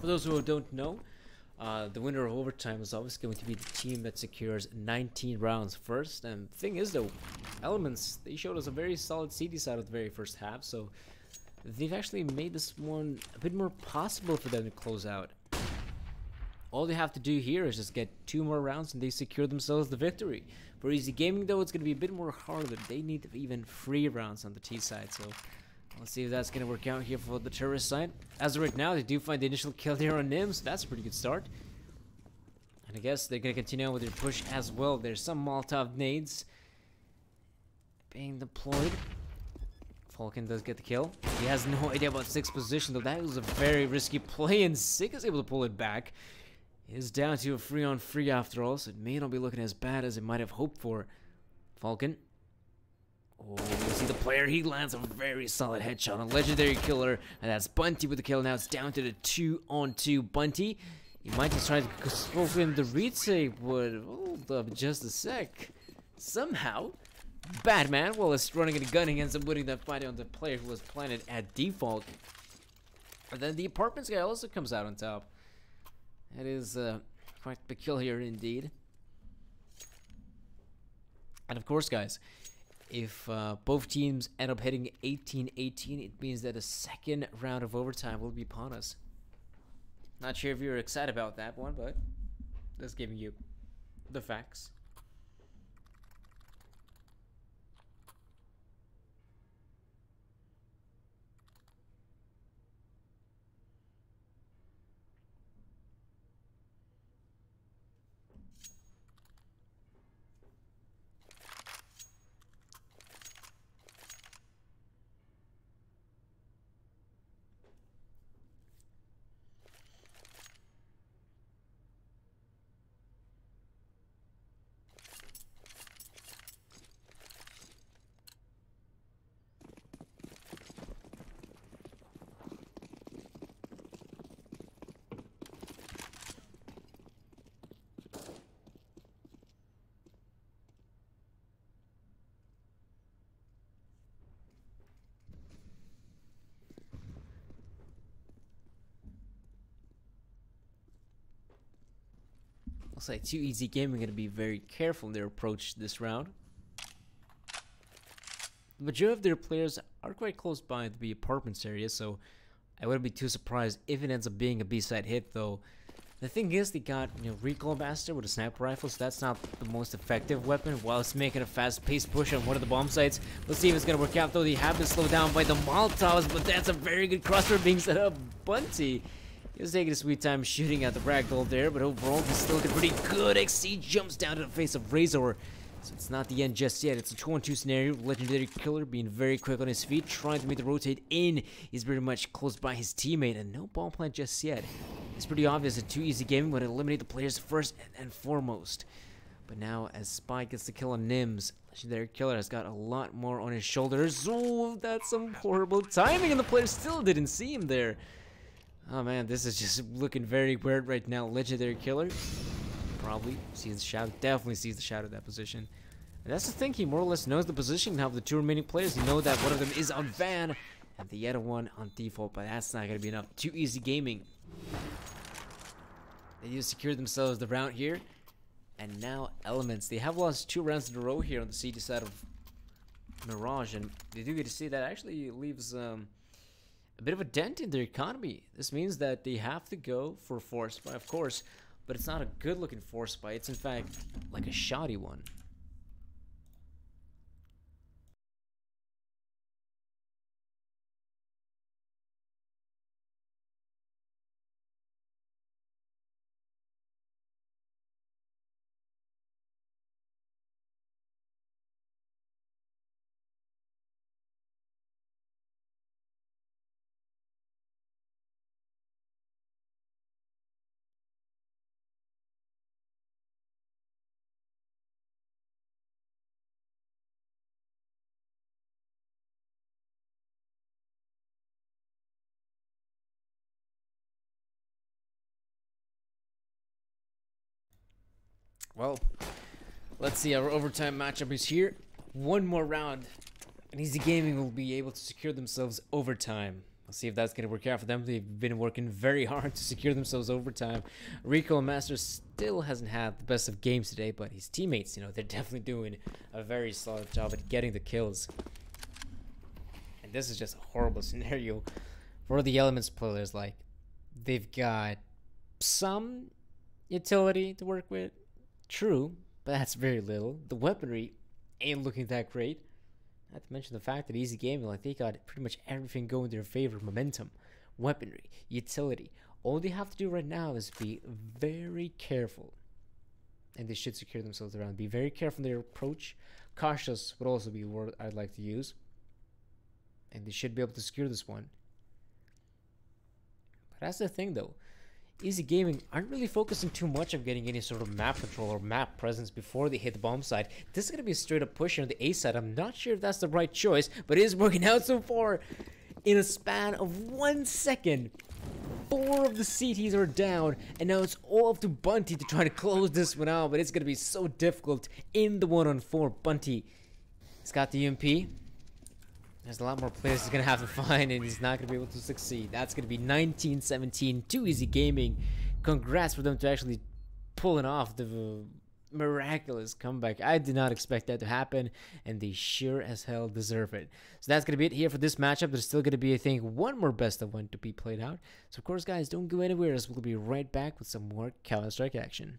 For those who don't know, the winner of overtime is always going to be the team that secures 19 rounds first. And the thing is, though, Elements, they showed us a very solid CD side of the very first half, so they've actually made this one a bit more possible for them to close out. All they have to do here is just get 2 more rounds and they secure themselves the victory. For Easy Gaming, though, it's going to be a bit more harder. They need even 3 rounds on the T side, so let's see if that's going to work out here for the terrorist side. As of right now, they do find the initial kill there on Nim, so that's a pretty good start. And I guess they're going to continue on with their push as well. There's some Molotov nades being deployed. Falcon does get the kill. He has no idea about Sig's position, though. That was a very risky play, and Sig is able to pull it back. He is down to a 3-on-3 after all, so it may not be looking as bad as it might have hoped for. Falcon. Oh, you see the player. He lands a very solid headshot on Legendary Killer, and that's Bunty with the kill. Now it's down to the 2-on-2 Bunty. He might just try to smoke in the retake, but hold up just a sec. Somehow, Batman, while it's running and gunning, ends up winning that fight on the player who was planted at default. And then the apartments guy also comes out on top. That is quite the kill here indeed. And of course, guys, if both teams end up hitting 18-18, it means that a second round of overtime will be upon us. Not sure if you're excited about that one, but just giving you the facts. Looks like 2 Easy Gaming are going to be very careful in their approach this round. The majority of their players are quite close by to the apartments area, so I wouldn't be too surprised if it ends up being a B-side hit, though. The thing is, they got, Recoil Master with a sniper rifle, so that's not the most effective weapon, while it's making a fast-paced push on one of the bomb sites. Let's see if it's going to work out, though. They have been slowed down by the Molotovs, but that's a very good crossfire being set up. Bunty, he was taking a sweet time shooting at the ragdoll there, but overall he's still looking pretty good. XC jumps down to the face of Razor. So it's not the end just yet. It's a 2-on-2 scenario. Legendary Killer being very quick on his feet, trying to make the rotate in. He's very much close by his teammate, and no bomb plant just yet. It's pretty obvious that 2 Easy Gaming would eliminate the players first and foremost. But now, as Spy gets the kill on Nims, Legendary Killer has got a lot more on his shoulders. Oh, that's some horrible timing, and the player still didn't see him there. Oh man, this is just looking very weird right now. Legendary Killer probably sees the shadow, definitely sees the shadow of that position. And that's the thing, he more or less knows the position now of the 2 remaining players. He knows that one of them is on Van and the other one on default, but that's not going to be enough. 2 Easy Gaming. They need to secure themselves the round here. And now Elements. They have lost 2 rounds in a row here on the CD side of Mirage, and they do get to see that actually leaves a bit of a dent in their economy. This means that they have to go for force buy, of course, but it's not a good looking force buy. It's in fact like a shoddy one. Well, let's see, our overtime matchup is here. One more round, and Easy Gaming will be able to secure themselves overtime. Let's see if that's going to work out for them. They've been working very hard to secure themselves overtime. Rico Master still hasn't had the best of games today, but his teammates, you know, they're definitely doing a very solid job at getting the kills. And this is just a horrible scenario for the Elements players. Like, they've got some utility to work with, true, but that's very little. The weaponry ain't looking that great. Not to mention the fact that Easy Gaming, like, they got pretty much everything going in their favor. Momentum, weaponry, utility. All they have to do right now is be very careful. And they should secure themselves around. Be very careful in their approach. Cautious would also be a word I'd like to use. And they should be able to secure this one. But that's the thing, though. Easy Gaming aren't really focusing too much on getting any sort of map control or map presence before they hit the bomb side. This is going to be a straight up push on the A side. I'm not sure if that's the right choice, but it is working out so far. In a span of 1 second, 4 of the CTs are down, and now it's all up to Bunty to try to close this one out, but it's going to be so difficult in the 1-on-4. Bunty, he's got the UMP. There's a lot more players he's going to have to find, and he's not going to be able to succeed. That's going to be 19-17 to Easy Gaming. Congrats for them to actually pulling off the miraculous comeback. I did not expect that to happen, and they sure as hell deserve it. So that's going to be it here for this matchup. There's still going to be, I think, one more best of one to be played out. So, of course, guys, don't go anywhere, as we'll be right back with some more Counter-Strike action.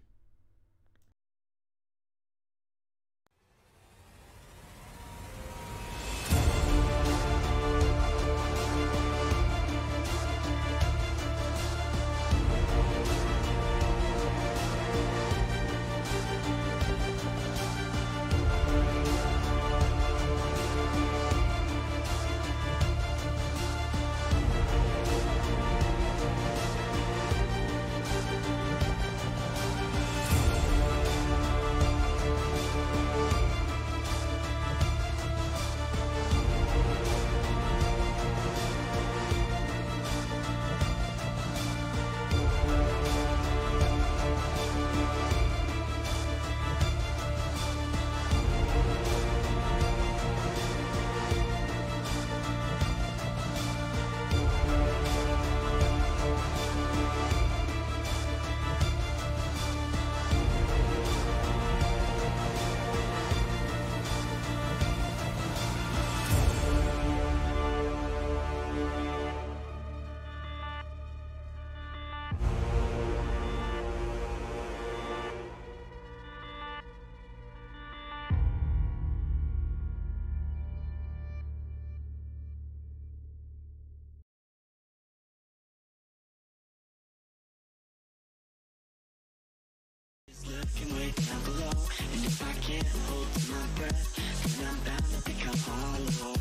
Looking way down below, and if I can't hold my breath, then I'm bound to become hollow.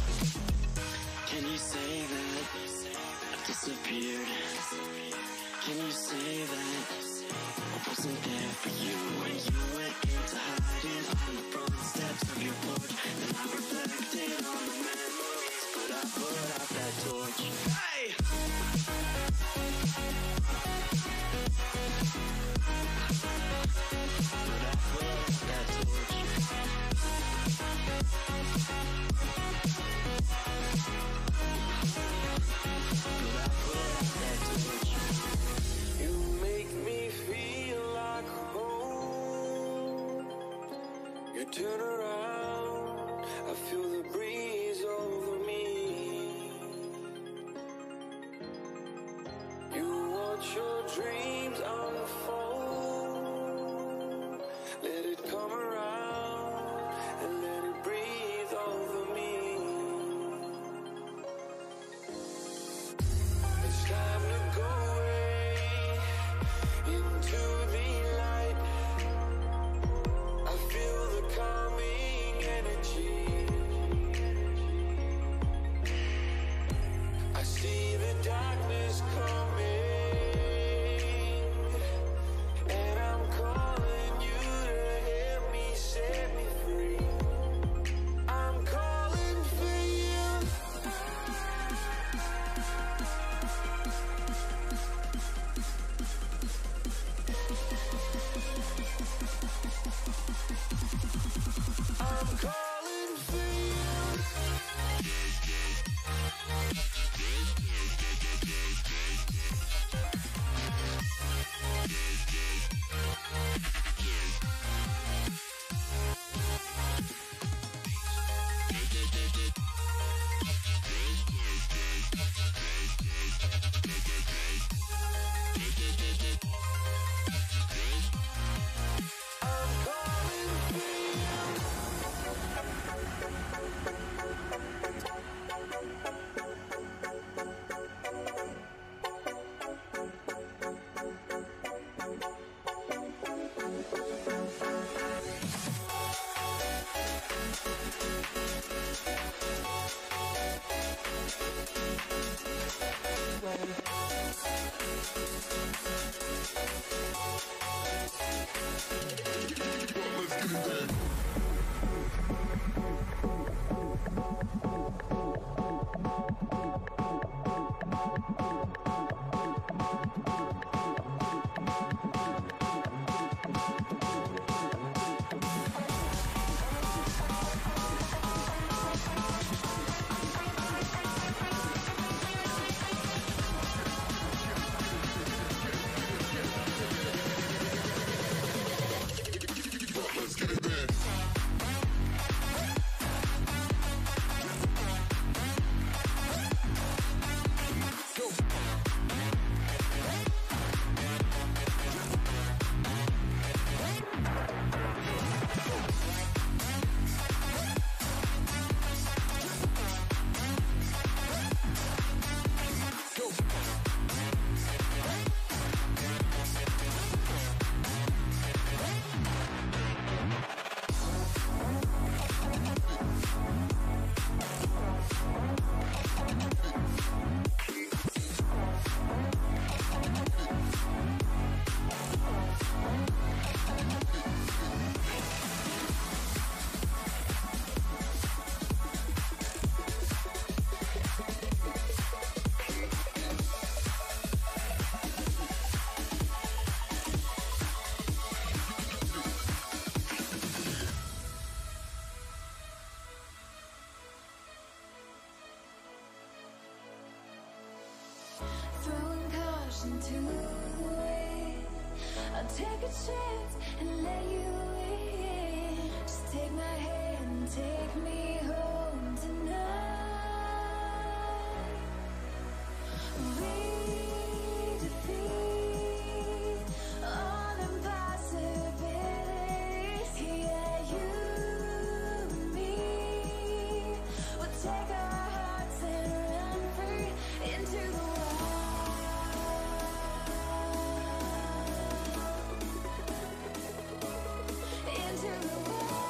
Can you say that I've disappeared? Can you say that I wasn't there for you when you went into hiding on the front steps of your porch? And I reflected on the memories, but I put out that torch. Hey! You make me feel like home. You turn around, I feel the breeze over me. You watch your dreams unfold. Let it come around and let it breathe over me. It's time to go away into the light. I feel the calming energy. I see the darkness coming.
Throwing caution to the wind. I'll take a chance and let you in. Just take my hand and take me home tonight. We defeat all impossibilities. Yeah, you and me. We'll take our hearts and run free into the wild. Into the wild.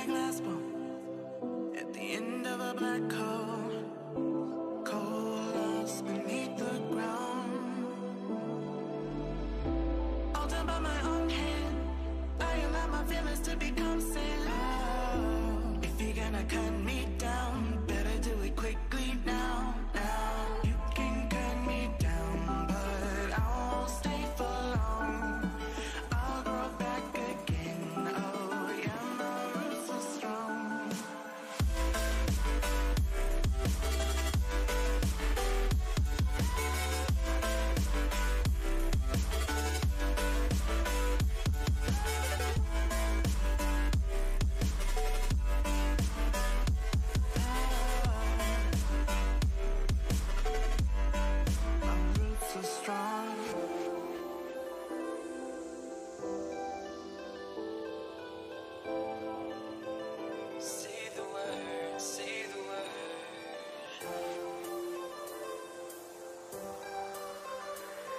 glass bone at the end of a black hole. Coalesce beneath the ground. All done by my own hand. I allow my feelings to become sand. Oh, if you're gonna cut me down, better do it quickly now. Now you can cut me down, but I won't stay for long. I'll grow back again. Oh yeah, my roots are strong. My roots are strong. Say the word, say the word.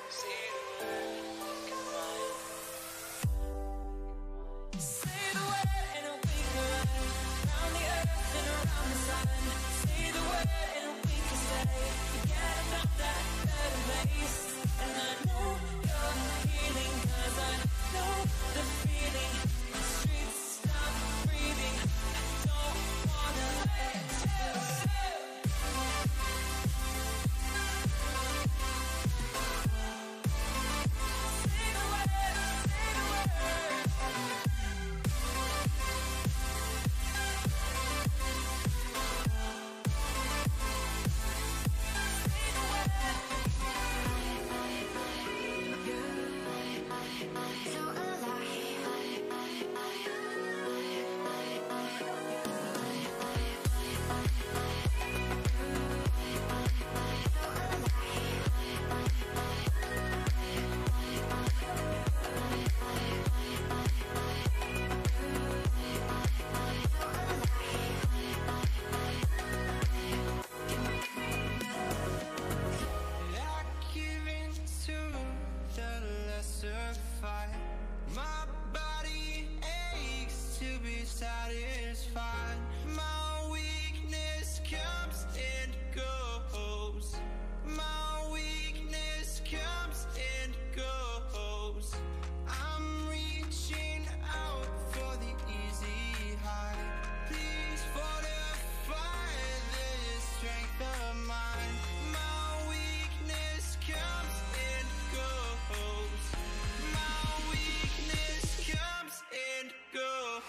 Say the word, come on. Say the word and we can run around the earth and around the sun. Say the word and we can stay together, not that better place. And I know you're healing, 'cause I know the feeling. The streets stop breathing. I don't wanna let you. Say the word, say the word. I give in to the lesser fight. My body aches to be satisfied. My weakness comes and goes. My weakness comes and goes. I'm reaching out for the easy high. Please fortify this strength of mine. My weakness comes and goes. My weakness comes and goes.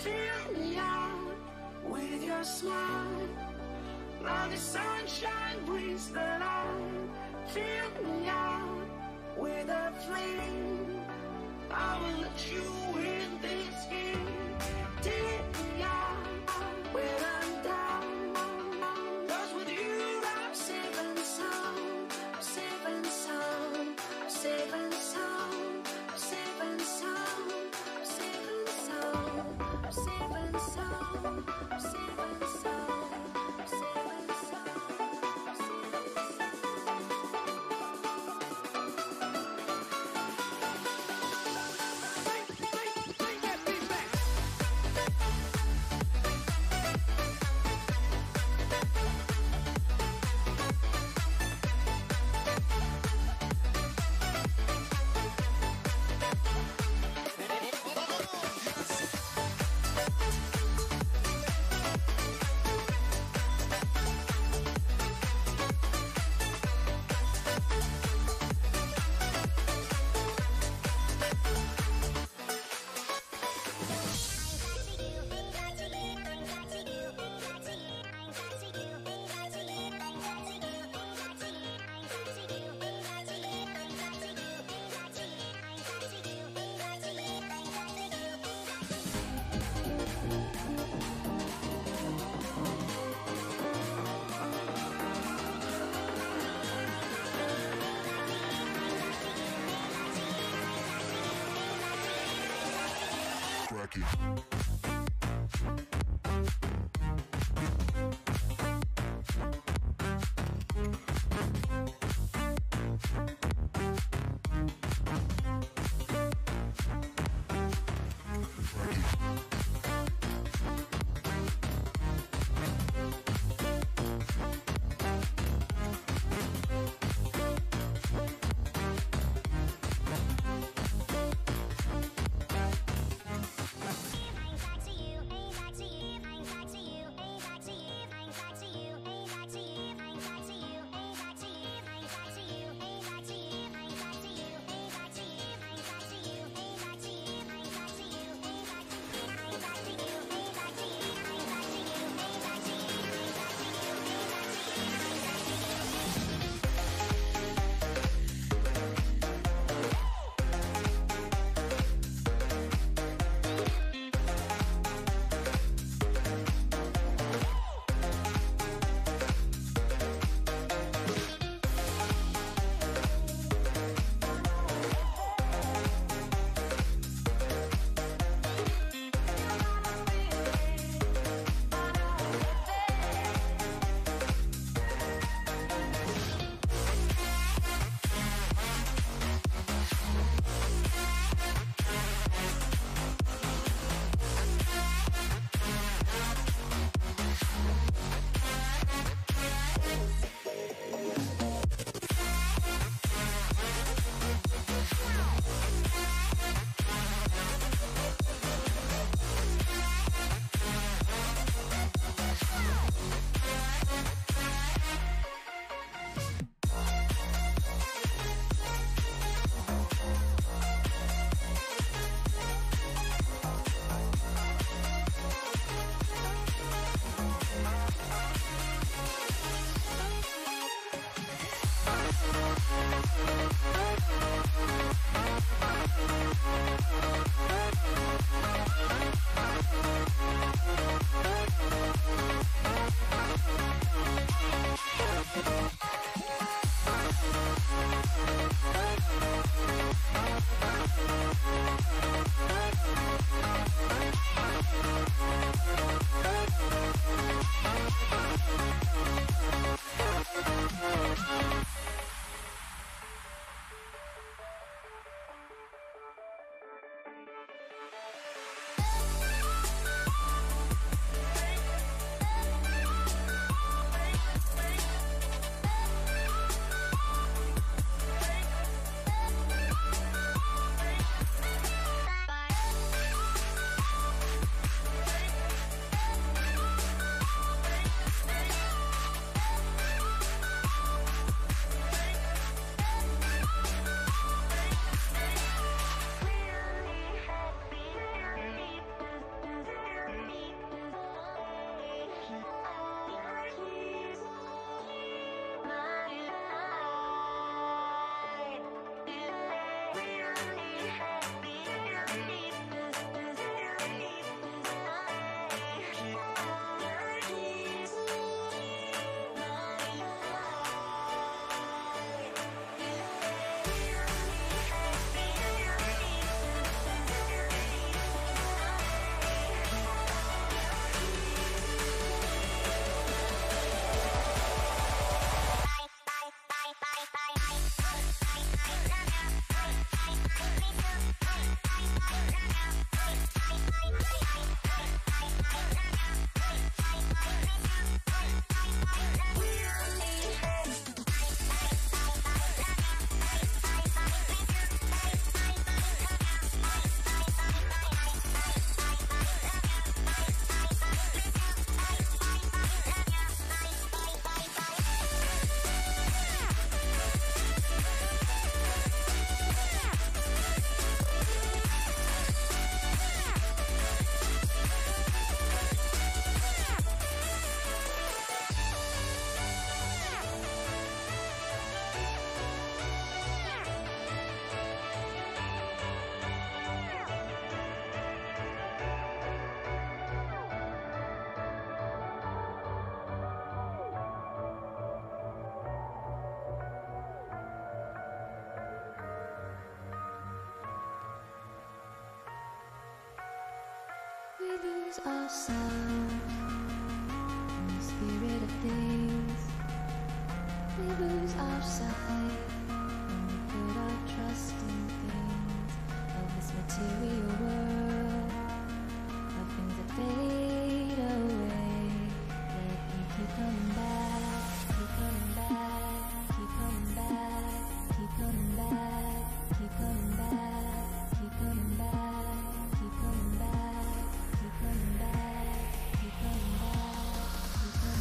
Fill me out with your smile. Like the sunshine brings the light. Fill me out with a flame. I will let you in this game. Take me out when I'm down. 'Cause with you I'm safe and sound. I'm safe and sound. I'm safe and sound. I'm safe and sound. I'm safe and sound. I'm safe and sound. I'm safe and sound. I'm safe and sound.
lose ourselves in the spirit of things. We lose our sight when we put our trust in things of this material world, of things that fade away. Let me keep coming back, keep coming back, keep coming back, keep coming back, keep coming back, keep coming back, keep coming back, keep coming back, keep coming back, keep coming back, keep coming back,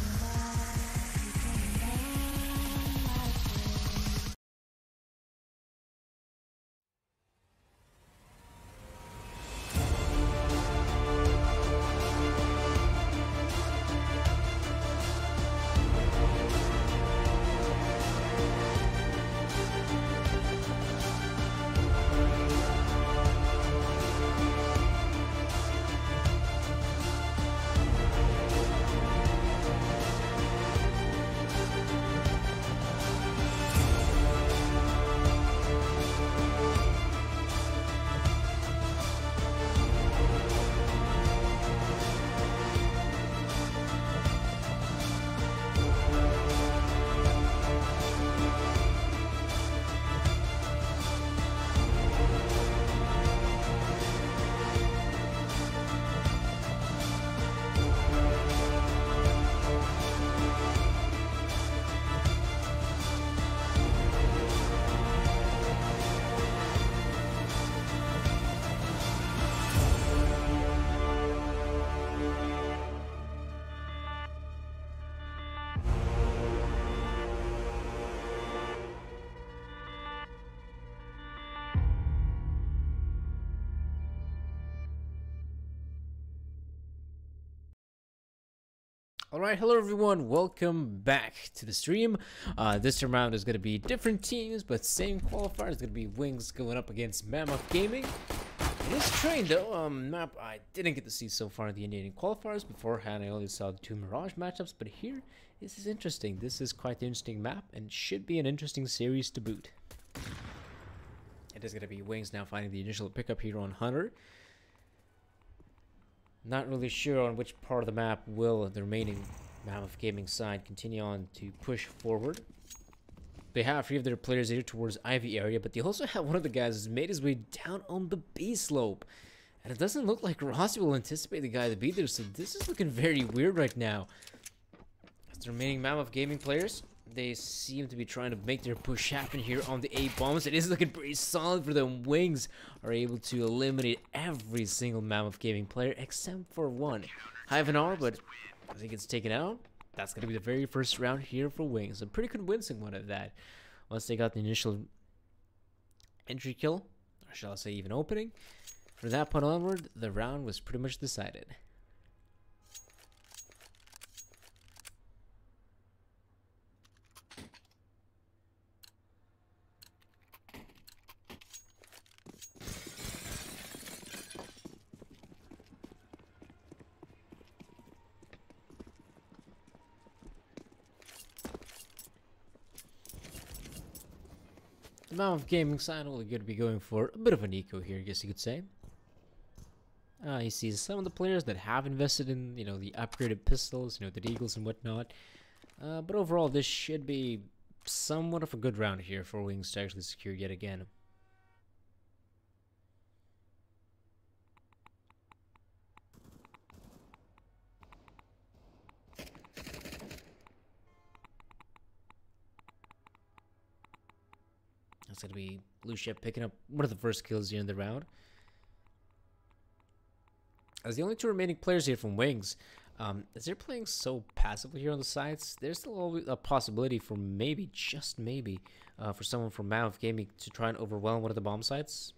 my friend.
Alright, hello everyone, welcome back to the stream. This time around is going to be different teams, but same qualifiers. It's going to be Wings going up against Mammoth Gaming. It is train though, map I didn't get to see so far in the Indian qualifiers. Beforehand I only saw the two Mirage matchups, but here, this is interesting. This is quite an interesting map and should be an interesting series to boot. It is going to be Wings now finding the initial pickup here on Hunter. Not really sure on which part of the map will the remaining Mammoth Gaming side continue on to push forward. They have 3 of their players here towards Ivy area, but they also have one of the guys who's made his way down on the B slope. And it doesn't look like Rossi will anticipate the guy to be there, so this is looking very weird right now. As the remaining Mammoth Gaming players, they seem to be trying to make their push happen here on the A bombs. It is looking pretty solid for them. Wings are able to eliminate every single Mammoth Gaming player except for one. Ivanar, but as he gets taken out, that's going to be the very first round here for Wings. A pretty convincing one at that. Once they got the initial entry kill, or shall I say even opening, from that point onward, the round was pretty much decided. The Mammoth Gaming side only going to be going for a bit of an eco here, I guess you could say. You see some of the players that have invested in, the upgraded pistols, the Deagles and whatnot. But overall, this should be somewhat of a good round here for Wings to actually secure yet again. That's going to be Lucia picking up one of the first kills here in the round. As the only 2 remaining players here from Wings, as they're playing so passively here on the sides, there's still always a possibility for maybe, just maybe, for someone from Mammoth Gaming to try and overwhelm one of the bomb sites.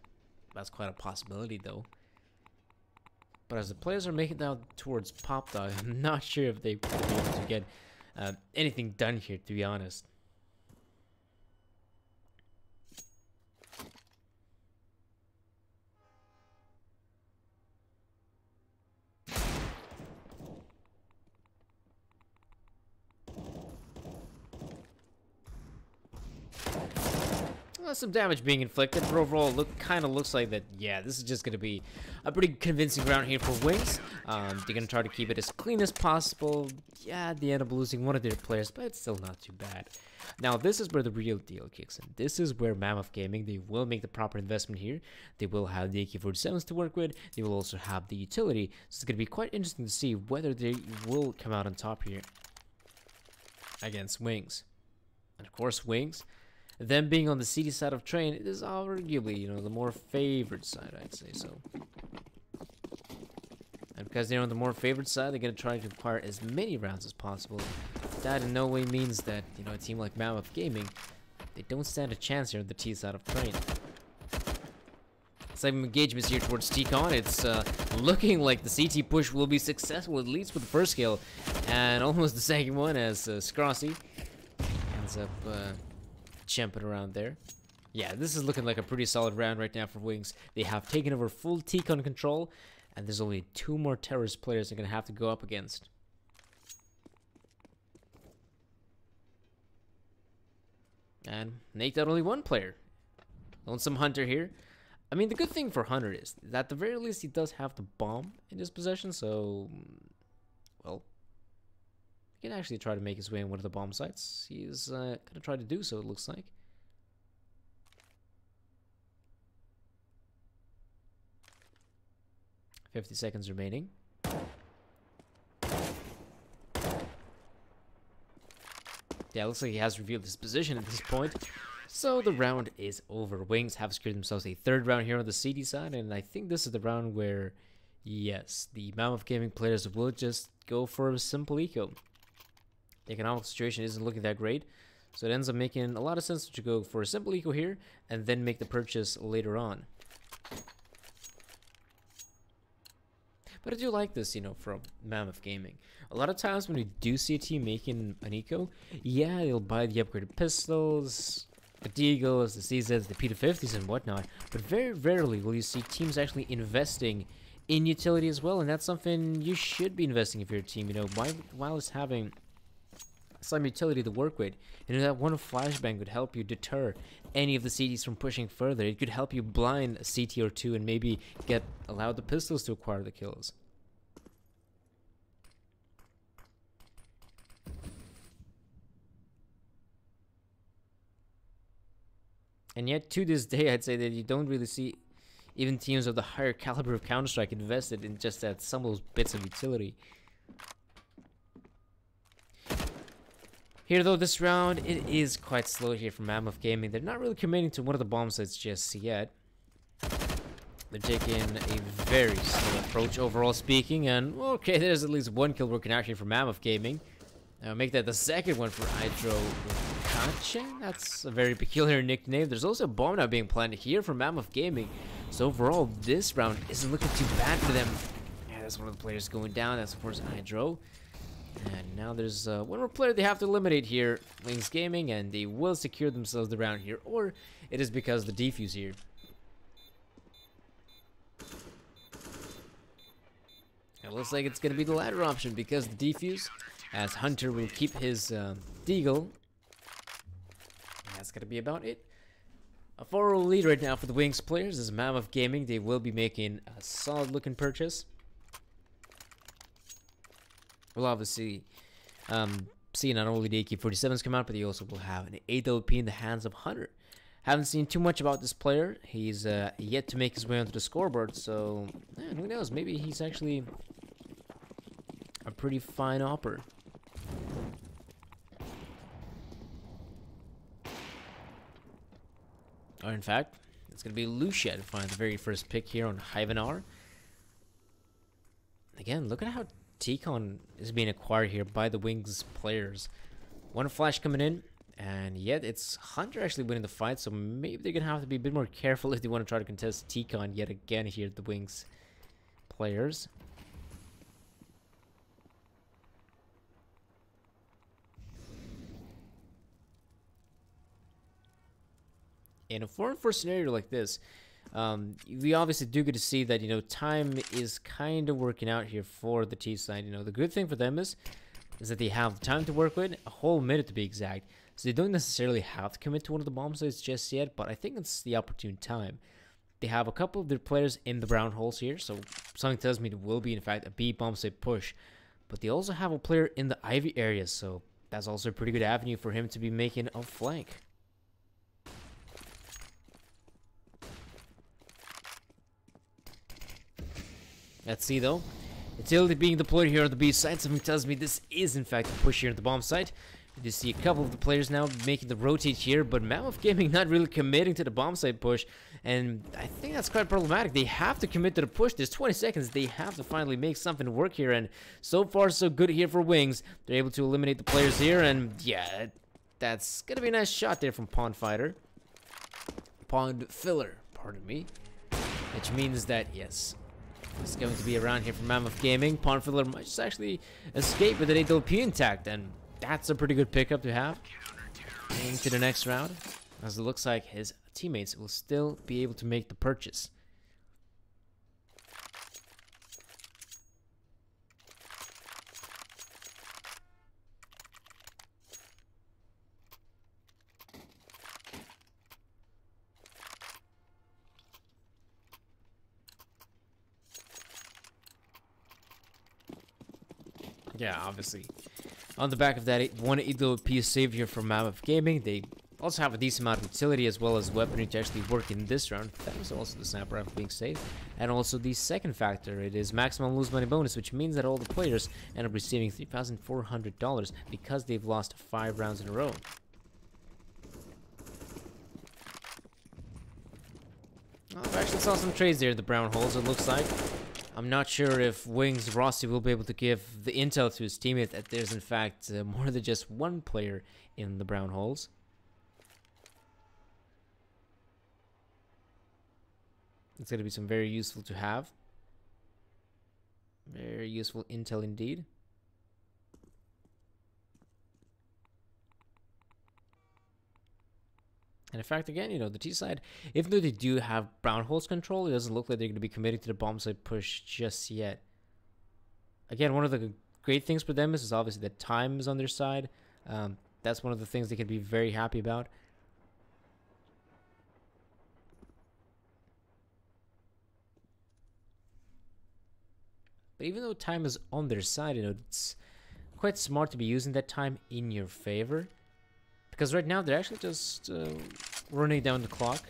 That's quite a possibility though. But as the players are making down towards Pop Dog, I'm not sure if they will be able to get anything done here, to be honest. some damage being inflicted, but overall kind of looks like that, yeah, this is just going to be a pretty convincing round here for Wings. They're going to try to keep it as clean as possible. Yeah, they end up losing one of their players, but it's still not too bad. Now, this is where the real deal kicks in. This is where Mammoth Gaming, they will make the proper investment here. They will have the AK-47s to work with. They will also have the utility. So it's going to be quite interesting to see whether they will come out on top here against Wings. And of course, Wings, them being on the CD side of train, it is arguably, you know, the more favored side, I'd say so. And because they're on the more favored side, they're going to try to acquire as many rounds as possible. That in no way means that, you know, a team like Mammoth Gaming, they don't stand a chance here on the T side of train. Some engagements here towards T-Con. It's looking like the CT push will be successful, at least with the first kill, and almost the second one as Scrossy ends up jumping around there. Yeah, this is looking like a pretty solid round right now for Wings. They have taken over full T-Con control, and there's only 2 more terrorist players they're going to have to go up against. And Nate got only 1 player. Lonesome Hunter here. I mean, the good thing for Hunter is that at the very least he does have the bomb in his possession, so, well, he can actually try to make his way in one of the bomb sites. He's going to try to do so, it looks like. $50 seconds remaining. Yeah, it looks like he has revealed his position at this point. So the round is over. Wings have secured themselves a 3rd round here on the CD side, and I think this is the round where, yes, the Mammoth Gaming players will just go for a simple eco. The economic situation isn't looking that great, so it ends up making a lot of sense to go for a simple eco here and then make the purchase later on. But I do like this, you know, from Mammoth Gaming. A lot of times when we do see a team making an eco, yeah, they'll buy the upgraded pistols, the Deagles, the CZs, the P250s and whatnot, but very rarely will you see teams actually investing in utility as well, and that's something you should be investing if you're a team, you know, while it's having some utility to work with. You know, that one flashbang could help you deter any of the CTs from pushing further. It could help you blind a CT or 2 and maybe allow the pistols to acquire the kills. And yet, to this day, I'd say that you don't really see even teams of the higher caliber of Counter-Strike invested in just that some of those bits of utility. Here, though, this round, it is quite slow here for Mammoth Gaming. They're not really committing to one of the bomb sites just yet. They're taking a very slow approach, overall speaking. And, well, okay, there's at least 1 kill working out here for Mammoth Gaming. Now, make that the 2nd one for Hydro. That's a very peculiar nickname. There's also a bomb now being planted here for Mammoth Gaming. So overall, this round isn't looking too bad for them. Yeah, that's one of the players going down. That's, of course, Hydro. And now there's one more player they have to eliminate here, Wings Gaming, and they will secure themselves the round here, or it is because the defuse here. It looks like it's going to be the latter option because the defuse, as Hunter will keep his Deagle. That's going to be about it. A 4-0 lead right now for the Wings players is Mammoth Gaming. They will be making a solid looking purchase. We'll obviously see not only the AK-47s come out, but they also will have an 8 OP in the hands of Hunter. Haven't seen too much about this player. He's yet to make his way onto the scoreboard, so who knows? Maybe he's actually a pretty fine opper. Or in fact, it's going to be Lucia to find the very first pick here on Hyvenar. Again, look at how T-Con is being acquired here by the Wings players. 1 flash coming in, and yet it's Hunter actually winning the fight, so maybe they're going to have to be a bit more careful if they want to try to contest T-Con yet again here at the Wings players. In a 4-on-4 scenario like this, we obviously do get to see that, you know, time is kind of working out here for the T side. You know, the good thing for them is that they have time to work with, a whole minute to be exact. so they don't necessarily have to commit to one of the bomb sites just yet, but I think it's the opportune time. They have a couple of their players in the brown holes here, so something tells me there will be, in fact, a B bomb site push. But they also have a player in the Ivy area, so that's also a pretty good avenue for him to be making a flank. Let's see, though. Utility being deployed here on the B side, something tells me this is, in fact, a push here at the bomb site. You see a couple of the players now making the rotate here, but Mammoth Gaming not really committing to the bomb site push, and I think that's quite problematic. They have to commit to the push. There's 20 seconds. They have to finally make something work here, and so far so good here for Wings. They're able to eliminate the players here, and yeah, that's gonna be a nice shot there from Pond Fighter. Pond Filler, pardon me. Which means that, yes, it's going to be around here for Mammoth Gaming. Pond Filler might just actually escape with an AWP intact, and that's a pretty good pickup to have into the next round, as it looks like his teammates will still be able to make the purchase. Yeah, obviously. On the back of that, one AWP save here from Mammoth Gaming. They also have a decent amount of utility as well as weaponry to actually work in this round. That was also the sniper rifle being saved. And also the second factor, it is maximum lose money bonus, which means that all the players end up receiving $3,400 because they've lost 5 rounds in a row. Well, I've actually saw some trades there in the brown holes, it looks like. I'm not sure if Wings Rossi will be able to give the intel to his teammate that there's in fact more than just one player in the brown holes. It's going to be some very useful to have. Very useful intel indeed. And in fact, again, you know, the T side, even though they do have brown holes control, it doesn't look like they're going to be committing to the bomb site push just yet. Again, one of the great things for them is obviously that time is on their side. That's one of the things they can be very happy about. But even though time is on their side, you know, it's quite smart to be using that time in your favor. Because right now they're actually just running down the clock,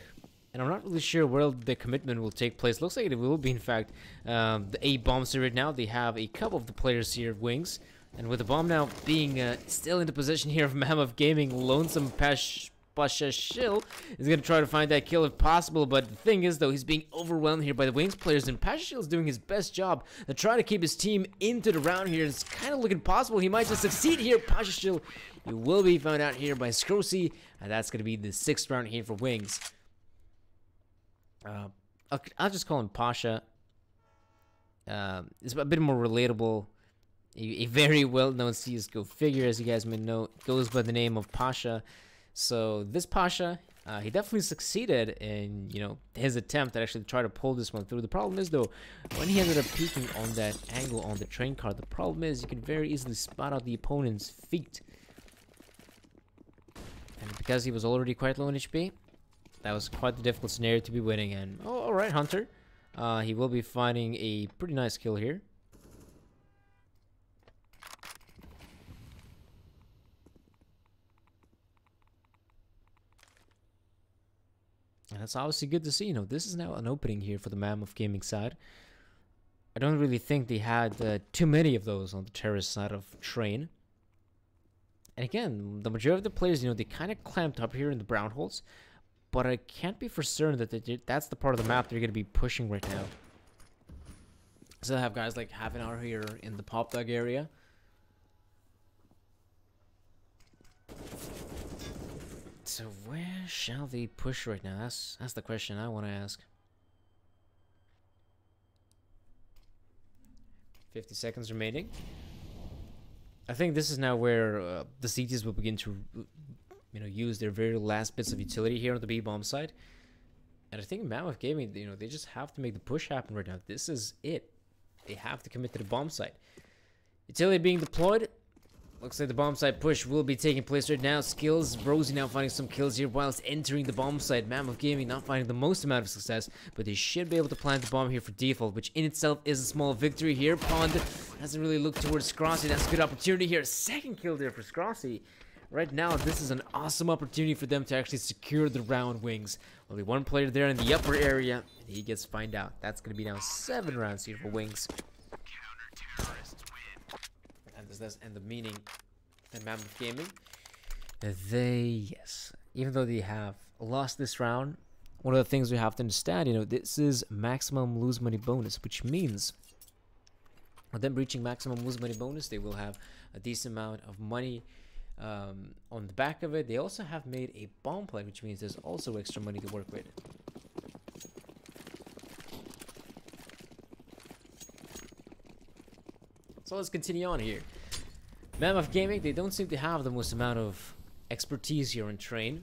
and I'm not really sure where the commitment will take place. Looks like it will be, in fact, the A bomb site right now. They have a couple of the players here, Wings, and with the bomb now being still in the position here of Mammoth Gaming, Lonesome Pasha Shill is going to try to find that kill if possible, but the thing is, though, he's being overwhelmed here by the Wings players, and Pasha Shill is doing his best job to try to keep his team into the round here. It's kind of looking possible. He might just succeed here. Pasha Shill, you will be found out here by Scrosi, and that's going to be the 6th round here for Wings. I'll just call him Pasha. It's a bit more relatable. A very well-known CSGO figure, as you guys may know, goes by the name of Pasha. So this Pasha, he definitely succeeded in, you know, his attempt at actually try to pull this one through. The problem is, though, when he ended up peeking on that angle on the train car, the problem is you can very easily spot out the opponent's feet. And because he was already quite low in HP, that was quite the difficult scenario to be winning. And, oh, alright, Hunter. He will be finding a pretty nice kill here. And that's obviously good to see. You know, this is now an opening here for the Mammoth Gaming side. I don't really think they had too many of those on the terrorist side of Train. And again, the majority of the players, you know, they kind of clamped up here in the brown holes. But I can't be for certain that that's the part of the map they're going to be pushing right now. So I have guys like half an hour here in the Pop Dog area. So where shall they push right now? That's the question I want to ask. 50 seconds remaining. I think this is now where the CTs will begin to, you know, use their very last bits of utility here on the B bomb side. And I think Mammoth Gaming, you know, they just have to make the push happen right now. This is it. They have to commit to the bomb site. Utility being deployed. Looks like the bomb site push will be taking place right now. Skills, Rosie now finding some kills here whilst entering the bomb site. Mammoth Gaming not finding the most amount of success, but they should be able to plant the bomb here for default, which in itself is a small victory here. Pond doesn't really look towards Scrossy. That's a good opportunity here. Second kill there for Scrossy. Right now, this is an awesome opportunity for them to actually secure the round, Wings. Only one player there in the upper area, and he gets find out. That's going to be now 7 rounds here for Wings. And the meaning that Mammoth Gaming, yes, even though they have lost this round, one of the things we have to understand, you know, this is maximum lose money bonus, which means with them reaching maximum lose money bonus, they will have a decent amount of money on the back of it. They also have made a bomb play, which means there's also extra money to work with. So let's continue on here. Mammoth Gaming, they don't seem to have the most amount of expertise here in Train.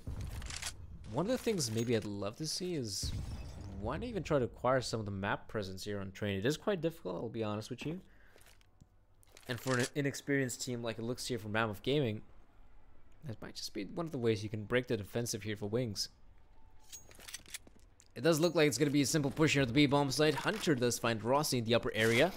One of the things maybe I'd love to see is why not even try to acquire some of the map presence here on Train. It is quite difficult, I'll be honest with you. And for an inexperienced team like it looks here for Mammoth Gaming, that might just be one of the ways you can break the defensive here for Wings. It does look like it's going to be a simple push here at the B-bomb site. Hunter does find Rossi in the upper area.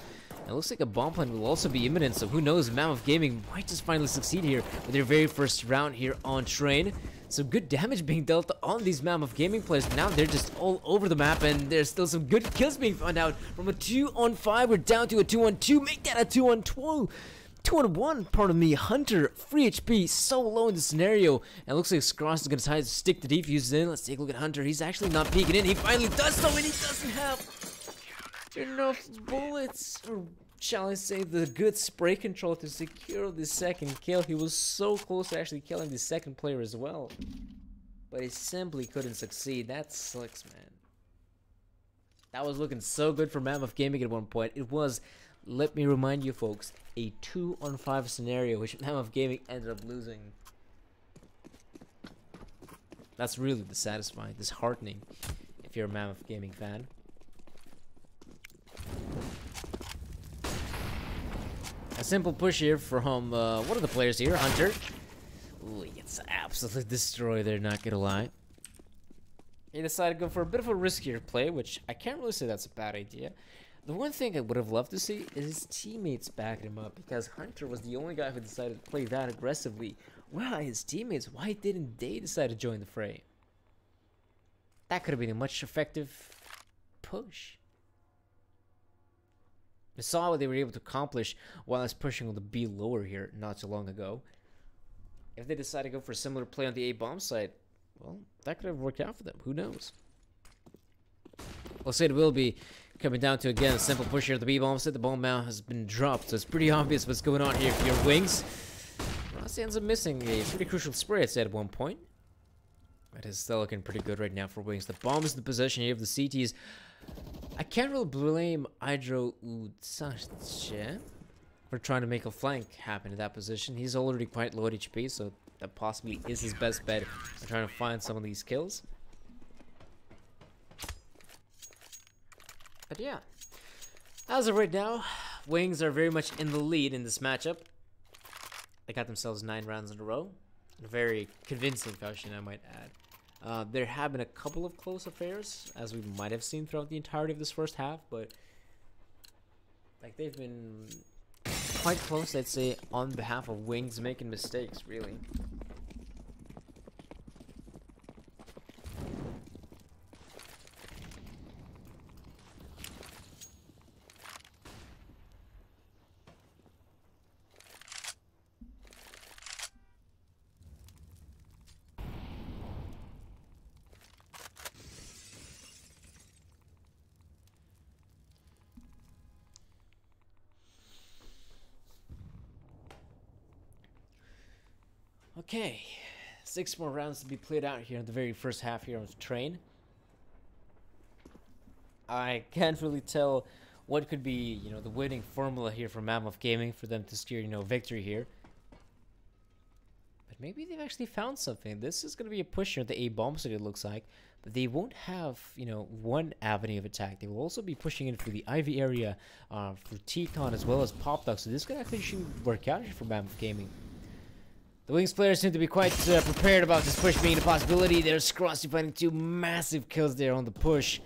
It looks like a bomb plant will also be imminent, so who knows, Mammoth Gaming might just finally succeed here with their very first round here on Train. So good damage being dealt on these Mammoth Gaming players. Now they're just all over the map, and there's still some good kills being found out. From a 2-on-5, we're down to a 2-on-2. Make that a 2-on-2. 2-on-1, pardon me. Hunter, free HP, so low in the scenario. And it looks like Scross is going to try to stick the defuses in. Let's take a look at Hunter. He's actually not peeking in. He finally does so, and he doesn't have enough bullets, or shall I say the good spray control to secure the second kill. He was so close to actually killing the second player as well, but he simply couldn't succeed. That sucks, man. That was looking so good for Mammoth Gaming at one point. It was, let me remind you folks, a 2-on-5 scenario which Mammoth Gaming ended up losing. That's really dissatisfying, disheartening if you're a Mammoth Gaming fan. A simple push here from one of the players here, Hunter. Ooh, he gets absolutely destroyed there, not gonna lie. He decided to go for a bit of a riskier play, which I can't really say that's a bad idea. The one thing I would have loved to see is his teammates backing him up, because Hunter was the only guy who decided to play that aggressively. Well, his teammates, why didn't they decide to join the fray? That could have been a much effective push. I saw what they were able to accomplish while I was pushing on the B lower here not too long ago. If they decide to go for a similar play on the A bomb site, well, that could have worked out for them. Who knows? I'll say it will be coming down to, again, a simple push here at the B bomb site. The bomb now has been dropped, so it's pretty obvious what's going on here for your Wings. Ross ends up missing a pretty crucial spray, I'd say, at one point. But it's still looking pretty good right now for Wings. The bomb is in the possession here of the CTs. I can't really blame Hydro Utsache for trying to make a flank happen in that position. He's already quite low at HP, so that possibly is his best bet on trying to find some of these kills. But yeah, as of right now, Wings are very much in the lead in this matchup. They got themselves 9 rounds in a row. In a very convincing fashion, I might add. There have been a couple of close affairs, as we might have seen throughout the entirety of this first half, but like they've been quite close, I'd say, on behalf of Wings making mistakes, really. Okay, 6 more rounds to be played out here in the very first half here of Train. I can't really tell what could be, you know, the winning formula here for Mammoth Gaming for them to secure, you know, victory here. But maybe they've actually found something. This is going to be a push here at the A bomb site, it looks like. But they won't have, you know, one avenue of attack. They will also be pushing in for the Ivy area, for T-Con as well as Pop Duck. So this could actually work out here for Mammoth Gaming. The Wings players seem to be quite prepared about this push being a possibility. There's Scrossy finding 2 massive kills there on the push.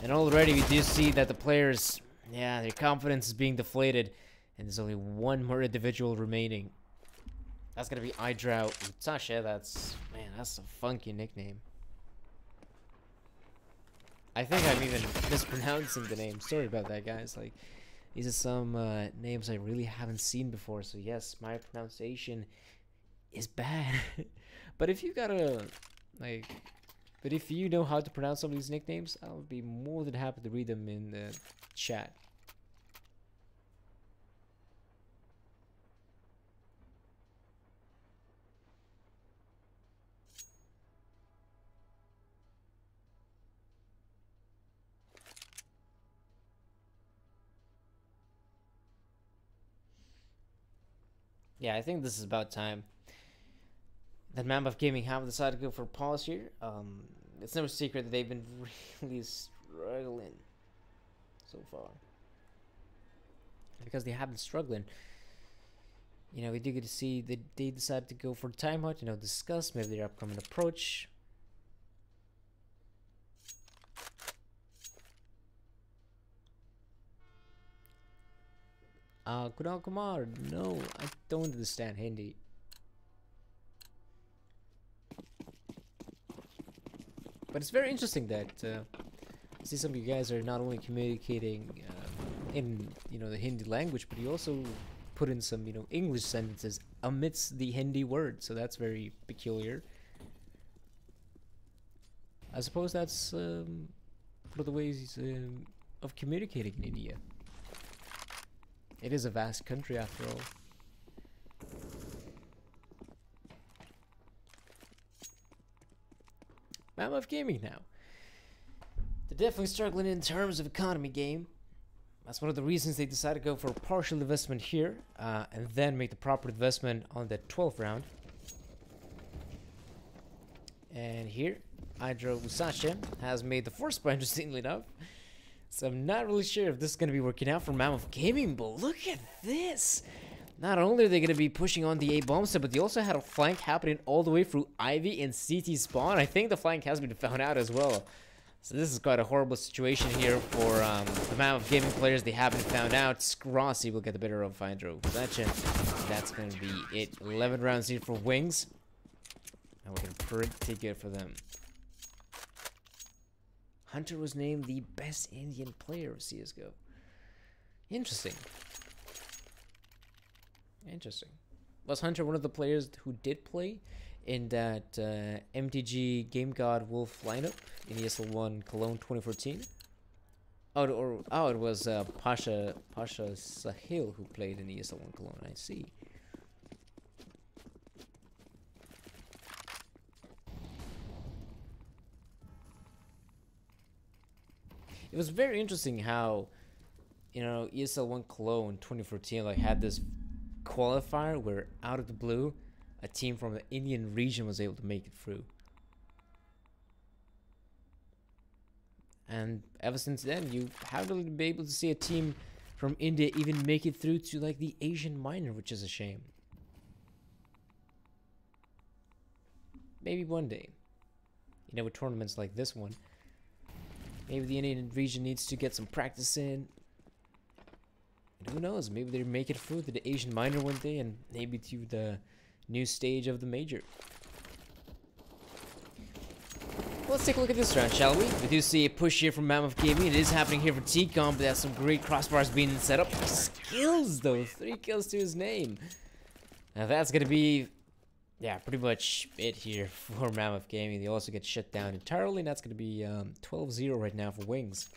And already we do see that the players, yeah, their confidence is being deflated. And there's only 1 more individual remaining. That's gonna be Idrau Utasha. That's a funky nickname. I think I'm even mispronouncing the name. Sorry about that, guys. Like, these are some names I really haven't seen before. So yes, my pronunciation is bad. But if you gotta, like, but if you know how to pronounce some of these nicknames, I'll be more than happy to read them in the chat. Yeah, I think this is about time that Mammoth Gaming have decided to go for a pause here. It's no secret that they've been really struggling so far. Because they have been struggling, you know, we do get to see that they decided to go for timeout, you know, discuss maybe their upcoming approach. Kunal Kumar, no, I don't understand Hindi. But it's very interesting that I see some of you guys are not only communicating in, you know, the Hindi language, but you also put in some, you know, English sentences amidst the Hindi word. So that's very peculiar. I suppose that's one of the ways of communicating in India. It is a vast country after all. Mammoth Gaming now. They're definitely struggling in terms of economy game. That's one of the reasons they decided to go for a partial investment here, and then make the proper investment on the 12th round. And here, Idrau Utasha has made the first point, interestingly enough. So I'm not really sure if this is going to be working out for Mammoth Gaming, but look at this! Not only are they going to be pushing on the A bomb set, but they also had a flank happening all the way through Ivy and CT spawn. I think the flank has been found out as well. So this is quite a horrible situation here for the Mammoth Gaming players. They haven't found out. Scrossy will get the better of Idrau Utasha. That's going to be it. 11 rounds here for Wings. And we're looking pretty good for them. Hunter was named the best Indian player of CSGO. Interesting. Interesting. Was Hunter one of the players who did play in that MTG Game God Wolf lineup in ESL 1 Cologne 2014? Oh, it was Pasha Sahil who played in ESL 1 Cologne. I see. It was very interesting how, you know, ESL 1 Cologne 2014 like had this qualifier where out of the blue a team from the Indian region was able to make it through. And ever since then you haven't really been able to see a team from India even make it through to like the Asian minor, which is a shame. Maybe one day, you know, with tournaments like this one. Maybe the Indian region needs to get some practice in. And who knows, maybe they make it through to the Asian minor one day and maybe to the new stage of the major. Well, let's take a look at this round, shall we? We do see a push here from Mammoth Gaming. It is happening here for T-Com, but that's some great crossbars being set up. Skills, though. 3 kills to his name. Now that's going to be, yeah, pretty much it here for Mammoth Gaming. They also get shut down entirely, and that's going to be 12-0 right now for Wings.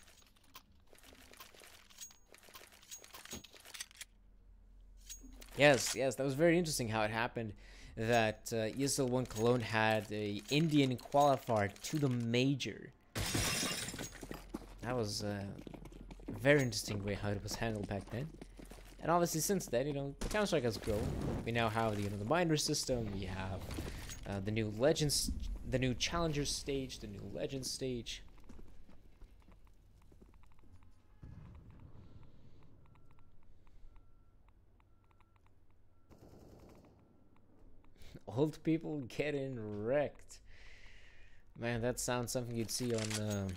Yes, that was very interesting how it happened that ESL 1 Cologne had a Indian qualifier to the major. That was a very interesting way how it was handled back then. And obviously since then, you know, the Counter-Strike has grown. We now have the, you know, the minor system, we have the new Legends, the new Challenger stage, the new Legends stage. old people getting wrecked. Man, that sounds something you'd see on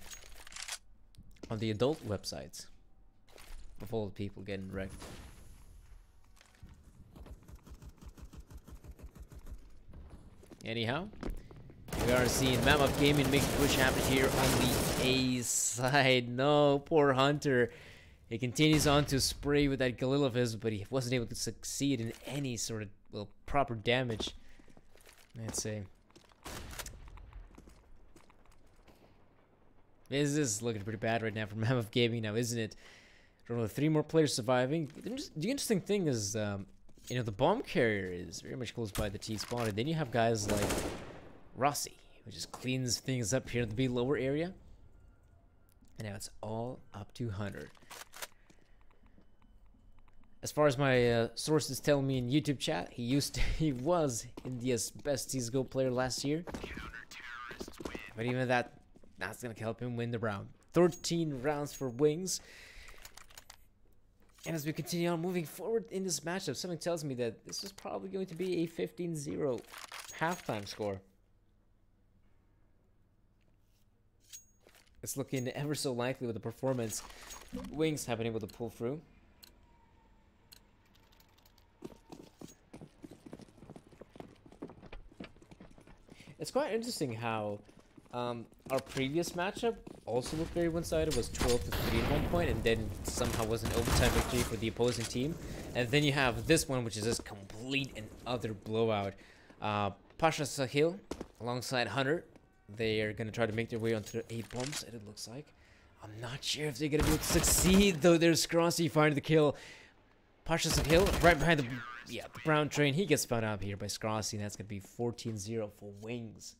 the adult websites of old people getting wrecked. Anyhow, we are seeing Mammoth Gaming make a push happen here on the A side. No, poor Hunter. He continues on to spray with that Galil of his, but he wasn't able to succeed in any sort of, well, proper damage, I'd say. This is looking pretty bad right now for Mammoth Gaming now, isn't it? I don't know, 3 more players surviving. The interesting thing is, you know, the bomb carrier is very much close by the T-spawn, and then you have guys like Rossi, who just cleans things up here in the B lower area. And now it's all up to Hunter. As far as my sources tell me in YouTube chat, he was India's best CSGO player last year. But even that's gonna help him win the round. 13 rounds for Wings. And as we continue on moving forward in this matchup, something tells me that this is probably going to be a 15-0 halftime score. It's looking ever so likely with the performance Wings have been able to pull through. It's quite interesting how our previous matchup also looked very one-sided, was 12-3 at one point, and then somehow was an overtime victory for the opposing team. And then you have this one, which is just complete and utter blowout. Pasha Sahil alongside Hunter. They are going to try to make their way onto the A bombs, it looks like. I'm not sure if they're going to be able to succeed, though. There's Scrossy finding the kill. Pasha Sahil right behind the brown train. He gets found out here by Scrossy, and that's going to be 14-0 for Wings.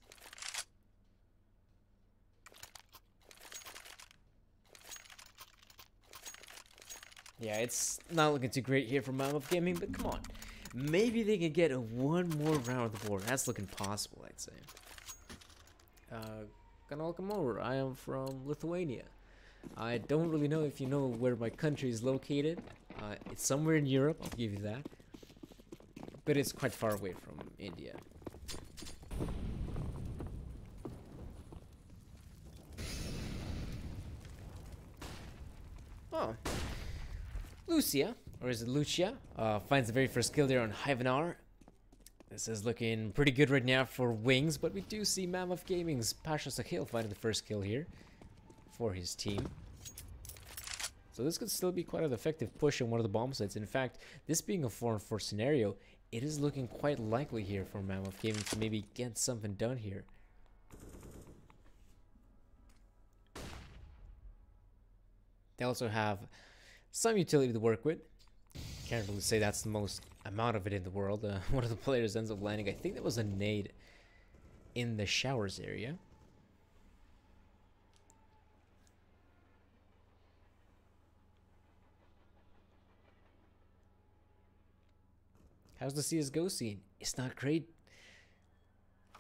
Yeah, it's not looking too great here for Mammoth Gaming, but come on. Maybe they can get one more round of the board. That's looking possible, I'd say. Gonna welcome over. I am from Lithuania. I don't really know if you know where my country is located. It's somewhere in Europe, I'll give you that. But it's quite far away from India. Oh. Lucia, or is it Lucia, finds the very first kill there on Hyvenar. This is looking pretty good right now for Wings, but we do see Mammoth Gaming's Pasha Sahil finding the first kill here for his team. So this could still be quite an effective push on one of the bomb sites. In fact, this being a 4-on-4 scenario, it is looking quite likely here for Mammoth Gaming to maybe get something done here. They also have some utility to work with. Can't really say that's the most amount of it in the world. One of the players ends up landing, I think that was a nade in the showers area. How's the CSGO scene? It's not great.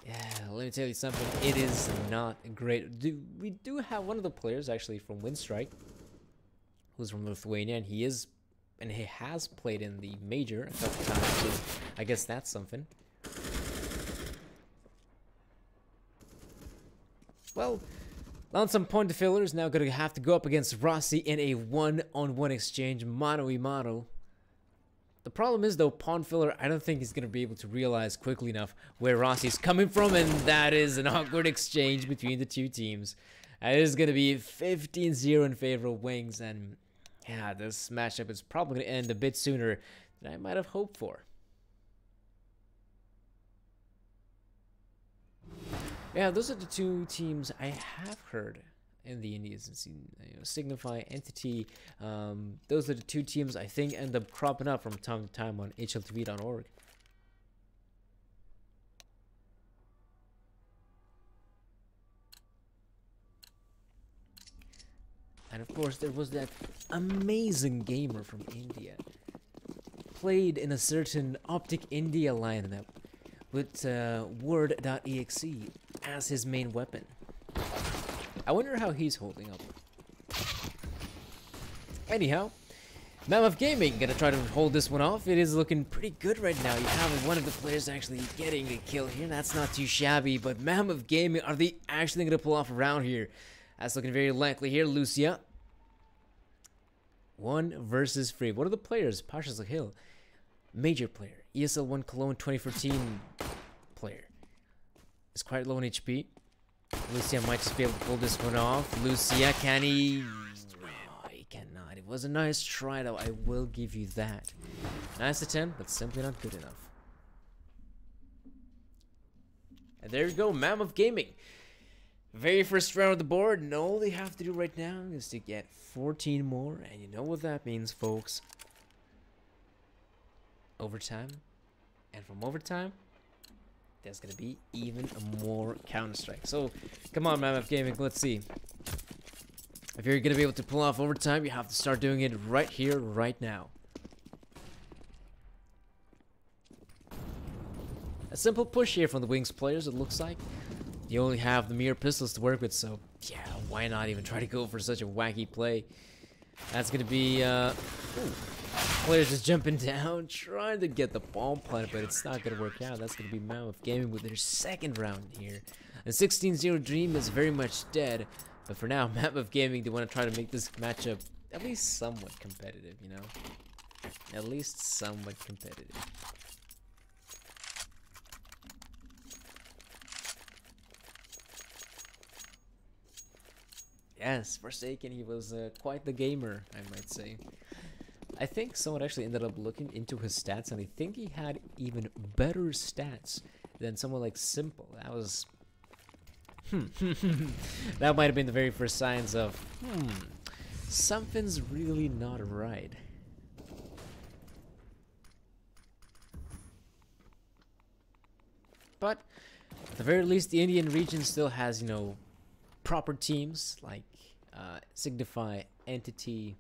Yeah, let me tell you something. It is not great. We do have one of the players actually from Windstrike, who's from Lithuania, and he has played in the major a couple times, so I guess that's something. Well, Lonesome Point Filler is now going to have to go up against Rossi in a one-on-one exchange, mano-y-mano. The problem is, though, Pawn Filler, I don't think he's going to be able to realize quickly enough where Rossi's coming from, and that is an awkward exchange between the two teams. It is going to be 15-0 in favor of Wings, and yeah, this matchup is probably going to end a bit sooner than I might have hoped for. Yeah, those are the two teams I have heard in the Indies and seen, you know, Signify, Entity. Those are the two teams I think end up cropping up from time to time on hltv.org. And of course, there was that amazing gamer from India. Played in a certain Optic India lineup with Word.exe as his main weapon. I wonder how he's holding up. Anyhow, Mammoth Gaming gonna try to hold this one off. It is looking pretty good right now. You have one of the players actually getting the kill here. That's not too shabby, but Mammoth Gaming, are they actually gonna pull off a round here? That's looking very likely here. Lucia. 1 versus 3. What are the players? Pasha's Hill. Major player. ESL1 Cologne 2014 player. It's quite low in HP. Lucia might just be able to pull this one off. Lucia, can he? No, he cannot. It was a nice try though. I will give you that. Nice attempt, but simply not good enough. And there you go, Mammoth Gaming. Very first round of the board, and all they have to do right now is to get 14 more, and you know what that means, folks. Overtime, and from overtime, there's gonna be even more Counter-Strike. So, come on, Mammoth Gaming, let's see. If you're gonna be able to pull off overtime, you have to start doing it right here, right now. A simple push here from the Wings players, it looks like. You only have the mere pistols to work with, so yeah, why not even try to go for such a wacky play? That's gonna be players just jumping down, trying to get the bomb planted, but it's not gonna work out. That's gonna be Mammoth Gaming with their second round here. The 16-0 dream is very much dead, but for now, Mammoth Gaming, they want to try to make this matchup at least somewhat competitive, you know? At least somewhat competitive. Yes, Forsaken, he was quite the gamer, I might say. I think someone actually ended up looking into his stats, and I think he had even better stats than someone like Simple. That was... that might have been the very first signs of, something's really not right. But, at the very least, the Indian region still has, you know, proper teams like Signify, Entity,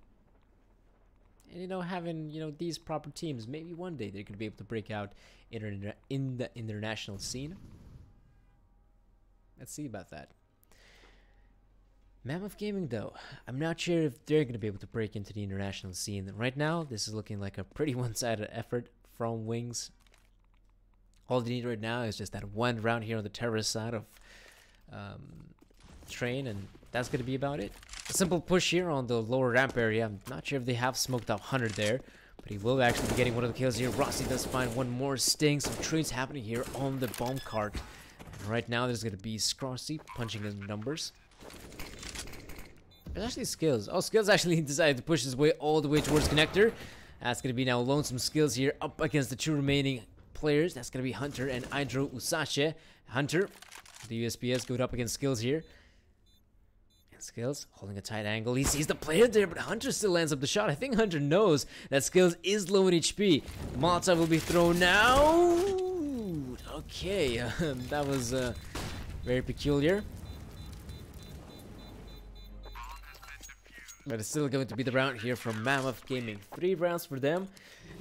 and you know, having these proper teams, maybe one day they're gonna be able to break out in the international scene. Let's see about that. Mammoth Gaming, though, I'm not sure if they're gonna be able to break into the international scene right now. This is looking like a pretty one-sided effort from Wings. All they need right now is just that one round here on the terrorist side of Train, and that's gonna be about it. A simple push here on the lower ramp area. I'm not sure if they have smoked out Hunter there, but he will actually be getting one of the kills here. Rossi does find one more sting. Some trades happening here on the bomb cart. And right now there's gonna be Scrossy punching in the numbers. There's actually Skills. Oh, Skills actually decided to push his way all the way towards Connector. That's gonna be now Lonesome Skills here up against the two remaining players. That's gonna be Hunter and Idro Usache. Hunter, the USPS, going up against Skills here. Skills holding a tight angle. He sees the player there, but Hunter still lands up the shot. I think Hunter knows that Skills is low in HP. Molotov will be thrown now. Okay, that was very peculiar. But it's still going to be the round here from Mammoth Gaming. 3 rounds for them,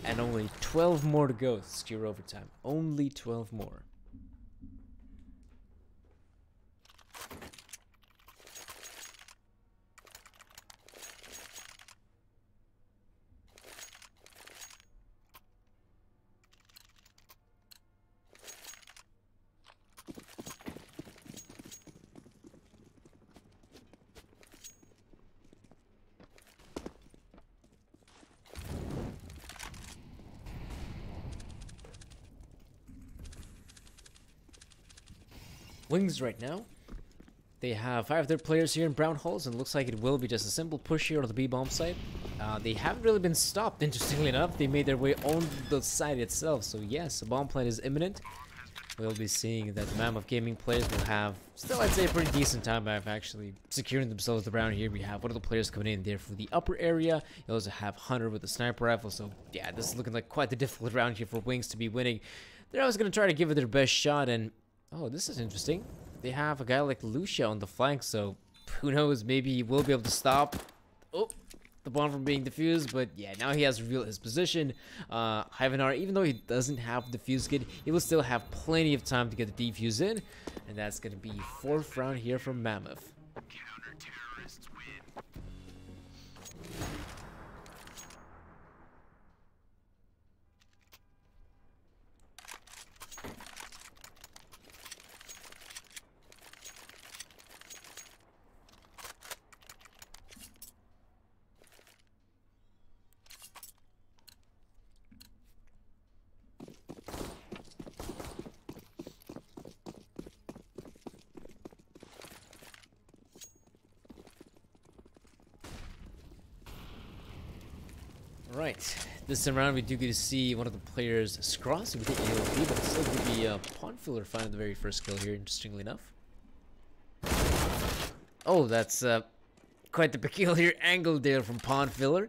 and only 12 more to go to secure overtime. Only 12 more. Wings right now, they have 5 of their players here in brown holes, and looks like it will be just a simple push here on the B bomb site. They haven't really been stopped, interestingly enough. They made their way on the site itself, so yes, a bomb plant is imminent. We'll be seeing that the Mammoth Gaming players will have still, I'd say, a pretty decent time of actually securing themselves around here. We have one of the players coming in there for the upper area. You also have Hunter with the sniper rifle, so yeah, this is looking like quite the difficult round here for Wings to be winning. They're always going to try to give it their best shot, and oh, this is interesting. They have a guy like Lucia on the flank, so who knows, maybe he will be able to stop the bomb from being defused. But yeah, now he has revealed his position. Hyvenar, even though he doesn't have the defuse kit, he will still have plenty of time to get the defuse in, and that's going to be 4th round here from Mammoth. Right, this time around we do get to see one of the players cross with the AOP, but it's still going to be Pawn Filler finding the very first kill here, interestingly enough. Oh, that's quite the peculiar angle there from Pawn Filler.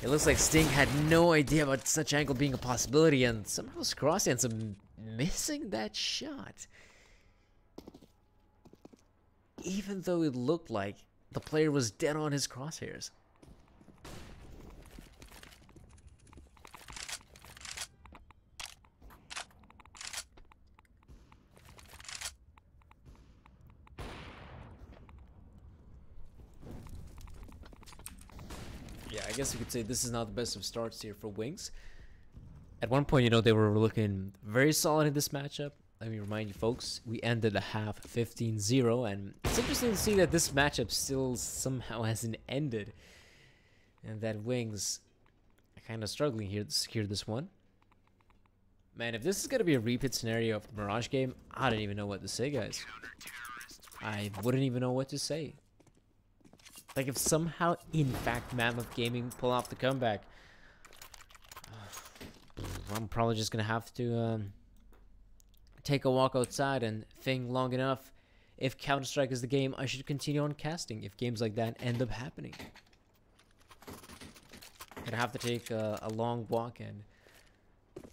It looks like Sting had no idea about such angle being a possibility, and somehow Scrossy ends up missing that shot. Even though it looked like the player was dead on his crosshairs. Yeah, I guess you could say this is not the best of starts here for Wings. At one point, you know, they were looking very solid in this matchup. Let me remind you folks, we ended the half 15-0, and it's interesting to see that this matchup still somehow hasn't ended. And that Wings are kind of struggling here to secure this one. Man, if this is going to be a repeat scenario of the Mirage game, I don't even know what to say, guys. I wouldn't even know what to say. Like, if somehow, in fact, Mammoth Gaming pull off the comeback, I'm probably just going to have to take a walk outside and think long enough. If Counter-Strike is the game, I should continue on casting if games like that end up happening. Gonna have to take a long walk and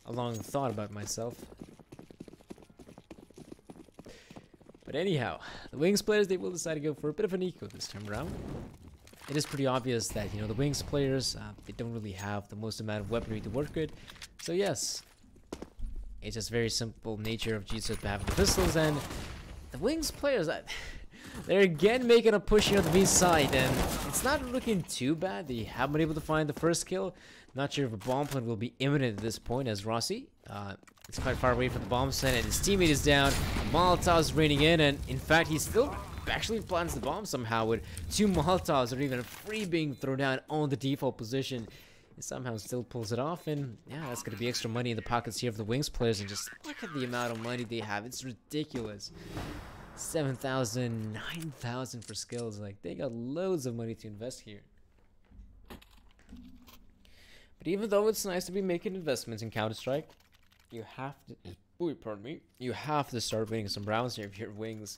a long thought about myself. But anyhow, the Wings players, they will decide to go for a bit of an eco this time around. It is pretty obvious that, you know, the Wings players, they don't really have the most amount of weaponry to work with. So yes, it's just very simple nature of GSUT having the pistols, and the Wings players, they're again making a push here on the B side, and it's not looking too bad. They haven't been able to find the first kill. Not sure if a bomb plant will be imminent at this point, as Rossi, it's quite far away from the bomb site, and his teammate is down. Molotov's raining in, and in fact, he still actually plants the bomb somehow with 2 Molotovs or even a free being thrown down on the default position. He somehow still pulls it off, and yeah, that's going to be extra money in the pockets here of the Wings players, and just look at the amount of money they have. It's ridiculous. 7,000, 9,000 for skills. Like, they got loads of money to invest here. But even though it's nice to be making investments in Counter-Strike, you have to, ooh, pardon me, you have to start winning some rounds here if you're Wings.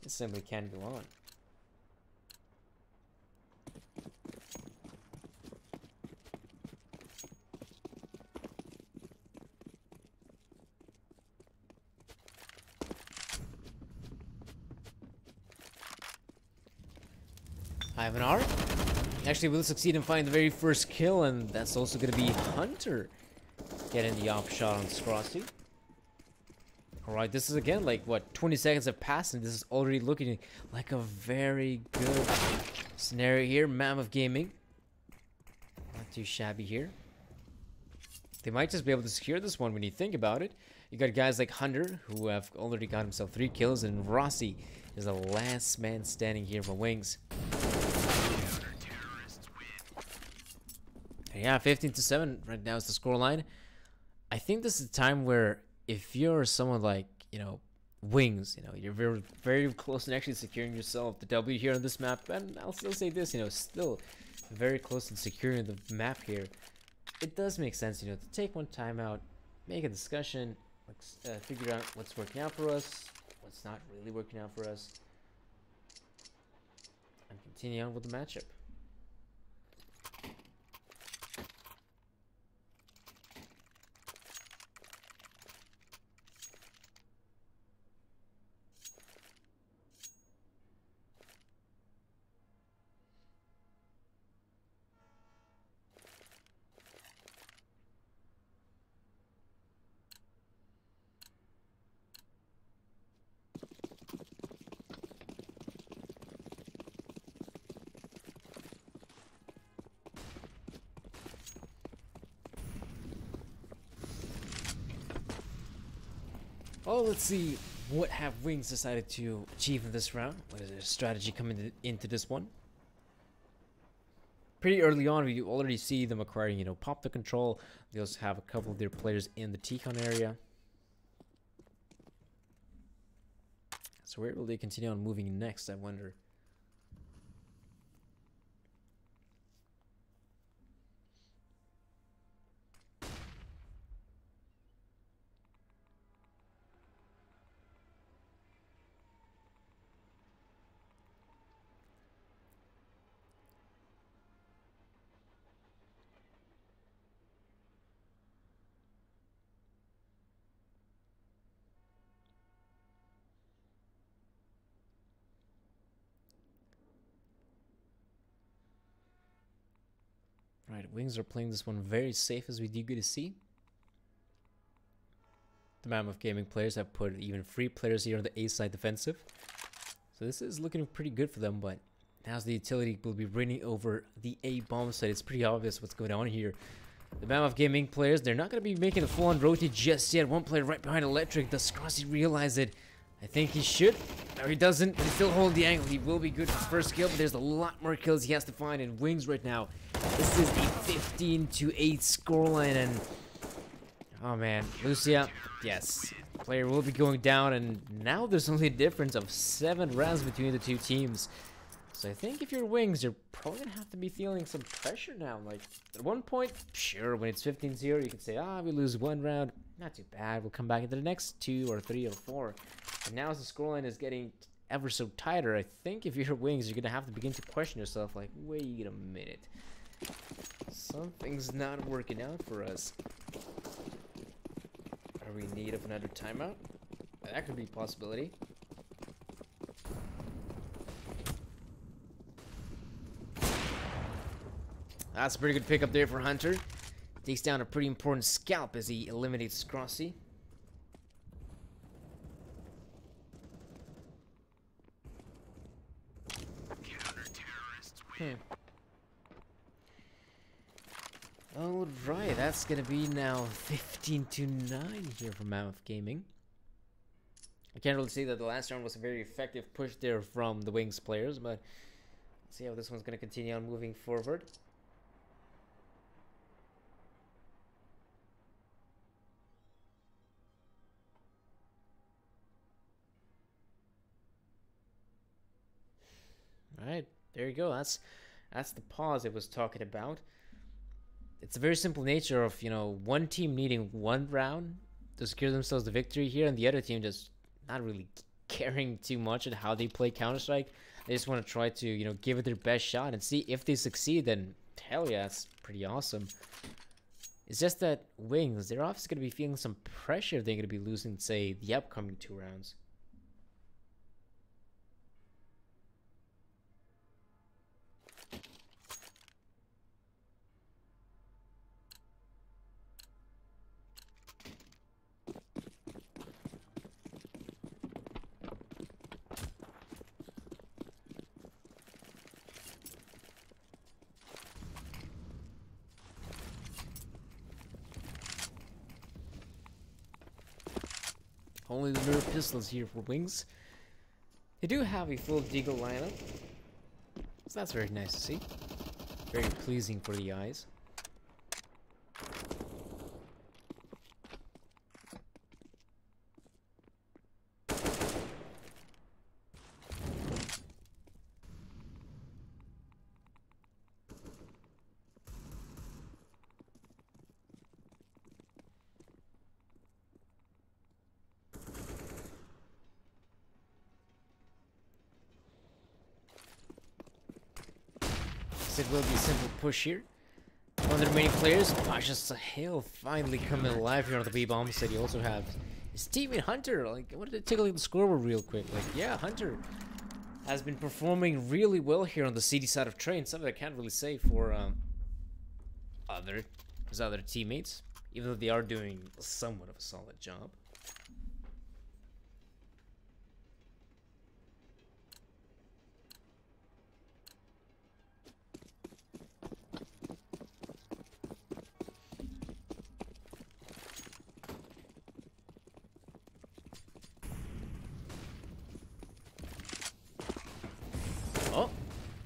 It simply can't go on. Ivanar actually will succeed in finding the very first kill, and that's also going to be Hunter getting the off shot on Scrossy. Alright, this is again like, what, 20 seconds have passed, and this is already looking like a very good scenario here. Mammoth Gaming, not too shabby here. They might just be able to secure this one when you think about it. You got guys like Hunter, who have already got himself 3 kills, and Rossi is the last man standing here for Wings. Yeah, 15-7 right now is the scoreline. I think this is a time where if you're someone like, you know, Wings, you know, you're very, very close to actually securing yourself the W here on this map. And I'll still say this, you know, still very close to securing the map here. It does make sense, you know, to take one time out, make a discussion, figure out what's working out for us, what's not really working out for us, and continue on with the matchup. Well, let's see what have Wings decided to achieve in this round. What is their strategy coming into this one? Pretty early on, we already see them acquiring, you know, pop the control. They also have a couple of their players in the T-Con area. So where will they continue on moving next, I wonder? Alright, Wings are playing this one very safe, as we do get to see. The Mammoth Gaming players have put even 3 players here on the A side defensive. So this is looking pretty good for them, but now's the utility will be running over the A bomb side. It's pretty obvious what's going on here. The Mammoth Gaming players, they're not going to be making a full-on rotate just yet. One player right behind Electric. Does Scrossy realize it? I think he should. No, he doesn't. He still hold the angle. He will be good for his first kill, but there's a lot more kills he has to find. And Wings right now, this is a 15-8 scoreline. And oh man, Lucia, yes, player will be going down. And now there's only a difference of 7 rounds between the two teams. So I think if you're Wings, you're probably gonna have to be feeling some pressure now. Like at one point, sure, when it's 15-0, you can say, ah, we lose 1 round, not too bad. We'll come back into the next 2 or 3 or 4. But now as the scoreline is getting ever so tighter, I think if you're Wings, you're gonna have to begin to question yourself. Like, wait a minute, something's not working out for us. Are we in need of another timeout? That could be a possibility. That's a pretty good pickup there for Hunter. Takes down a pretty important scalp as he eliminates Scrossy. Alright, that's gonna be now 15-9 here for Mammoth Gaming. I can't really say that the last round was a very effective push there from the Wings players, but let's see how this one's gonna continue on moving forward. Alright, there you go. That's the pause I was talking about. It's a very simple nature of, you know, one team needing 1 round to secure themselves the victory here, and the other team just not really caring too much at how they play Counter-Strike. They just want to try to, you know, give it their best shot and see if they succeed, then hell yeah, that's pretty awesome. It's just that Wings, they're obviously going to be feeling some pressure if they're going to be losing, say, the upcoming 2 rounds. Only the nerve pistols here for Wings. They do have a full Deagle lineup, so that's very nice to see. Very pleasing for the eyes. It will be a simple push here. One of the remaining players, Pasha Sahil, finally coming alive here on the B-bomb side. You also have his teammate Hunter. Like, I wanted to take a look at the scoreboard real quick. Like, yeah, Hunter has been performing really well here on the CD side of Train. Something I can't really say for his other teammates, even though they are doing somewhat of a solid job.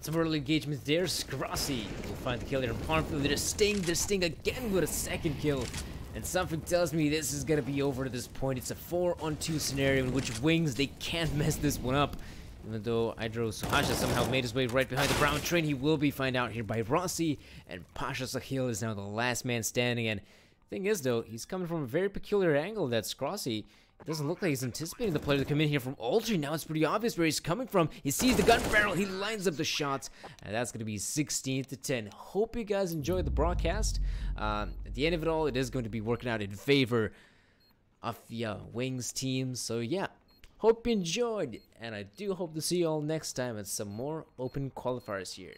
Some early engagements there. Scrossy will find the kill here in Farmfield. They're Sting again with a 2nd kill. And something tells me this is going to be over at this point. It's a 4-on-2 scenario in which Wings, they can't mess this one up. Even though Idro Suhasha somehow made his way right behind the brown train, he will be found out here by Rossi. And Pasha Sahil is now the last man standing. And thing is, though, he's coming from a very peculiar angle. That Scrossy, it doesn't look like he's anticipating the player to come in here from Ultra. Now it's pretty obvious where he's coming from. He sees the gun barrel. He lines up the shots. And that's going to be 16-10. Hope you guys enjoyed the broadcast. At the end of it all, it is going to be working out in favor of the Wings team. So, yeah. Hope you enjoyed. And I do hope to see you all next time at some more open qualifiers here.